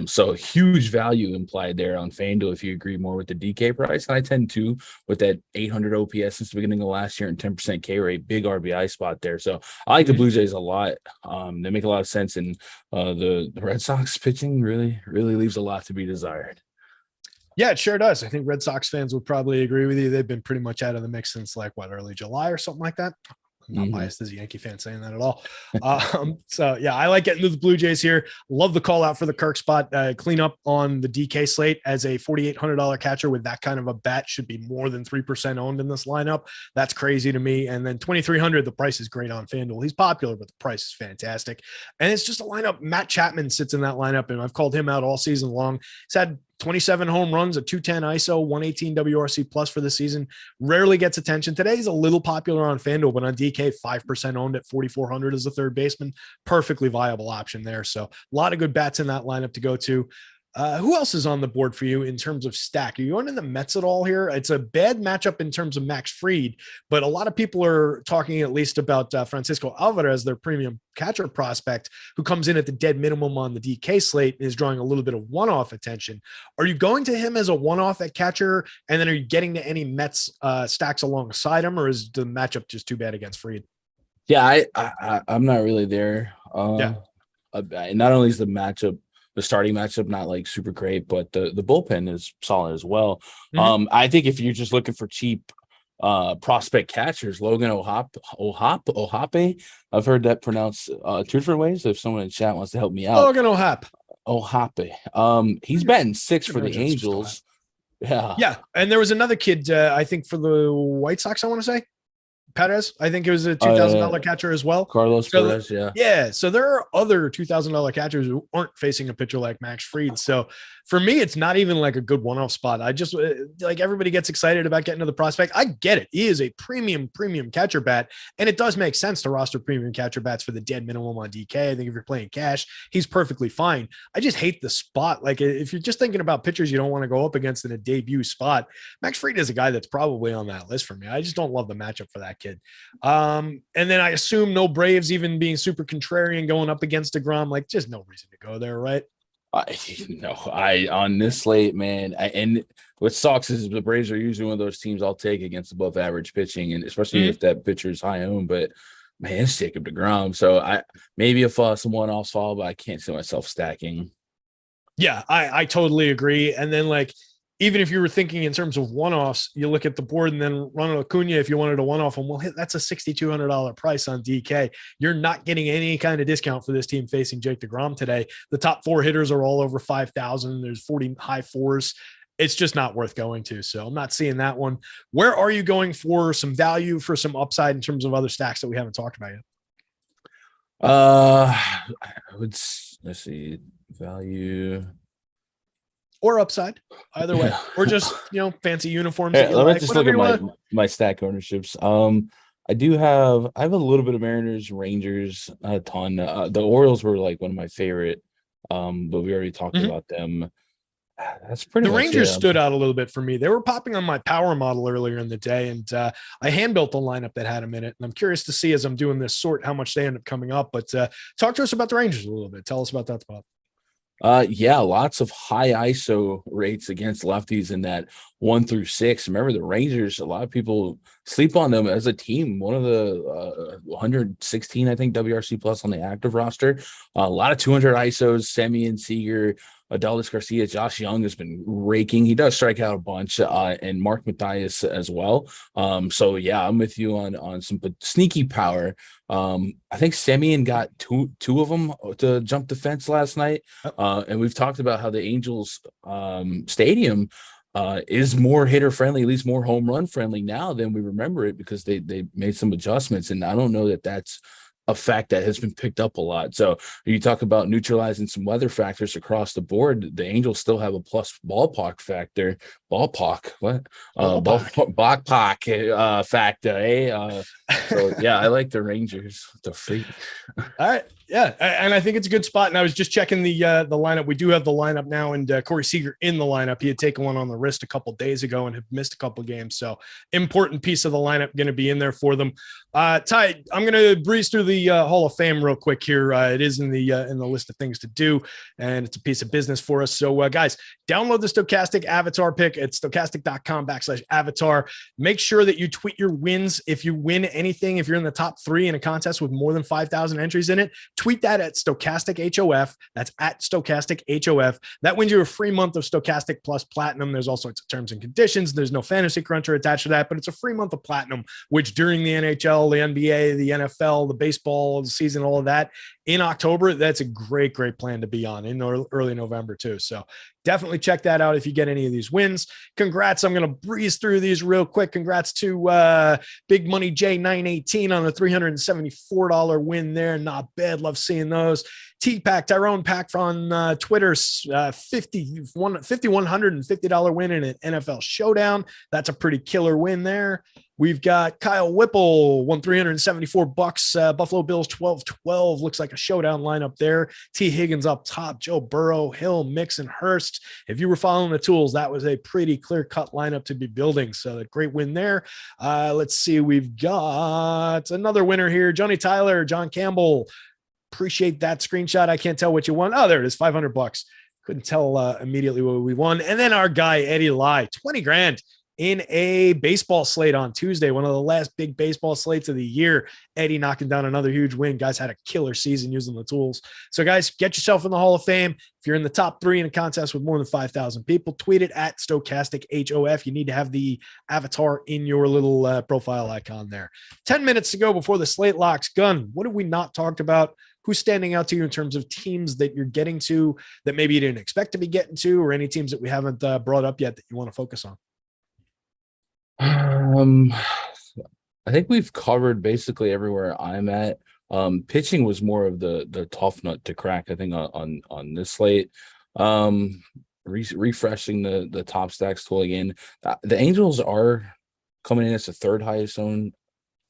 So huge value implied there on FanDuel if you agree more with the DK price. And I tend to, with that 800 OPS since the beginning of last year and 10% K rate, big RBI spot there. So I like the Blue Jays a lot. They make a lot of sense, and the Red Sox pitching really leaves a lot to be desired. Yeah, it sure does. I think Red Sox fans would probably agree with you. They've been pretty much out of the mix since early July or something like that. not biased as a Yankee fan saying that at all. So yeah, I like getting to the Blue Jays here. Love the call out for the Kirk spot. Clean up on the DK slate as a $4,800 catcher with that kind of a bat should be more than 3% owned in this lineup. That's crazy to me. And then 2,300, the price is great on FanDuel. He's popular, but the price is fantastic. And it's just a lineup. Matt Chapman sits in that lineup, and I've called him out all season long. He's had 27 home runs, a 210 ISO, 118 WRC plus for the season. Rarely gets attention. Today he's a little popular on FanDuel, but on DK, 5% owned at 4,400 as a third baseman. Perfectly viable option there. So a lot of good bats in that lineup to go to. Who else is on the board for you in terms of stack? Are you going in the Mets at all here? It's a bad matchup in terms of Max Fried, but a lot of people are talking at least about Francisco Alvarez, their premium catcher prospect, who comes in at the dead minimum on the DK slate and is drawing a little bit of one-off attention. Are you going to him as a one-off at catcher, and then are you getting to any Mets stacks alongside him, or is the matchup just too bad against Fried? Yeah, I'm not really there. Not only is the starting matchup not like super great, but the bullpen is solid as well. I think if you're just looking for cheap prospect catchers, Logan Ohape, I've heard that pronounced two different ways. If someone in chat wants to help me out, Logan Ohape. He's batting 6 for the Angels. Yeah, and there was another kid, I think for the White Sox, I want to say Perez. I think it was a $2,000 catcher as well. Carlos Perez, yeah. So there are other $2,000 catchers who aren't facing a pitcher like Max Fried. So for me, it's not even like a good one-off spot. I just like everybody gets excited about getting to the prospect. I get it. He is a premium catcher bat, and it does make sense to roster premium catcher bats for the dead minimum on DK. I think if you're playing cash, he's perfectly fine. I just hate the spot. Like if you're just thinking about pitchers you don't want to go up against in a debut spot, Max Fried is a guy that's probably on that list for me. I just don't love the matchup for that kid. And then I assume no Braves even being super contrarian going up against DeGrom. Like just no reason to go there, right? On this slate, man, and what sucks is the Braves are usually one of those teams I'll take against above average pitching, and especially if that pitcher is high owned. But man, it's Jacob DeGrom. So maybe if some one-offs fall, but I can't see myself stacking. Yeah, I totally agree. And then like, even if you were thinking in terms of one-offs, you look at the board and then Ronald Acuna, if you wanted a one-off, and that's a $6,200 price on DK. You're not getting any kind of discount for this team facing Jake DeGrom today. The top 4 hitters are all over 5,000. There's 40 high 4s. It's just not worth going to. So I'm not seeing that one. Where are you going for some value, for some upside in terms of other stacks that we haven't talked about yet? Let's see, value or upside, either way, or just fancy uniforms. Let me just look at my stack ownerships. I have a little bit of Mariners, Rangers, a ton. The Orioles were like one of my favorite, but we already talked about them. That's pretty. The Rangers stood out a little bit for me. They were popping on my power model earlier in the day, and I hand built a lineup that had them in it. And I'm curious to see as I'm doing this sort how much they end up coming up. But talk to us about the Rangers a little bit. Tell us about that spot. Lots of high ISO rates against lefties in that 1 through 6. Remember the Rangers, a lot of people sleep on them as a team. One of the 116, I think, WRC plus on the active roster. A lot of 200 ISOs, Semien, Seager, Adolis Garcia, Josh Young has been raking. He does strike out a bunch, and Mark Mathias as well. So yeah, I'm with you on some sneaky power. I think Semien got two of them to jump the fence last night. And we've talked about how the Angels stadium is more hitter friendly, at least more home run friendly now than we remember it, because they made some adjustments. And I don't know that that's a fact that has been picked up a lot. So you talk about neutralizing some weather factors across the board. The Angels still have a plus ballpark factor. Ballpark factor. So yeah, I like the Rangers. The freak. All right. Yeah, and I think it's a good spot. And I was just checking the lineup. We do have the lineup now, and Corey Seager in the lineup. He had taken one on the wrist a couple days ago and had missed a couple games. So important piece of the lineup going to be in there for them. Ty, I'm going to breeze through the Hall of Fame real quick here. It is in the list of things to do, and it's a piece of business for us. So guys, download the Stokastic Avatar pick at stokastic.com/avatar. Make sure that you tweet your wins if you win anything. If you're in the top 3 in a contest with more than 5,000 entries in it, Tweet that at Stokastic HOF. That's at Stokastic HOF. That wins you a free month of Stokastic Plus Platinum. There's all sorts of terms and conditions. There's no fantasy cruncher attached to that, but it's a free month of Platinum, which during the NHL, the NBA, the NFL, the baseball season, all of that in October, that's a great plan to be on in early November too. So definitely check that out if you get any of these wins. Congrats. I'm going to breeze through these real quick. Congrats to Big Money J918 on a $374 win there. Not bad. Love seeing those. T-Pack, Tyrone Pack on Twitter, $5,150 win in an NFL showdown. That's a pretty killer win there. We've got Kyle Whipple, won $374. Buffalo Bills 12-12. Looks like a showdown lineup there. T. Higgins up top, Joe Burrow, Hill, Mixon, Hurst. If you were following the tools, that was a pretty clear-cut lineup to be building. So a great win there. Let's see. We've got another winner here. Johnny Tyler, John Campbell. Appreciate that screenshot. I can't tell what you won. Oh, there it is. $500. Couldn't tell immediately what we won. And then our guy, Eddie Lai, 20 grand in a baseball slate on Tuesday, one of the last big baseball slates of the year. Eddie knocking down another huge win. Guys had a killer season using the tools. So guys, get yourself in the Hall of Fame. If you're in the top 3 in a contest with more than 5,000 people, tweet it at Stokastic HOF. You need to have the avatar in your little profile icon there. 10 minutes to go before the slate locks. Gun, what have we not talked about? Who's standing out to you in terms of teams that you're getting to that maybe you didn't expect to be getting to, or any teams that we haven't brought up yet that you want to focus on? I think we've covered basically everywhere I'm at. Pitching was more of the tough nut to crack, I think, on this slate. Refreshing the top stacks tool again. The Angels are coming in as the third highest owned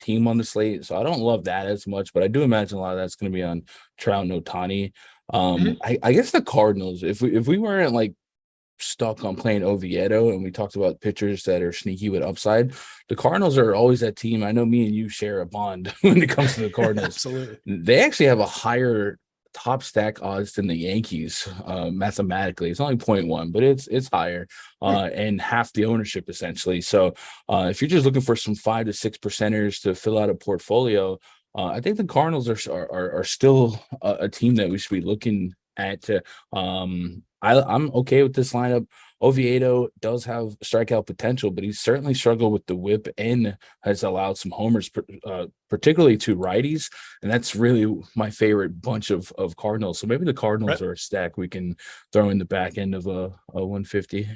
team on the slate, so I don't love that as much, but I do imagine a lot of that's going to be on Trout and Ohtani. I guess the Cardinals, if we weren't like stuck on playing Oviedo and we talked about pitchers that are sneaky with upside, the Cardinals are always that team. I know me and you share a bond when it comes to the Cardinals. Absolutely. They actually have a higher top stack odds than the Yankees mathematically. It's only 0.1, but it's higher and half the ownership essentially. So if you're just looking for some 5 to 6 percenters to fill out a portfolio, I think the Cardinals are still a team that we should be looking at. I'm okay with this lineup. Oviedo does have strikeout potential, but he's certainly struggled with the whip and has allowed some homers, particularly to righties. And that's really my favorite bunch of Cardinals. So maybe the Cardinals are a stack we can throw in the back end of a 150.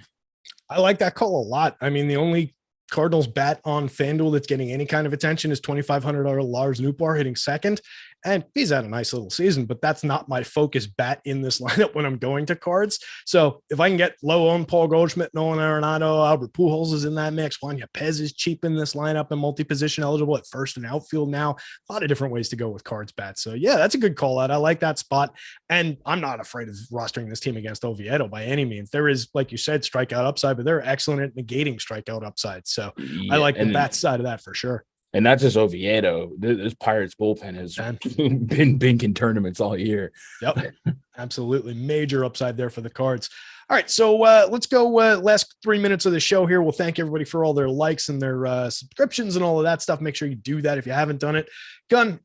I like that call a lot. I mean, the only Cardinals bat on FanDuel that's getting any kind of attention is $2,500 Lars Nootbaar hitting second. And he's had a nice little season, but that's not my focus bat in this lineup when I'm going to cards. So if I can get low owned Paul Goldschmidt, Nolan Arenado, Albert Pujols is in that mix. Juan Yepez is cheap in this lineup and multi-position eligible at first and outfield now. A lot of different ways to go with cards bats. So yeah, that's a good call out. I like that spot. And I'm not afraid of rostering this team against Oviedo by any means. There is, like you said, strikeout upside, but they're excellent at negating strikeout upside. So yeah, I like the bat side of that for sure. And not just Oviedo. This Pirates bullpen has been bink in tournaments all year. Yep, absolutely. Major upside there for the Cards. All right, so let's go last 3 minutes of the show here. We'll thank everybody for all their likes and their subscriptions and all of that stuff. Make sure you do that if you haven't done it. Gun,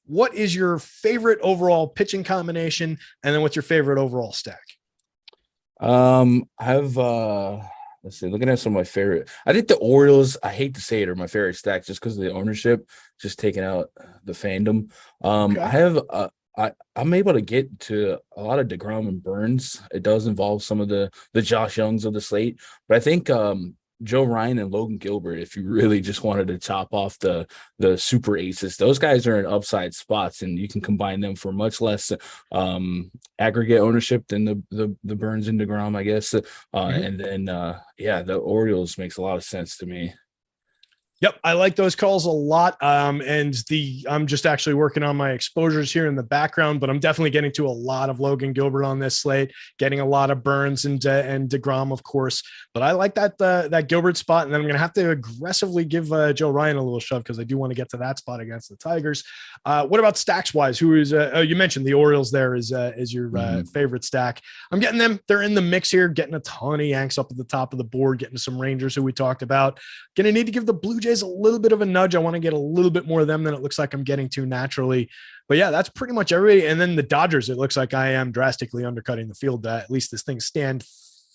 what is your favorite overall pitching combination? And then what's your favorite overall stack? Let's see, looking at some of my favorite. I think the Orioles, I hate to say it, are my favorite stack just because of the ownership, just taking out the fandom. Okay. I'm able to get to a lot of DeGrom and Burns. It does involve some of the Josh Youngs of the slate, but I think Joe Ryan and Logan Gilbert, if you really just wanted to chop off the super aces, those guys are in upside spots, and you can combine them for much less aggregate ownership than the Burns and DeGrom, I guess. And then the Orioles makes a lot of sense to me. Yep, I like those calls a lot. I'm just actually working on my exposures here in the background, but I'm definitely getting to a lot of Logan Gilbert on this slate, getting a lot of Burns and DeGrom, of course. But I like that Gilbert spot, and then I'm going to have to aggressively give Joe Ryan a little shove because I do want to get to that spot against the Tigers. What about stacks wise? Who is? You mentioned the Orioles. There is your favorite stack. I'm getting them. They're in the mix here, getting a ton of Yanks up at the top of the board, getting some Rangers who we talked about. Going to need to give the Blue Jays a little bit of a nudge. I want to get a little bit more of them than it looks like I'm getting to naturally. But yeah, that's pretty much everybody. And then the Dodgers, it looks like I am drastically undercutting the field. At least this thing stand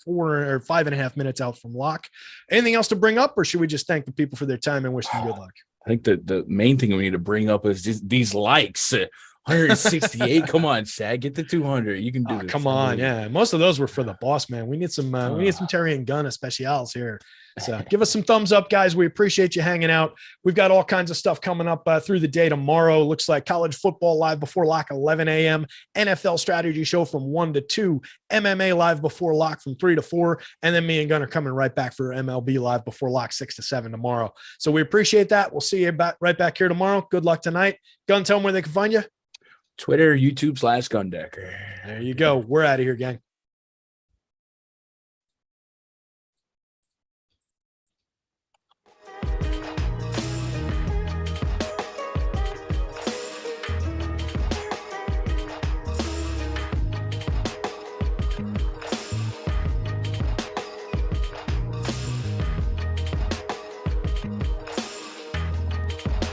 4 or 5.5 minutes out from lock. Anything else to bring up, or should we just thank the people for their time and wish them good luck? I think the main thing we need to bring up is just these likes. 168. Come on, Shaq. Get the 200. You can do this. Come on. Yeah. Most of those were for the boss, man. We need some Terry and Gun specials here. So give us some thumbs up, guys. We appreciate you hanging out. We've got all kinds of stuff coming up through the day tomorrow. Looks like college football live before lock, 11 a.m. NFL strategy show from 1 to 2. MMA live before lock from 3 to 4. And then me and Gun are coming right back for MLB live before lock, 6 to 7 tomorrow. So we appreciate that. We'll see you right back here tomorrow. Good luck tonight. Gun, tell them where they can find you. Twitter, YouTube /Gundacker. There you go. We're out of here, gang.